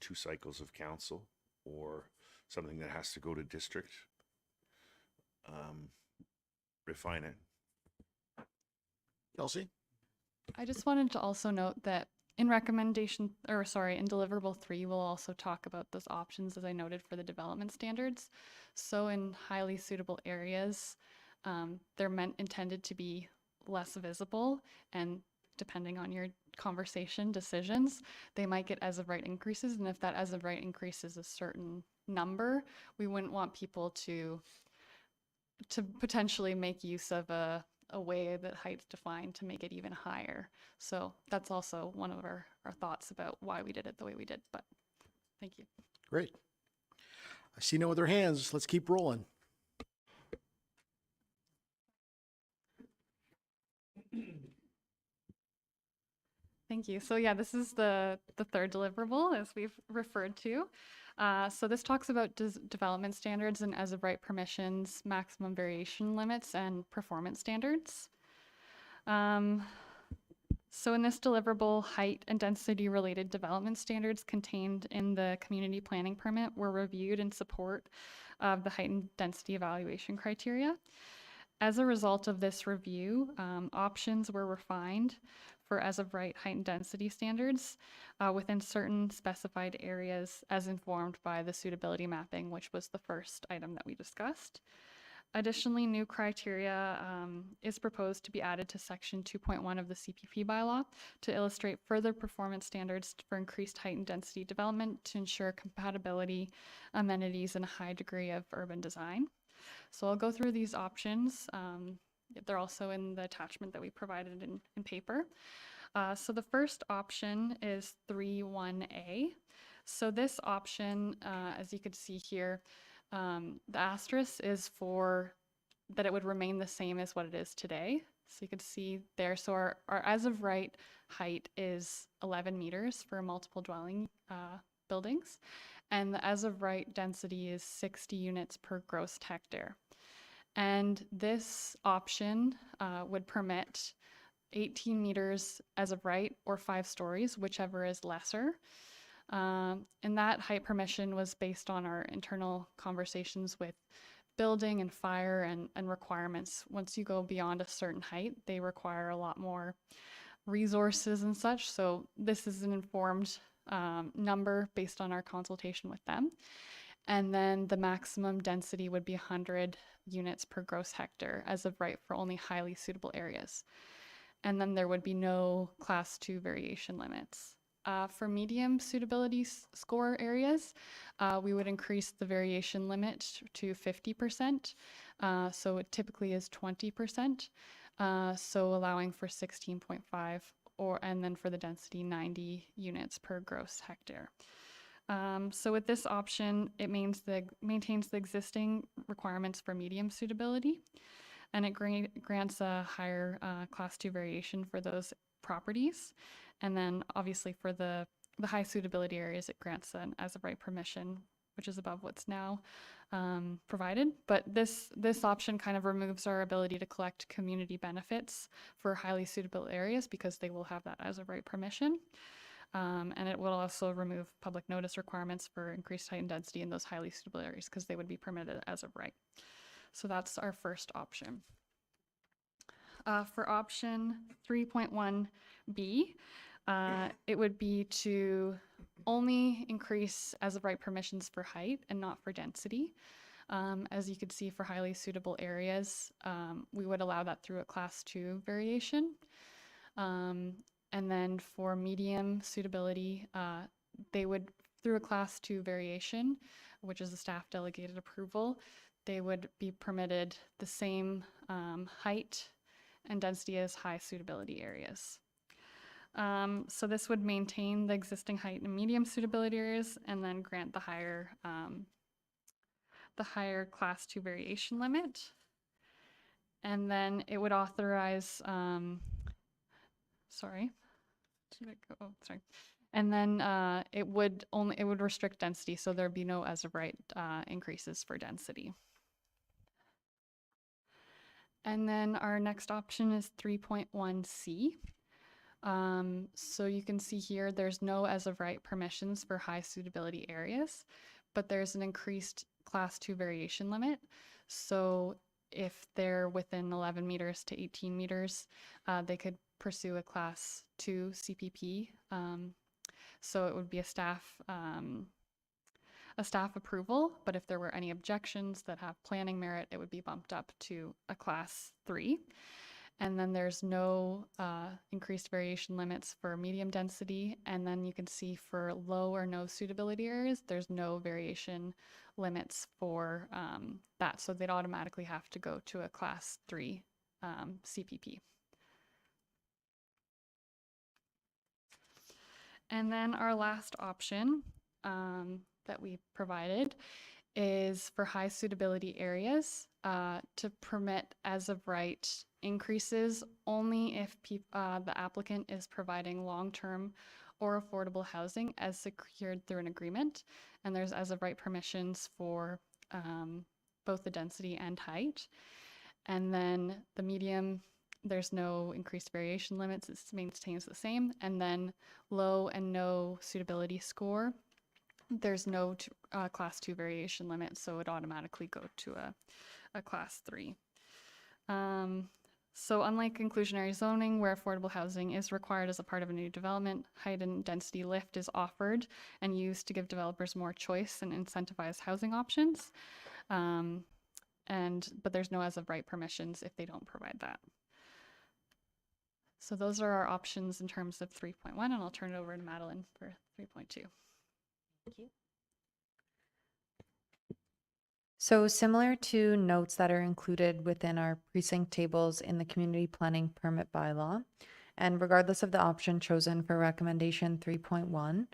2 cycles of council or something that has to go to district. Refine it. Kelsey? I just wanted to also note that in recommendation, or sorry, in deliverable 3, we'll also talk about those options as I noted for the development standards. So in highly suitable areas, they're intended to be less visible, and depending on your conversation decisions, they might get as of right increases. And if that as of right increase is a certain number, we wouldn't want people to potentially make use of a way that height's defined to make it even higher. So that's also one of our thoughts about why we did it the way we did, but thank you. Great. I see no other hands. Let's keep rolling. Thank you. So yeah, this is the third deliverable, as we've referred to. So this talks about development standards and as of right permissions, maximum variation limits, and performance standards. So in this deliverable, height and density related development standards contained in the community planning permit were reviewed in support of the height and density evaluation criteria. As a result of this review, options were refined for as of right height and density standards within certain specified areas as informed by the suitability mapping, which was the first item that we discussed. Additionally, new criteria is proposed to be added to section 2.1 of the CPP bylaw to illustrate further performance standards for increased height and density development to ensure compatibility, amenities, and a high degree of urban design. So I'll go through these options. They're also in the attachment that we provided in paper. So the first option is 3.1a. So this option, as you could see here, the asterisk is for that it would remain the same as what it is today. So you could see there, so our as of right height is 11 meters for multiple dwelling buildings. And the as of right density is 60 units per gross hectare. And this option would permit 18 meters as of right or 5 stories, whichever is lesser. And that height permission was based on our internal conversations with building and fire and requirements. Once you go beyond a certain height, they require a lot more resources and such. So this is an informed number based on our consultation with them. And then the maximum density would be 100 units per gross hectare as of right for only highly suitable areas. And then there would be no class 2 variation limits. For medium suitability score areas, we would increase the variation limit to 50%. So it typically is 20%. So allowing for 16.5 and then for the density 90 units per gross hectare. So with this option, it maintains the existing requirements for medium suitability, and it grants a higher class 2 variation for those properties. And then obviously for the high suitability areas, it grants an as of right permission, which is above what's now provided. But this option kind of removes our ability to collect community benefits for highly suitable areas because they will have that as of right permission. And it will also remove public notice requirements for increased height and density in those highly suitable areas because they would be permitted as of right. So that's our first option. For option 3.1B, it would be to only increase as of right permissions for height and not for density. As you could see, for highly suitable areas, we would allow that through a class 2 variation. And then for medium suitability, they would, through a class 2 variation, which is a staff delegated approval, they would be permitted the same height and density as high suitability areas. So this would maintain the existing height and medium suitability areas and then grant the higher class 2 variation limit. And then it would authorize, sorry. And then it would restrict density, so there'd be no as of right increases for density. And then our next option is 3.1C. So you can see here there's no as of right permissions for high suitability areas, but there's an increased class 2 variation limit. So if they're within 11 meters to 18 meters, they could pursue a class 2 CPP. So it would be a staff approval, but if there were any objections that have planning merit, it would be bumped up to a class 3. And then there's no increased variation limits for medium density. And then you can see for low or no suitability areas, there's no variation limits for that. So they'd automatically have to go to a class 3 CPP. And then our last option that we provided is for high suitability areas to permit as of right increases only if the applicant is providing long-term or affordable housing as secured through an agreement. And there's as of right permissions for both the density and height. And then the medium, there's no increased variation limits, it maintains the same. And then low and no suitability score, there's no class 2 variation limit, so it would automatically go to a class 3. So unlike inclusionary zoning, where affordable housing is required as a part of a new development, height and density lift is offered and used to give developers more choice and incentivize housing options. But there's no as of right permissions if they don't provide that. So those are our options in terms of 3.1, and I'll turn it over to Madeline for 3.2. Thank you. So similar to notes that are included within our precinct tables in the community planning permit bylaw, and regardless of the option chosen for recommendation 3.1,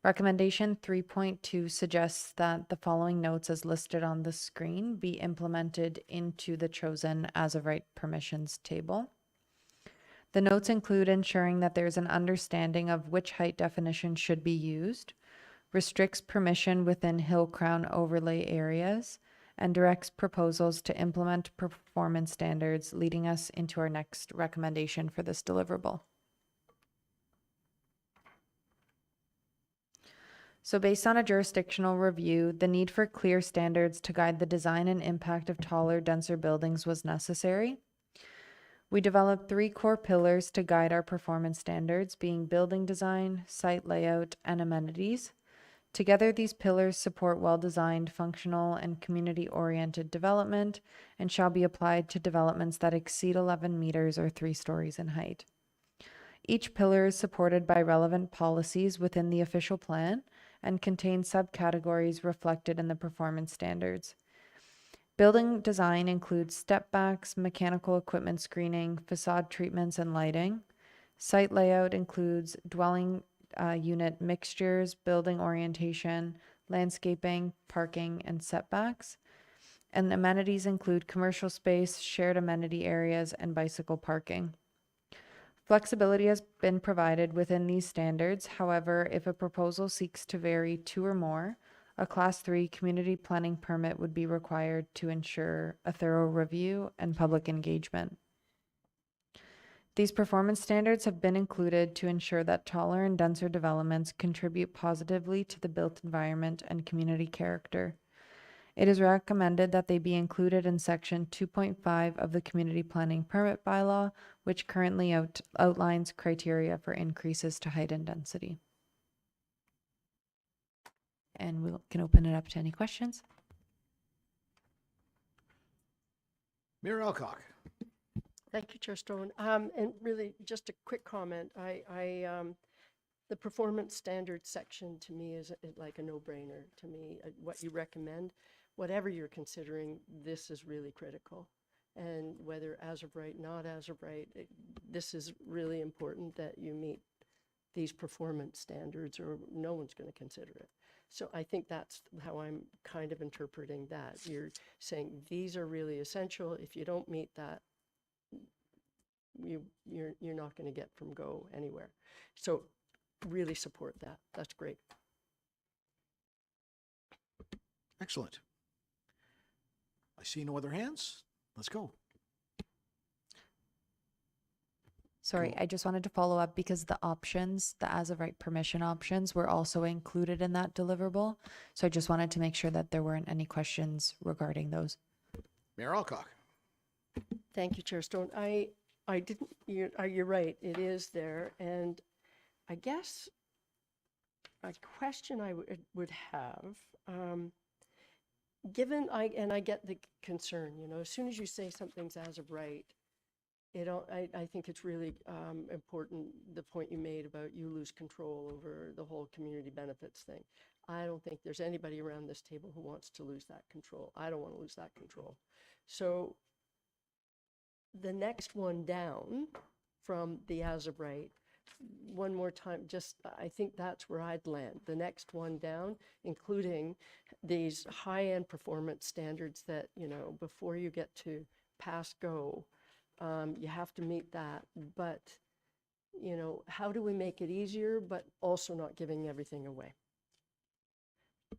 recommendation 3.2 suggests that the following notes as listed on the screen be implemented into the chosen as of right permissions table. The notes include ensuring that there's an understanding of which height definition should be used, restricts permission within hill crown overlay areas, and directs proposals to implement performance standards, leading us into our next recommendation for this deliverable. So based on a jurisdictional review, the need for clear standards to guide the design and impact of taller, denser buildings was necessary. We developed 3 core pillars to guide our performance standards, being building design, site layout, and amenities. Together, these pillars support well-designed, functional, and community-oriented development and shall be applied to developments that exceed 11 meters or 3 stories in height. Each pillar is supported by relevant policies within the official plan and contains subcategories reflected in the performance standards. Building design includes step backs, mechanical equipment screening, facade treatments, and lighting. Site layout includes dwelling unit mixtures, building orientation, landscaping, parking, and setbacks. And amenities include commercial space, shared amenity areas, and bicycle parking. Flexibility has been provided within these standards. However, if a proposal seeks to vary 2 or more, a Class 3 community planning permit would be required to ensure a thorough review and public engagement. These performance standards have been included to ensure that taller and denser developments contribute positively to the built environment and community character. It is recommended that they be included in Section 2.5 of the Community Planning Permit Bylaw, which currently outlines criteria for increases to height and density. And we can open it up to any questions. Mayor Alcock. Thank you, Chair Stone. And really, just a quick comment. The performance standards section to me is like a no-brainer to me. What you recommend, whatever you're considering, this is really critical. And whether as of right, not as of right, this is really important that you meet these performance standards or no one's going to consider it. So I think that's how I'm kind of interpreting that. You're saying these are really essential. If you don't meet that, you're not going to get from go anywhere. So really support that. That's great. Excellent. I see no other hands. Let's go. Sorry, I just wanted to follow up because the options, the as of right permission options, were also included in that deliverable. So I just wanted to make sure that there weren't any questions regarding those. Mayor Alcock. Thank you, Chair Stone. I didn't, you're right, it is there. And I guess a question I would have, given, I get the concern, you know, as soon as you say something's as of right, I think it's really important, the point you made about you lose control over the whole community benefits thing. I don't think there's anybody around this table who wants to lose that control. I don't want to lose that control. So the next one down from the as of right, one more time, just I think that's where I'd land. The next one down, including these high-end performance standards that, you know, before you get to pass go, you have to meet that. But, you know, how do we make it easier, but also not giving everything away?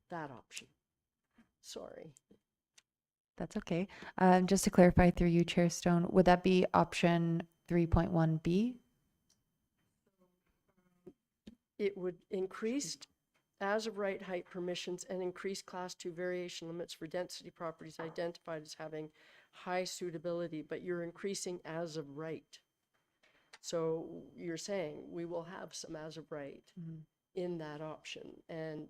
That option. Sorry. That's okay. Just to clarify through you, Chair Stone, would that be option 3.1B? It would increase as of right height permissions and increase Class 2 variation limits for density properties identified as having high suitability, but you're increasing as of right. So you're saying we will have some as of right in that option. And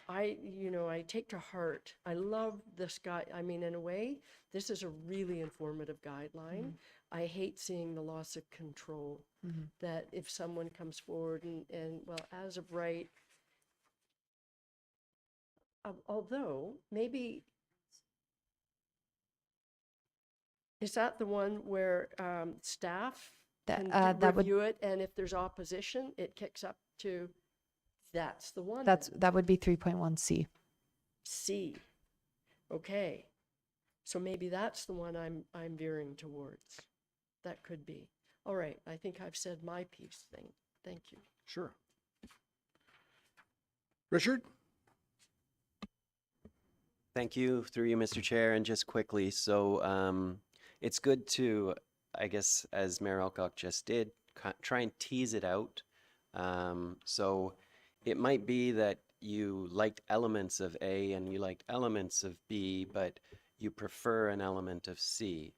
I take to heart, I love this guy. I mean, in a way, this is a really informative guideline. I hate seeing the loss of control, that if someone comes forward and well, as of right, although maybe, is that the one where staff can that would- review it, and if there's opposition, it kicks up to, that's the one? That would be 3.1C. C. Okay. So maybe that's the one I'm veering towards. That could be. All right. I think I've said my piece. Thank you. Sure. Richard? Thank you, through you, Mr. Chair. And just quickly, so it's good to, I guess, as Mayor Alcock just did, try and tease it out. So it might be that you liked elements of A and you liked elements of B, but you prefer an element of C.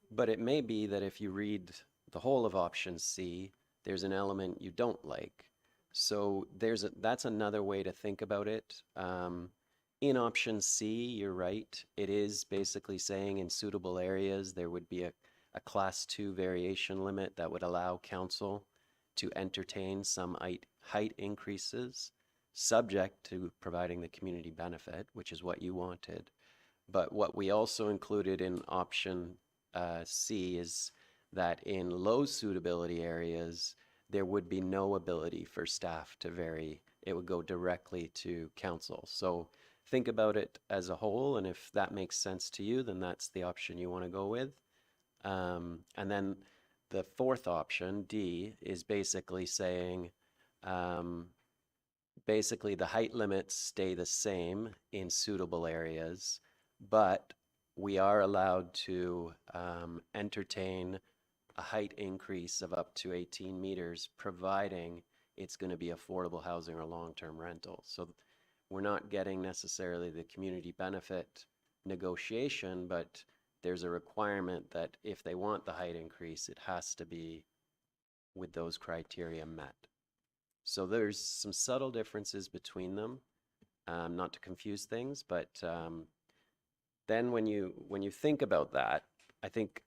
But it may be that if you read the whole of option C, there's an element you don't like. So that's another way to think about it. In option C, you're right. It is basically saying in suitable areas there would be a Class 2 variation limit that would allow council to entertain some height increases, subject to providing the community benefit, which is what you wanted. But what we also included in option C is that in low suitability areas, there would be no ability for staff to vary. It would go directly to council. So think about it as a whole, and if that makes sense to you, then that's the option you want to go with. And then the fourth option, D, is basically saying, basically the height limits stay the same in suitable areas, but we are allowed to entertain a height increase of up to 18 meters, providing it's going to be affordable housing or long-term rental. So we're not getting necessarily the community benefit negotiation, but there's a requirement that if they want the height increase, it has to be with those criteria met. So there's some subtle differences between them, not to confuse things, but then when you think about that, I think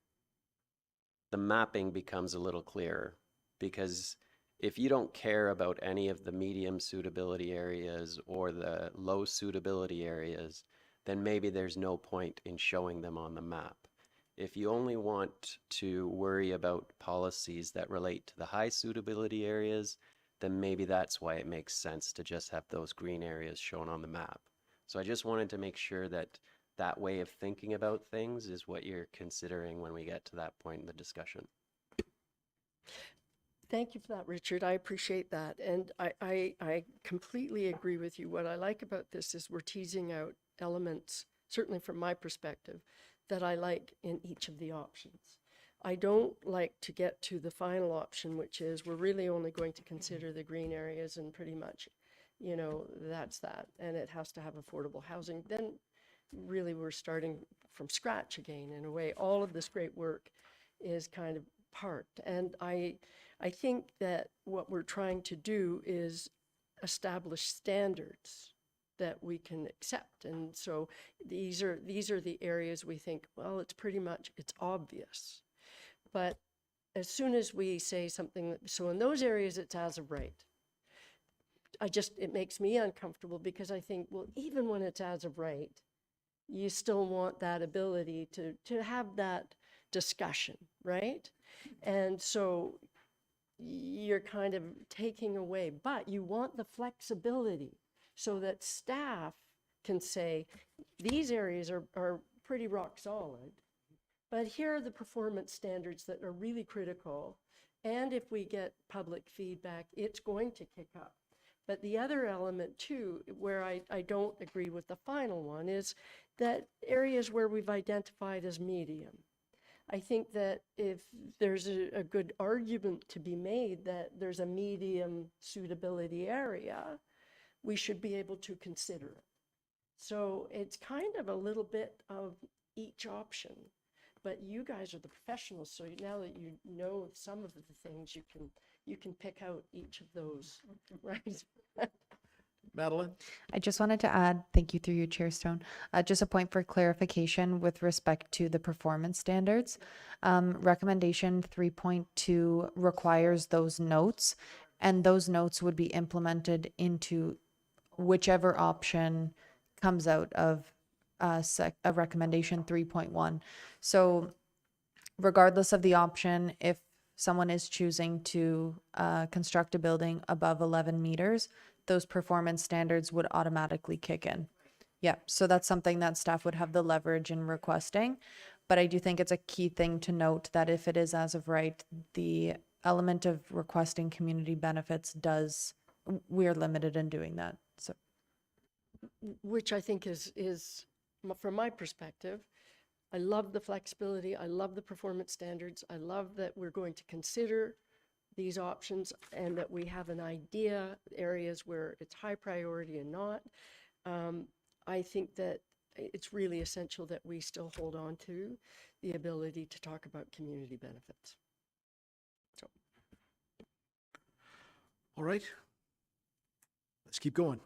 the mapping becomes a little clearer, because if you don't care about any of the medium suitability areas or the low suitability areas, then maybe there's no point in showing them on the map. If you only want to worry about policies that relate to the high suitability areas, then maybe that's why it makes sense to just have those green areas shown on the map. So I just wanted to make sure that that way of thinking about things is what you're considering when we get to that point in the discussion. Thank you for that, Richard. I appreciate that. And I completely agree with you. What I like about this is we're teasing out elements, certainly from my perspective, that I like in each of the options. I don't like to get to the final option, which is we're really only going to consider the green areas and pretty much, you know, that's that. And it has to have affordable housing. Then really we're starting from scratch again in a way. All of this great work is kind of parked. And I think that what we're trying to do is establish standards that we can accept. And so these are the areas we think, well, it's obvious. But as soon as we say something, so in those areas it's as of right, it makes me uncomfortable, because I think, well, even when it's as of right, you still want that ability to have that discussion, right? And so you're kind of taking away, but you want the flexibility so that staff can say, these areas are pretty rock solid, but here are the performance standards that are really critical. And if we get public feedback, it's going to kick up. But the other element too, where I don't agree with the final one, is that areas where we've identified as medium. I think that if there's a good argument to be made that there's a medium suitability area, we should be able to consider it. So it's kind of a little bit of each option. But you guys are the professionals, so now that you know some of the things, you can pick out each of those, right? Madeline? I just wanted to add, thank you through you, Chair Stone, just a point for clarification with respect to the performance standards. Recommendation 3.2 requires those notes, and those notes would be implemented into whichever option comes out of recommendation 3.1. So regardless of the option, if someone is choosing to construct a building above 11 meters, those performance standards would automatically kick in. Yeah, so that's something that staff would have the leverage in requesting. But I do think it's a key thing to note that if it is as of right, the element of requesting community benefits we're limited in doing that. So, which I think is from my perspective, I love the flexibility. I love the performance standards. I love that we're going to consider these options and that we have an idea areas where it's high priority and not. I think that it's really essential that we still hold on to the ability to talk about community benefits. So. All right. Let's keep going.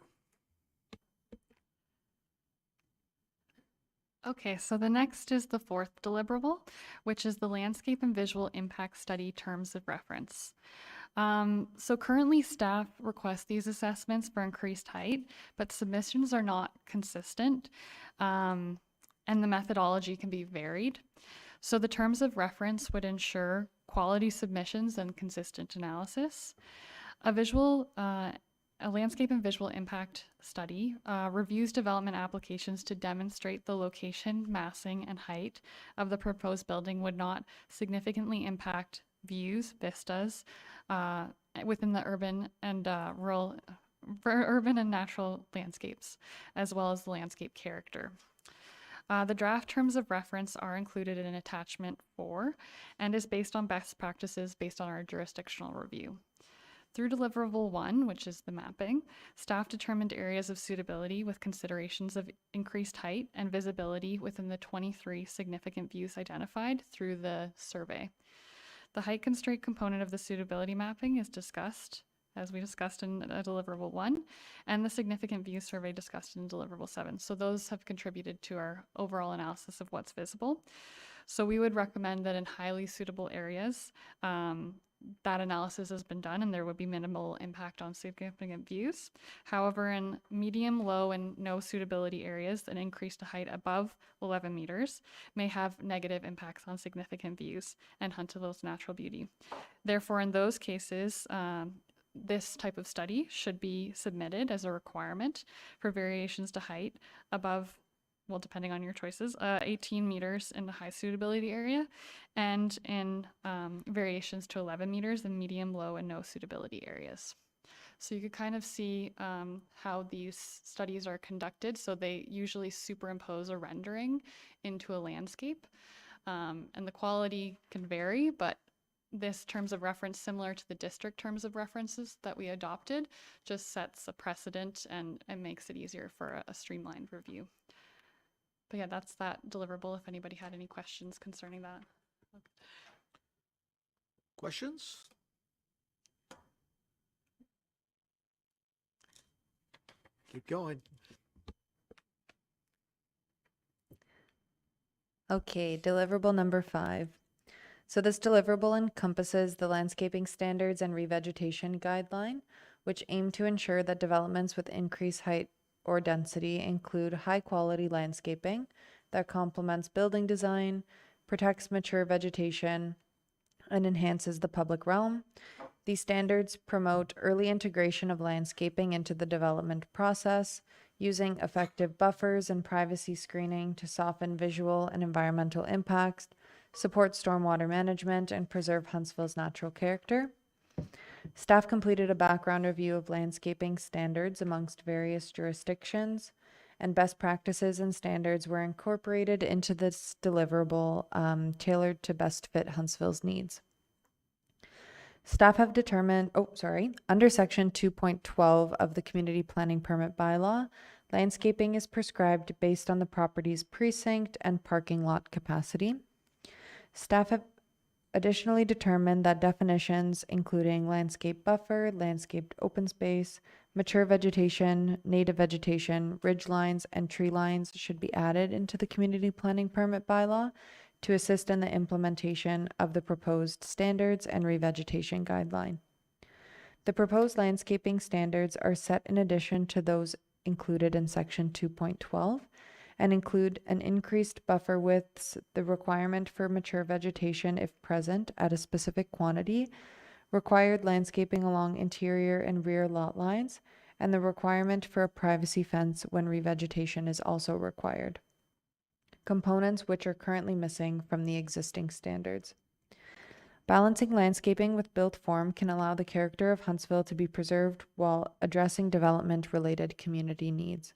Okay, so the next is the fourth deliverable, which is the landscape and visual impact study terms of reference. So currently staff request these assessments for increased height, but submissions are not consistent, and the methodology can be varied. So the terms of reference would ensure quality submissions and consistent analysis. A landscape and visual impact study reviews development applications to demonstrate the location, massing, and height of the proposed building would not significantly impact views, vistas, within the urban and urban and natural landscapes, as well as the landscape character. The draft terms of reference are included in attachment 4 and is based on best practices based on our jurisdictional review. Through deliverable 1, which is the mapping, staff determined areas of suitability with considerations of increased height and visibility within the 23 significant views identified through the survey. The height constraint component of the suitability mapping is discussed, as we discussed in deliverable 1, and the significant view survey discussed in deliverable 7. So those have contributed to our overall analysis of what's visible. So we would recommend that in highly suitable areas, that analysis has been done and there would be minimal impact on significant views. However, in medium, low, and no suitability areas, an increase to height above 11 meters may have negative impacts on significant views and Hunteville's natural beauty. Therefore, in those cases, this type of study should be submitted as a requirement for variations to height above, well, depending on your choices, 18 meters in the high suitability area, and in variations to 11 meters in medium, low, and no suitability areas. So you could kind of see how these studies are conducted. So they usually superimpose a rendering into a landscape, and the quality can vary, but this terms of reference, similar to the district terms of references that we adopted, just sets a precedent and makes it easier for a streamlined review. But yeah, that's that deliverable if anybody had any questions concerning that. Questions? Keep going. Okay, deliverable number 5. So this deliverable encompasses the landscaping standards and revegetation guideline, which aim to ensure that developments with increased height or density include high-quality landscaping that complements building design, protects mature vegetation, and enhances the public realm. These standards promote early integration of landscaping into the development process, using effective buffers and privacy screening to soften visual and environmental impacts, support stormwater management, and preserve Huntsville's natural character. Staff completed a background review of landscaping standards amongst various jurisdictions, and best practices and standards were incorporated into this deliverable, tailored to best fit Huntsville's needs. Staff have determined, under section 2.12 of the Community Planning Permit Bylaw, landscaping is prescribed based on the property's precinct and parking lot capacity. Staff have additionally determined that definitions including landscape buffer, landscaped open space, mature vegetation, native vegetation, ridge lines, and tree lines should be added into the Community Planning Permit Bylaw to assist in the implementation of the proposed standards and revegetation guideline. The proposed landscaping standards are set in addition to those included in section 2.12 and include an increased buffer widths, the requirement for mature vegetation if present at a specific quantity, required landscaping along interior and rear lot lines, and the requirement for a privacy fence when revegetation is also required. Components which are currently missing from the existing standards. Balancing landscaping with built form can allow the character of Huntsville to be preserved while addressing development-related community needs.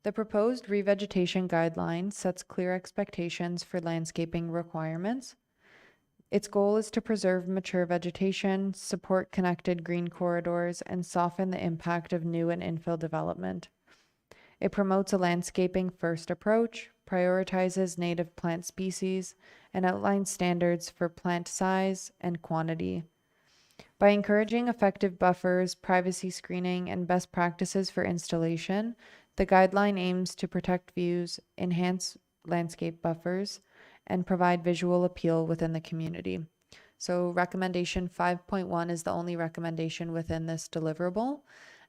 The proposed revegetation guideline sets clear expectations for landscaping requirements. Its goal is to preserve mature vegetation, support connected green corridors, and soften the impact of new and infill development. It promotes a landscaping first approach, prioritizes native plant species, and outlines standards for plant size and quantity. By encouraging effective buffers, privacy screening, and best practices for installation, the guideline aims to protect views, enhance landscape buffers, and provide visual appeal within the community. So recommendation 5.1 is the only recommendation within this deliverable,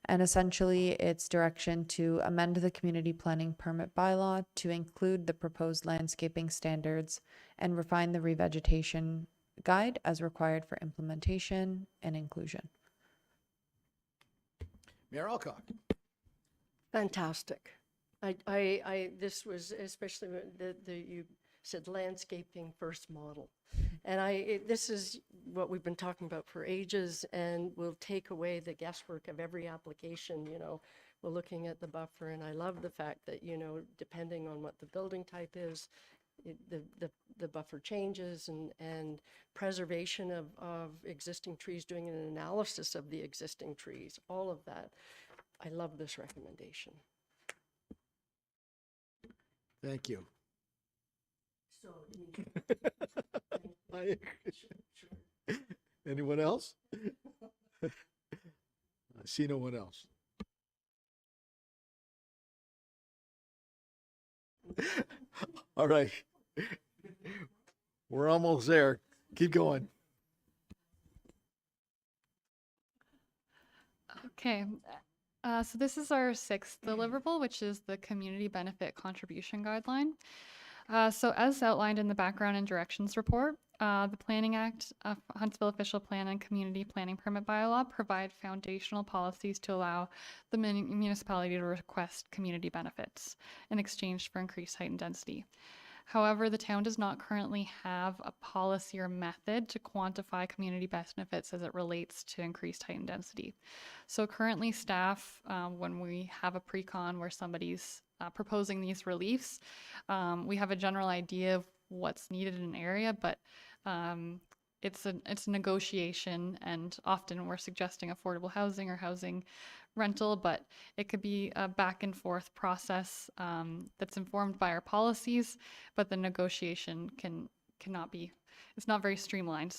And essentially, it's direction to amend the community planning permit bylaw to include the proposed landscaping standards and refine the revegetation guide as required for implementation and inclusion. Mayor Alcock. Fantastic. This was especially when you said landscaping first model. And this is what we've been talking about for ages, and will take away the guesswork of every application. We're looking at the buffer, and I love the fact that, depending on what the building type is, the buffer changes, and preservation of existing trees, doing an analysis of the existing trees, all of that. I love this recommendation. Thank you. So, Anyone else? I see no one else. All right. We're almost there. Keep going. Okay. So this is our 6th deliverable, which is the Community Benefit Contribution Guideline. So as outlined in the background and directions report, the Planning Act, Huntsville Official Plan, and Community Planning Permit Bylaw provide foundational policies to allow the municipality to request community benefits in exchange for increased height and density. However, the town does not currently have a policy or method to quantify community benefits as it relates to increased height and density. So currently staff, when we have a pre-con where somebody's proposing these reliefs, we have a general idea of what's needed in an area, but it's a negotiation, and often we're suggesting affordable housing or housing rental, but it could be a back and forth process that's informed by our policies, but the negotiation cannot be, it's not very streamlined.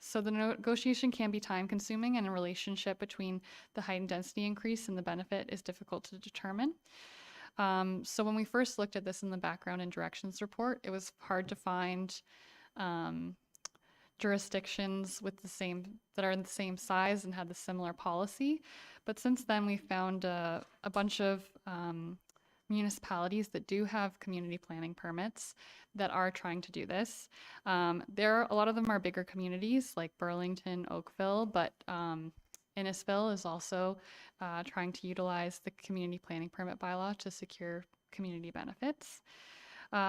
So the negotiation can be time consuming, and a relationship between the height and density increase and the benefit is difficult to determine. So when we first looked at this in the background and directions report, it was hard to find jurisdictions with that are in the same size and had the similar policy. But since then, we found a bunch of municipalities that do have community planning permits that are trying to do this. A lot of them are bigger communities like Burlington, Oakville, but Innisfil is also trying to utilize the community planning permit bylaw to secure community benefits.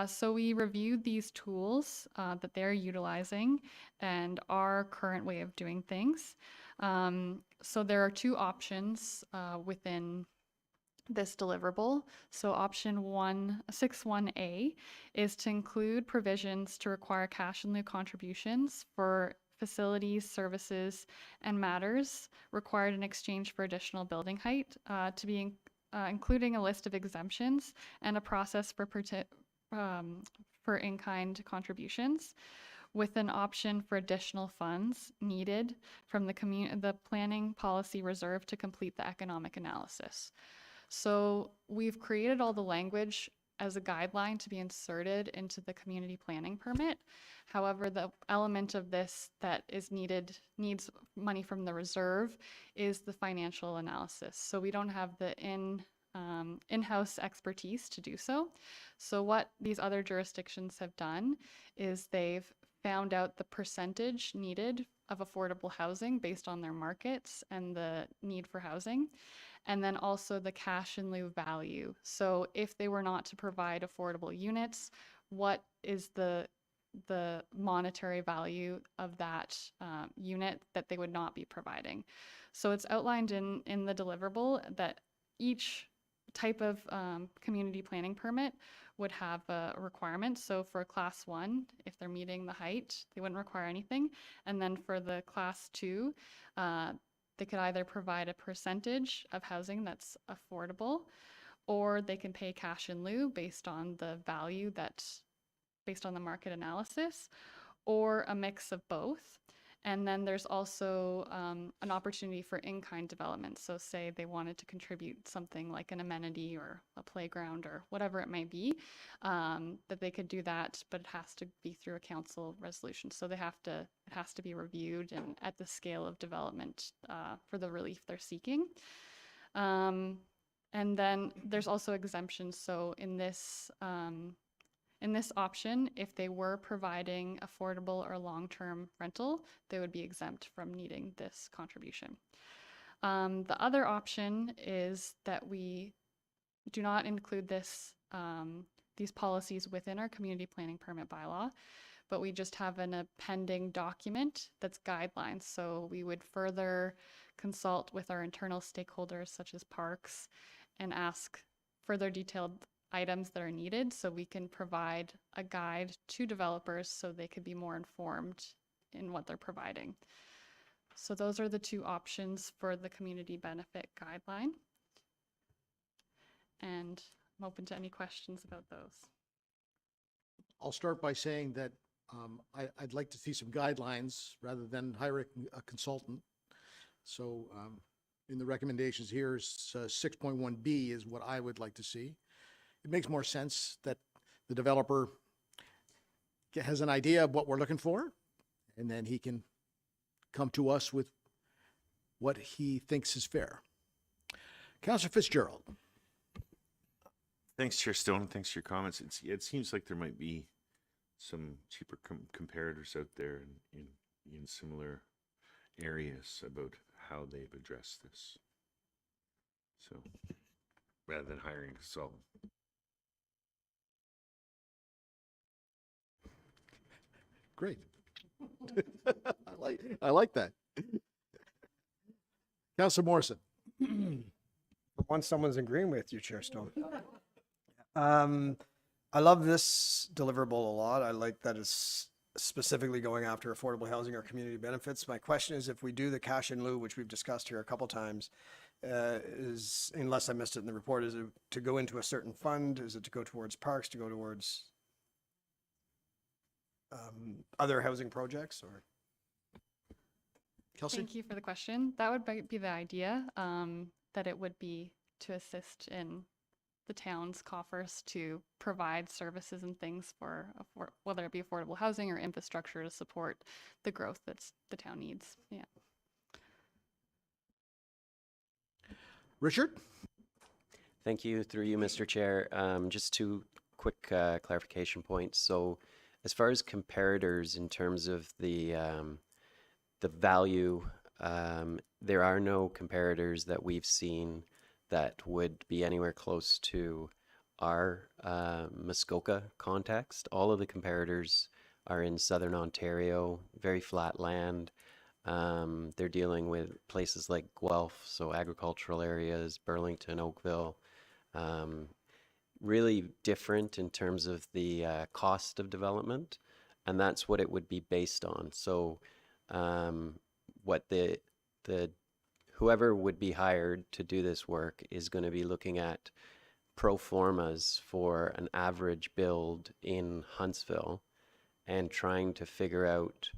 So we reviewed these tools that they're utilizing and our current way of doing things. So there are 2 options within this deliverable. So option 61A is to include provisions to require cash in lieu contributions for facilities, services, and matters required in exchange for additional building height, to be including a list of exemptions and a process for in-kind contributions, with an option for additional funds needed from the planning policy reserve to complete the economic analysis. So we've created all the language as a guideline to be inserted into the community planning permit. However, the element of this that is needs money from the reserve is the financial analysis. So we don't have the in-house expertise to do so. So what these other jurisdictions have done is they've found out the percentage needed of affordable housing based on their markets and the need for housing, and then also the cash in lieu value. So if they were not to provide affordable units, what is the monetary value of that unit that they would not be providing? So it's outlined in the deliverable that each type of community planning permit would have a requirement. So for class 1, if they're meeting the height, they wouldn't require anything. And then for the class 2, they could either provide a percentage of housing that's affordable, or they can pay cash in lieu based on the value based on the market analysis, or a mix of both. And then there's also an opportunity for in-kind development. So say they wanted to contribute something like an amenity or a playground or whatever it may be, that they could do that, but it has to be through a council resolution. So it has to be reviewed and at the scale of development for the relief they're seeking. And then there's also exemptions. So in this option, if they were providing affordable or long-term rental, they would be exempt from needing this contribution. The other option is that we do not include these policies within our community planning permit bylaw, but we just have an appending document that's guidelines. So we would further consult with our internal stakeholders such as parks and ask further detailed items that are needed so we can provide a guide to developers so they could be more informed in what they're providing. So those are the two options for the community benefit guideline. And I'm open to any questions about those. I'll start by saying that I'd like to see some guidelines rather than hire a consultant. So in the recommendations here, 6.1B is what I would like to see. It makes more sense that the developer has an idea of what we're looking for, and then he can come to us with what he thinks is fair. Councillor Fitzgerald. Thanks, Chair Stone. Thanks for your comments. It seems like there might be some cheaper comparators out there in similar areas about how they've addressed this. So rather than hiring a consultant. Great. I like that. Councillor Morrison. For once, someone's agreeing with you, Chair Stone. I love this deliverable a lot. I like that it's specifically going after affordable housing or community benefits. My question is, if we do the cash in lieu, which we've discussed here a couple times, is, unless I missed it in the report, is it to go into a certain fund? Is it to go towards parks, to go towards other housing projects, or? Kelsey? Thank you for the question. That would be the idea, that it would be to assist in the town's coffers to provide services and things for whether it be affordable housing or infrastructure to support the growth that the town needs. Yeah. Richard? Thank you. Through you, Mr. Chair. Just two quick clarification points. So as far as comparators in terms of the value, there are no comparators that we've seen that would be anywhere close to our Muskoka context. All of the comparators are in southern Ontario, very flat land. They're dealing with places like Guelph, so agricultural areas, Burlington, Oakville. Really different in terms of the cost of development, and that's what it would be based on. So what the whoever would be hired to do this work is going to be looking at pro formas for an average build in Huntsville and trying to figure out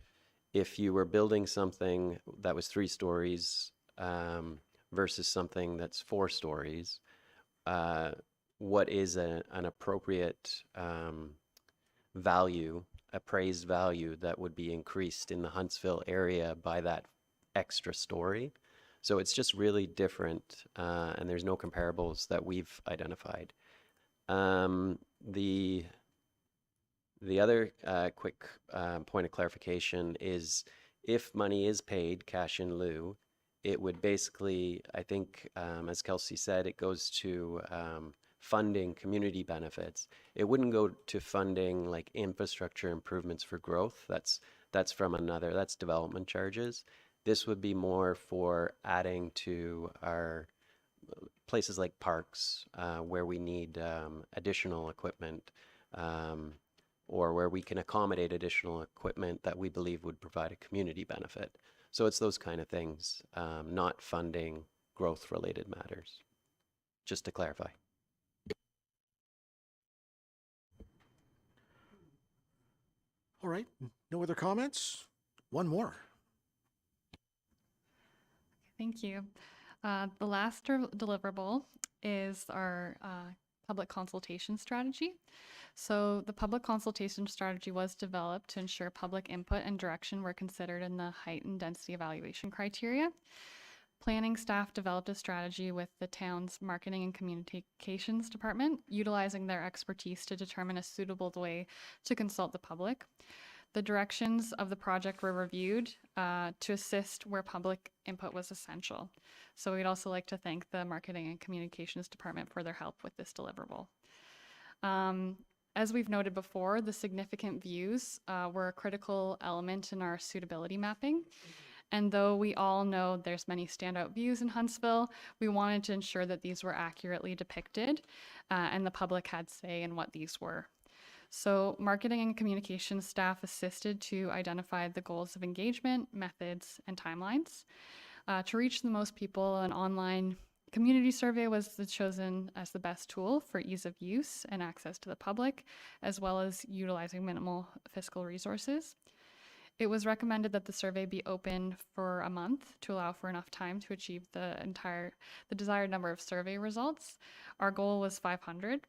if you were building something that was 3 stories versus something that's 4 stories, what is an appropriate value, appraised value that would be increased in the Huntsville area by that extra story. So it's just really different, and there's no comparables that we've identified. The other quick point of clarification is if money is paid cash in lieu, it would basically, I think, as Kelsey said, it goes to funding community benefits. It wouldn't go to funding like infrastructure improvements for growth. That's from another, that's development charges. This would be more for adding to our places like parks where we need additional equipment or where we can accommodate additional equipment that we believe would provide a community benefit. So it's those kind of things, not funding growth-related matters, just to clarify. All right, no other comments? One more. Thank you. The last deliverable is our public consultation strategy. So the public consultation strategy was developed to ensure public input and direction were considered in the height and density evaluation criteria. planning staff developed a strategy with the town's marketing and communications department, utilizing their expertise to determine a suitable way to consult the public. The directions of the project were reviewed to assist where public input was essential. So we'd also like to thank the marketing and communications department for their help with this deliverable. As we've noted before, the significant views were a critical element in our suitability mapping. And though we all know there's many standout views in Huntsville, we wanted to ensure that these were accurately depicted and the public had say in what these were. So marketing and communications staff assisted to identify the goals of engagement, methods, and timelines. To reach the most people, an online community survey was chosen as the best tool for ease of use and access to the public, as well as utilizing minimal fiscal resources. It was recommended that the survey be open for a month to allow for enough time to achieve the desired number of survey results. Our goal was 500.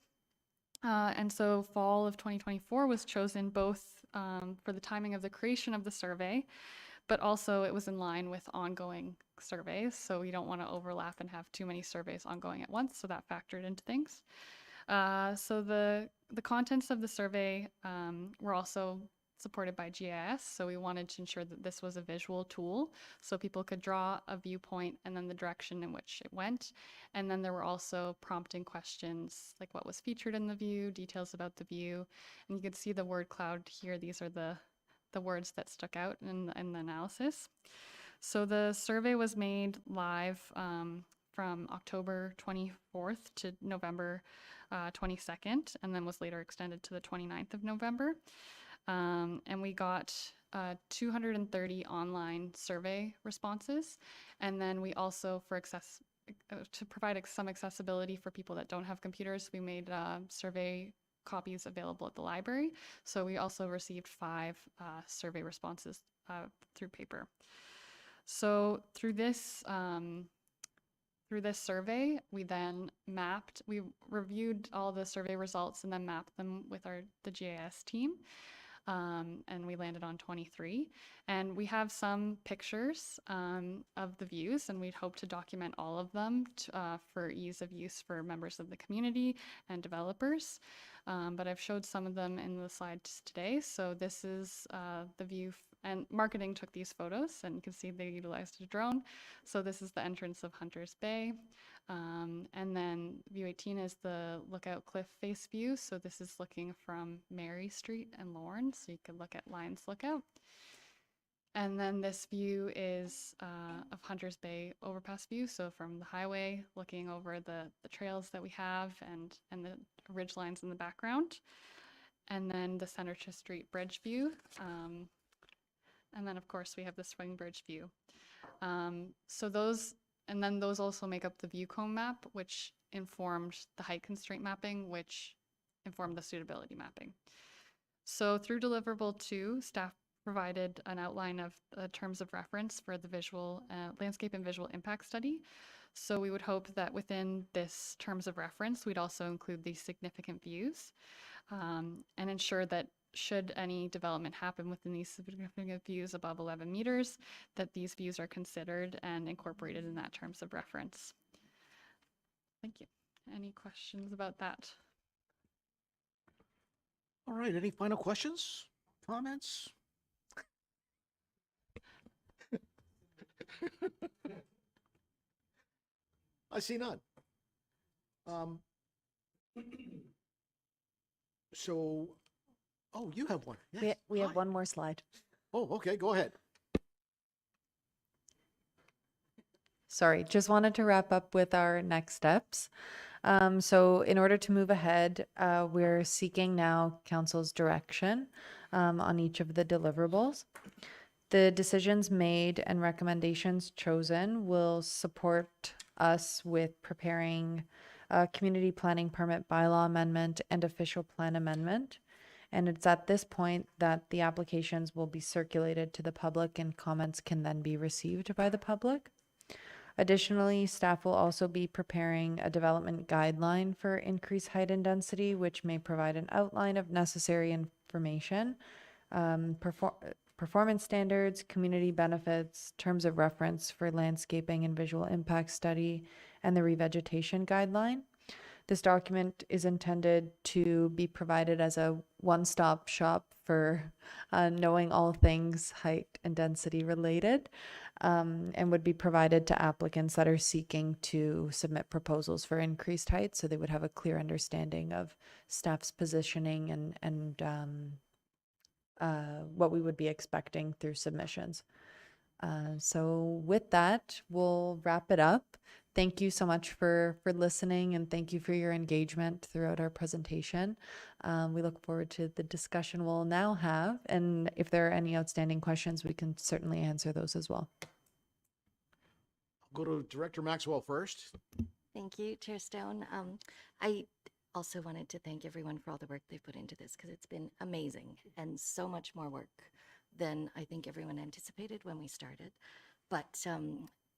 And so fall of 2024 was chosen both for the timing of the creation of the survey, but also it was in line with ongoing surveys. So we don't want to overlap and have too many surveys ongoing at once. So that factored into things. So the contents of the survey were also supported by GIS. So we wanted to ensure that this was a visual tool so people could draw a viewpoint and then the direction in which it went. And then there were also prompting questions like what was featured in the view, details about the view. And you could see the word cloud here. These are the words that stuck out in the analysis. So the survey was made live from October 24th to November 22nd, and then was later extended to the 29th of November. And we got 230 online survey responses. And then we also, to provide some accessibility for people that don't have computers, we made survey copies available at the library. So we also received 5 survey responses through paper. So through this survey, we then we reviewed all the survey results and then mapped them with the GIS team. And we landed on 23. And we have some pictures of the views, and we'd hope to document all of them for ease of use for members of the community and developers. But I've showed some of them in the slides today. So this is the view, and marketing took these photos, and you can see they utilized a drone. So this is the entrance of Hunters Bay. And then view 18 is the Lookout Cliff face view. So this is looking from Mary Street and Lorne, so you could look at Lions Lookout. And then this view is of Hunters Bay overpass view. So from the highway, looking over the trails that we have and the ridge lines in the background. And then the Senator Street Bridge view. And then of course we have the Swing Bridge view. So those also make up the view cone map, which informed the height constraint mapping, which informed the suitability mapping. So through deliverable 2, staff provided an outline of terms of reference for the visual landscape and visual impact study. So we would hope that within this terms of reference, we'd also include these significant views and ensure that should any development happen within these significant views above 11 meters, that these views are considered and incorporated in that terms of reference. Thank you. Any questions about that? All right, any final questions, comments? I see none. So, oh, you have one. Yes. We have Hi. one more slide. Oh, okay, go ahead. Sorry, just wanted to wrap up with our next steps. So in order to move ahead, we're seeking now council's direction on each of the deliverables. The decisions made and recommendations chosen will support us with preparing a community planning permit bylaw amendment and official plan amendment. And it's at this point that the applications will be circulated to the public and comments can then be received by the public. Additionally, staff will also be preparing a development guideline for increased height and density, which may provide an outline of necessary information performance standards, community benefits, terms of reference for landscaping and visual impact study, and the revegetation guideline. This document is intended to be provided as a one-stop shop for knowing all things height and density related, and would be provided to applicants that are seeking to submit proposals for increased height, so they would have a clear understanding of staff's positioning and what we would be expecting through submissions. So with that, we'll wrap it up. Thank you so much for listening, and thank you for your engagement throughout our presentation. We look forward to the discussion we'll now have, and if there are any outstanding questions, we can certainly answer those as well. I'll go to Director Maxwell first. Thank you, Chair Stone. I also wanted to thank everyone for all the work they've put into this, because it's been amazing and so much more work than I think everyone anticipated when we started. But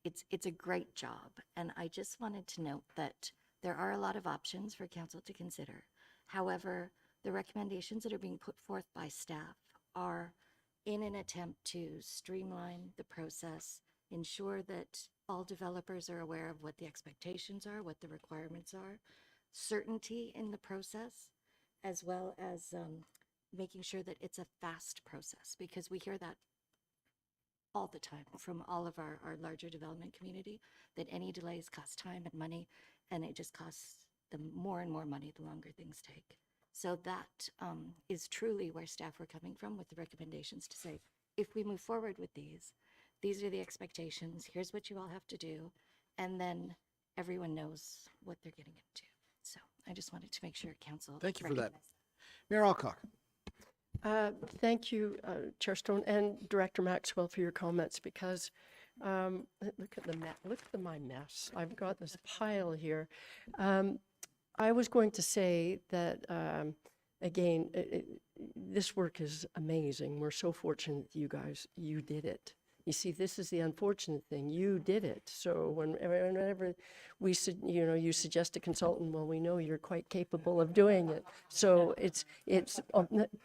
it's a great job. And I just wanted to note that there are a lot of options for council to consider. However, the recommendations that are being put forth by staff are in an attempt to streamline the process, ensure that all developers are aware of what the expectations are, what the requirements are, certainty in the process, as well as making sure that it's a fast process, because we hear that all the time from all of our larger development community, that any delays cost time and money, and it just costs them more and more money the longer things take. So that is truly where staff were coming from with the recommendations to say, if we move forward with these are the expectations, here's what you all have to do, and then everyone knows what they're getting into. So I just wanted to make sure council. Thank you for that. recognized Mayor Alcock. Thank you, Chair Stone and Director Maxwell, for your comments, because look at my mess. I've got this pile here. I was going to say that, again, this work is amazing. We're so fortunate that you did it. You see, this is the unfortunate thing. You did it. So whenever you suggest a consultant, well, we know you're quite capable of doing it. So it's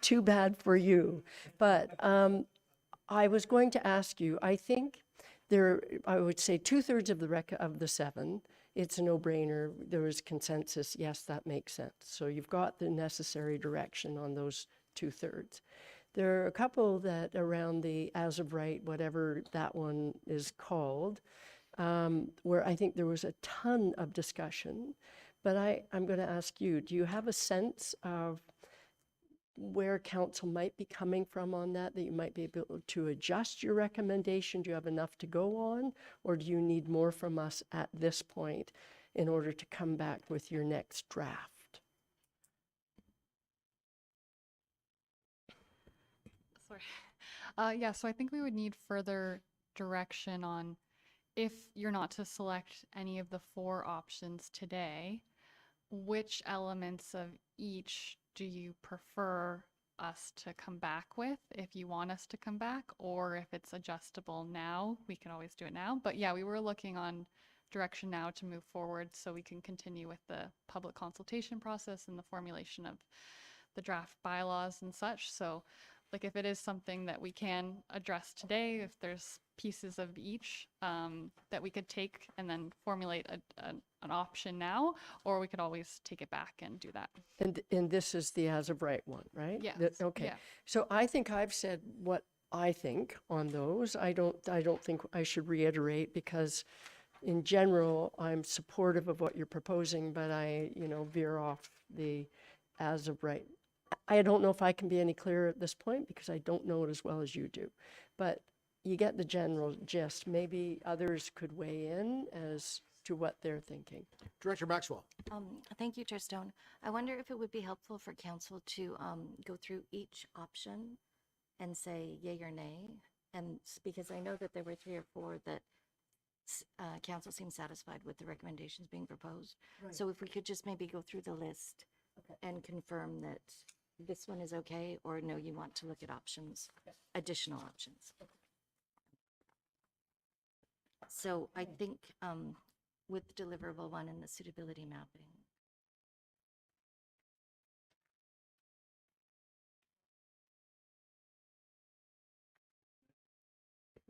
too bad for you. But I was going to ask you, I think I would say 2/3 of the 7, it's a no-brainer. There is consensus. Yes, that makes sense. So you've got the necessary direction on those 2/3. There are a couple that around the as of right, whatever that one is called, where I think there was a ton of discussion. But I'm going to ask you, do you have a sense of where council might be coming from on that you might be able to adjust your recommendation? Do you have enough to go on, or do you need more from us at this point in order to come back with your next draft? Sorry. Yeah, so I think we would need further direction on, if you're not to select any of the 4 options today, which elements of each do you prefer us to come back with, if you want us to come back, or if it's adjustable now, we can always do it now. But yeah, we were looking on direction now to move forward so we can continue with the public consultation process and the formulation of the draft bylaws and such. So like, if it is something that we can address today, if there's pieces of each that we could take and then formulate an option now, or we could always take it back and do that. And this is the as of right one, right? Yes. Okay. Yeah. So I think I've said what I think on those. I don't think I should reiterate, because in general, I'm supportive of what you're proposing, but I, veer off the as of right. I don't know if I can be any clearer at this point, because I don't know it as well as you do. But you get the general gist. Maybe others could weigh in as to what they're thinking. Director Maxwell. Thank you, Chair Stone. I wonder if it would be helpful for council to go through each option and say yay or nay, and because I know that there were 3 or 4 that council seemed satisfied with the recommendations being proposed. Right. So if we could just maybe go through the list and confirm that this one is okay, or no, you want to look at options, additional options. So I think with deliverable 1 and the suitability mapping,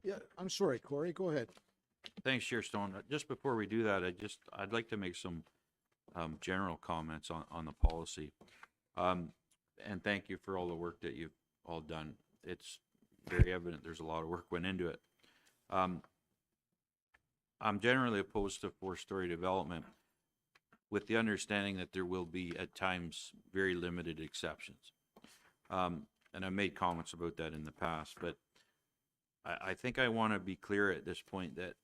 Yeah, I'm sorry, Corey, go ahead. Thanks, Chair Stone. Just before we do that, I'd like to make some general comments on the policy. And thank you for all the work that you've all done. It's very evident there's a lot of work went into it. I'm generally opposed to four-story development with the understanding that there will be at times very limited exceptions. And I made comments about that in the past, but I think I want to be clear at this point that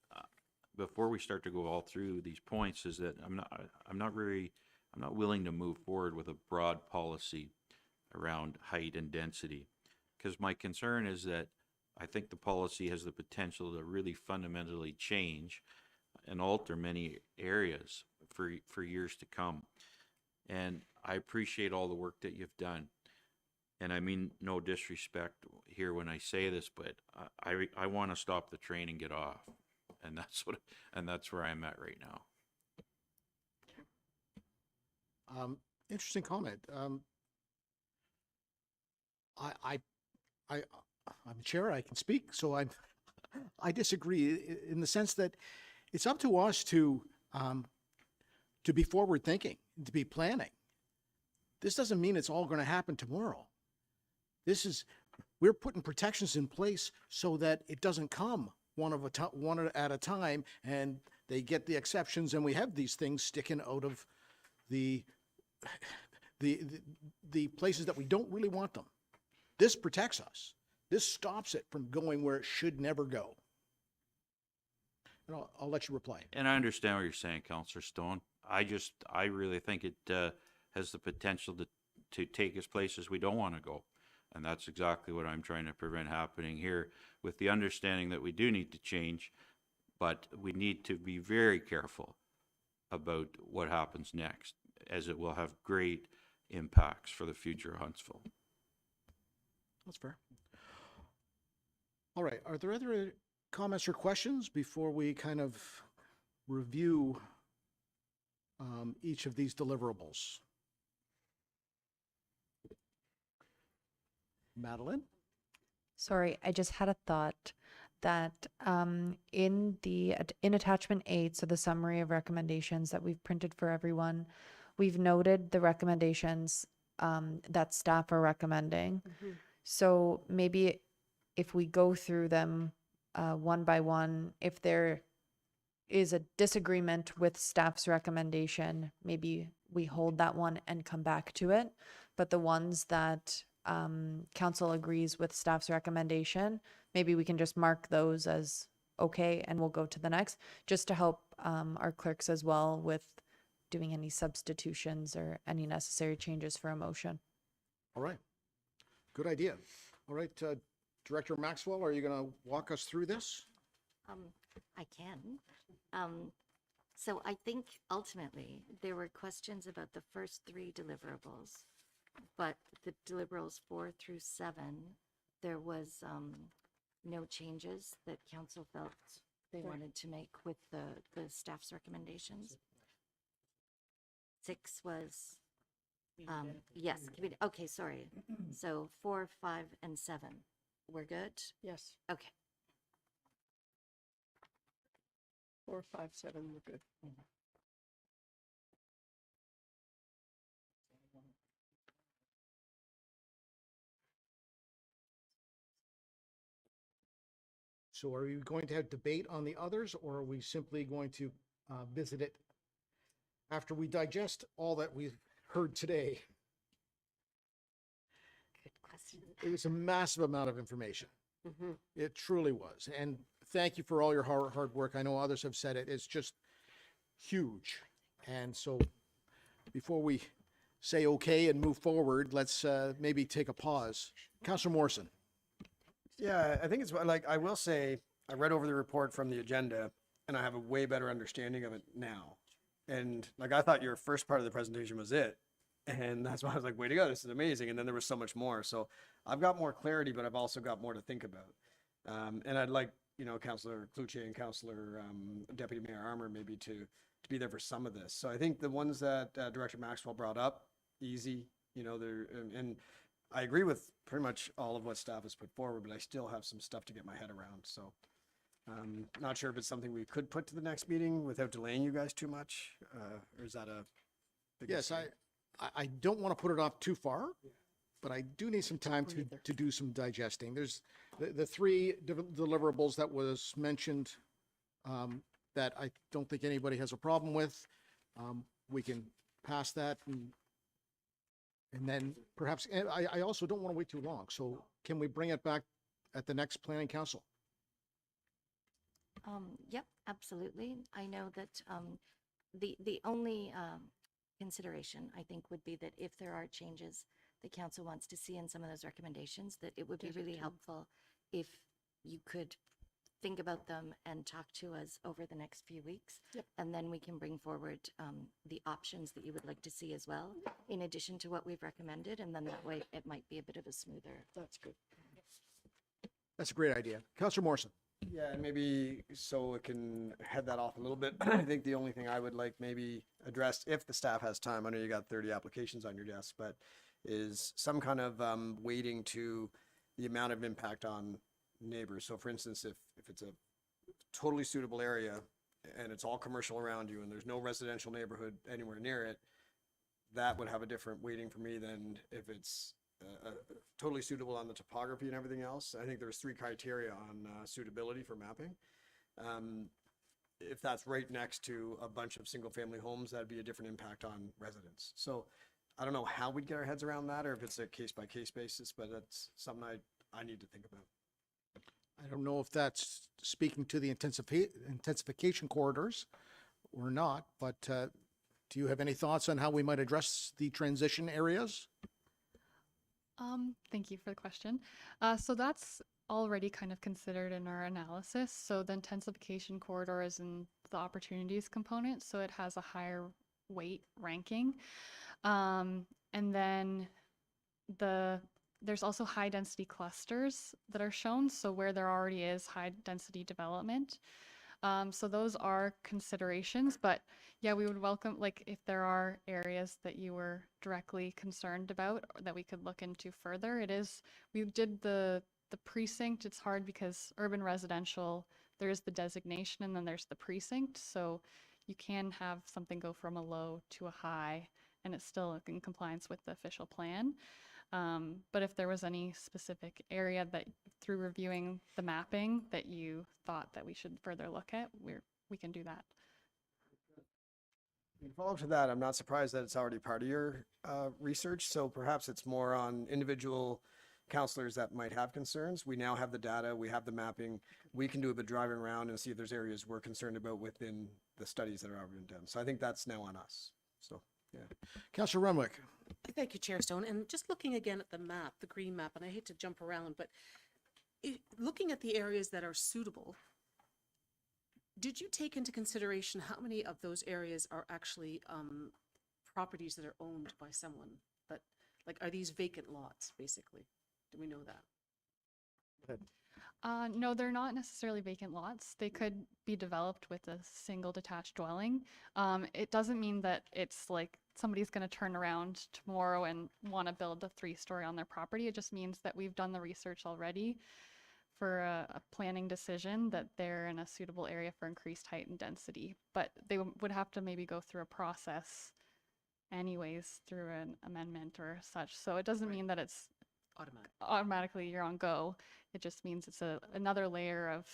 before we start to go all through these points is that I'm not willing to move forward with a broad policy around height and density, because my concern is that I think the policy has the potential to really fundamentally change and alter many areas for years to come. And I appreciate all the work that you've done. And I mean no disrespect here when I say this, but I want to stop the train and get off. And that's where I'm at right now. Interesting comment. I'm chair, I can speak, so I disagree in the sense that it's up to us to be forward thinking, to be planning. This doesn't mean it's all going to happen tomorrow. We're putting protections in place so that it doesn't come one at a time, and they get the exceptions, and we have these things sticking out of the places that we don't really want them. This protects us. This stops it from going where it should never go. And I'll let you reply. And I understand what you're saying, Councillor Stone. I really think it has the potential to take us places we don't want to go. And that's exactly what I'm trying to prevent happening here, with the understanding that we do need to change, but we need to be very careful about what happens next, as it will have great impacts for the future of Huntsville. That's fair. All right, are there other comments or questions before we kind of review each of these deliverables? Madeline? Sorry, I just had a thought that in attachment 8, so the summary of recommendations that we've printed for everyone, we've noted the recommendations that staff are recommending. So maybe if we go through them one by one, if there is a disagreement with staff's recommendation, maybe we hold that one and come back to it. But the ones that council agrees with staff's recommendation, maybe we can just mark those as okay, and we'll go to the next, just to help our clerks as well with doing any substitutions or any necessary changes for a motion. All right, good idea. All right, Director Maxwell, are you going to walk us through this? I can. So I think ultimately there were questions about the first 3 deliverables, but the deliverables 4 through 7, there was no changes that council felt they wanted to make with the staff's recommendations. 6 was, yes, okay, sorry. So 4, 5, and 7, we're good? Yes, Okay. 4, 5, 7, we're good. So are you going to have debate on the others, or are we simply going to visit it after we digest all that we've heard today? Good question. It was a massive amount of information. It truly was. And thank you for all your hard work. I know others have said it. It's just huge. And so before we say okay and move forward, let's maybe take a pause. Councillor Morrison. Yeah, I think it's like, I will say, I read over the report from the agenda and I have a way better understanding of it now. And like, I thought your first part of the presentation was it. And that's why I was like, way to go, this is amazing. And then there was so much more. So I've got more clarity, but I've also got more to think about. And I'd like, Councillor Cloutier and Councillor Deputy Mayor Armour maybe to be there for some of this. So I think the ones that Director Maxwell brought up, easy, and I agree with pretty much all of what staff has put forward, but I still have some stuff to get my head around, so. Not sure if it's something we could put to the next meeting without delaying you guys too much, or is that a big Yes, mistake? I don't want to put it off too far, but I do need some time to do some digesting. There's the three deliverables that was mentioned that I don't think anybody has a problem with. We can pass that and then perhaps, and I also don't want to wait too long. So can we bring it back at the next planning council? Yep, absolutely. I know that the only consideration, I think, would be that if there are changes the council wants to see in some of those recommendations, that it would be really helpful if you could think about them and talk to us over the next few weeks. Yep. And then we can bring forward the options that you would like to see as well, in addition to what we've recommended. And then that way it might be a bit of a smoother. That's good. That's a great idea. Councillor Morrison. Yeah, and maybe so it can head that off a little bit. I think the only thing I would like maybe addressed, if the staff has time, I know you got 30 applications on your desk, but is some kind of weighting to the amount of impact on neighbors. So for instance, if it's a totally suitable area and it's all commercial around you and there's no residential neighborhood anywhere near it, that would have a different weighting for me than if it's totally suitable on the topography and everything else. I think there's 3 criteria on suitability for mapping. If that's right next to a bunch of single family homes, that'd be a different impact on residents. So I don't know how we'd get our heads around that, or if it's a case by case basis, but that's something I need to think about. I don't know if that's speaking to the intensification corridors or not, but do you have any thoughts on how we might address the transition areas? Thank you for the question. So that's already kind of considered in our analysis. So the intensification corridor is in the opportunities component, so it has a higher weight ranking. And then there's also high density clusters that are shown, so where there already is high density development. So those are considerations, but yeah, we would welcome, like, if there are areas that you were directly concerned about or that we could look into further. We did the precinct. It's hard because urban residential, there's the designation and then there's the precinct. So you can have something go from a low to a high and it's still in compliance with the official plan. But if there was any specific area that through reviewing the mapping that you thought that we should further look at, we can do that. In follow-up to that, I'm not surprised that it's already part of your research. So perhaps it's more on individual counselors that might have concerns. We now have the data, we have the mapping. We can do a bit of driving around and see if there's areas we're concerned about within the studies that are already been done. So I think that's now on us. So, yeah. Councillor Renwick. Thank you, Chair Stone. And just looking again at the map, the green map, and I hate to jump around, but looking at the areas that are suitable, did you take into consideration how many of those areas are actually properties that are owned by someone? That, like, are these vacant lots, basically? Do we know that? No, they're not necessarily vacant lots. They could be developed with a single detached dwelling. It doesn't mean that it's like somebody's going to turn around tomorrow and want to build a 3-story on their property. It just means that we've done the research already for a planning decision that they're in a suitable area for increased height and density. But they would have to maybe go through a process anyways through an amendment or such. So it doesn't mean that it's automatically you're on go. It just means it's another layer of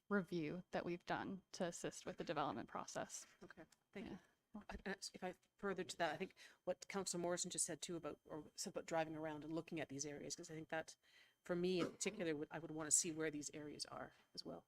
review that we've done to assist with the development process. Okay, thank you. If I further to that, I think what Councillor Morrison just said too about driving around and looking at these areas, because I think that, for me in particular, I would want to see where these areas are as well.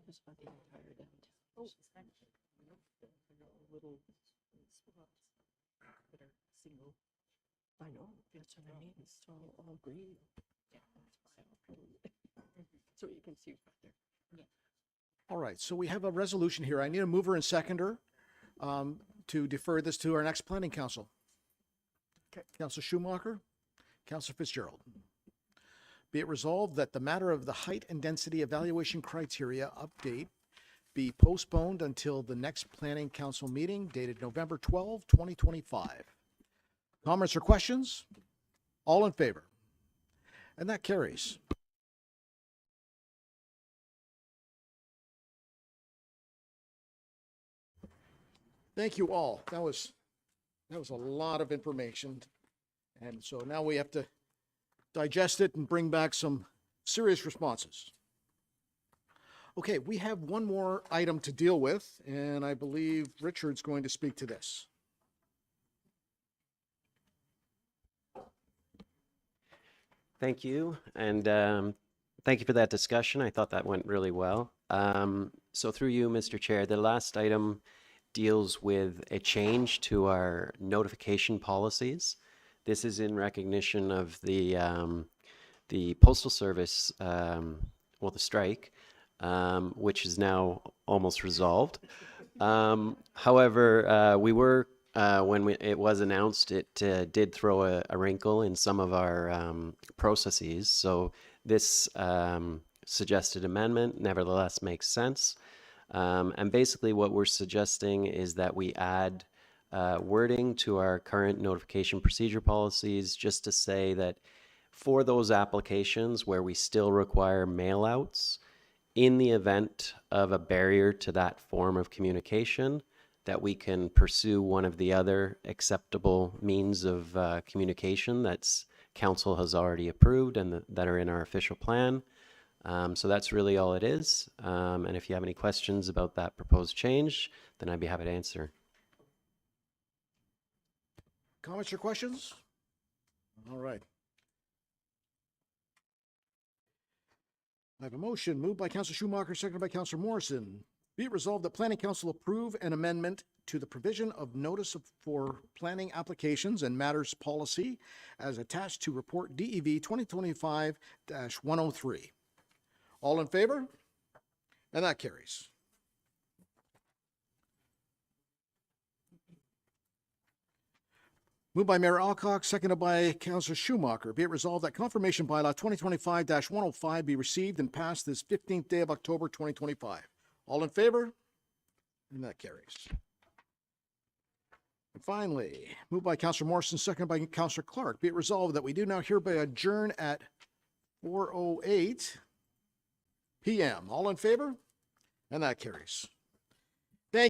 Just about the entire downtown. Oh, little spots that are single. I know, that's what I mean. It's all green. Yeah, that's why. So you can see better. Yeah. All right, so we have a resolution here. I need a mover and seconder to defer this to our next planning council. Councilor Schumacher, Councilor Fitzgerald. Be it resolved that the matter of the height and density evaluation criteria update be postponed until the next planning council meeting dated November 12, 2025. Comments or questions? All in favor? And that carries. Thank you all. That was a lot of information. And so now we have to digest it and bring back some serious responses. Okay, we have one more item to deal with, and I believe Richard's going to speak to this. Thank you, and thank you for that discussion. I thought that went really well. So through you, Mr. Chair, the last item deals with a change to our notification policies. This is in recognition of the Postal Service, well, the strike, which is now almost resolved. However, we were, when it was announced, it did throw a wrinkle in some of our processes. So this suggested amendment nevertheless makes sense. And basically what we're suggesting is that we add wording to our current notification procedure policies just to say that for those applications where we still require mailouts, in the event of a barrier to that form of communication, that we can pursue one of the other acceptable means of communication that's council has already approved and that are in our official plan. So that's really all it is. And if you have any questions about that proposed change, then I'd be happy to answer. Comments or questions? All right. I have a motion moved by Councilor Schumacher, seconded by Councilor Morrison. Be it resolved that Planning Council approve an amendment to the provision of notice for planning applications and matters policy as attached to report DEV 2025-103. All in favor? And that carries. Moved by Mayor Alcock, seconded by Councilor Schumacher. Be it resolved that confirmation bylaw 2025-105 be received and passed this 15th day of October 2025. All in favor? And that carries. And finally, moved by Councilor Morrison, seconded by Councilor Clark. Be it resolved that we do now hereby adjourn at 4:08 p.m. All in favor? And that carries.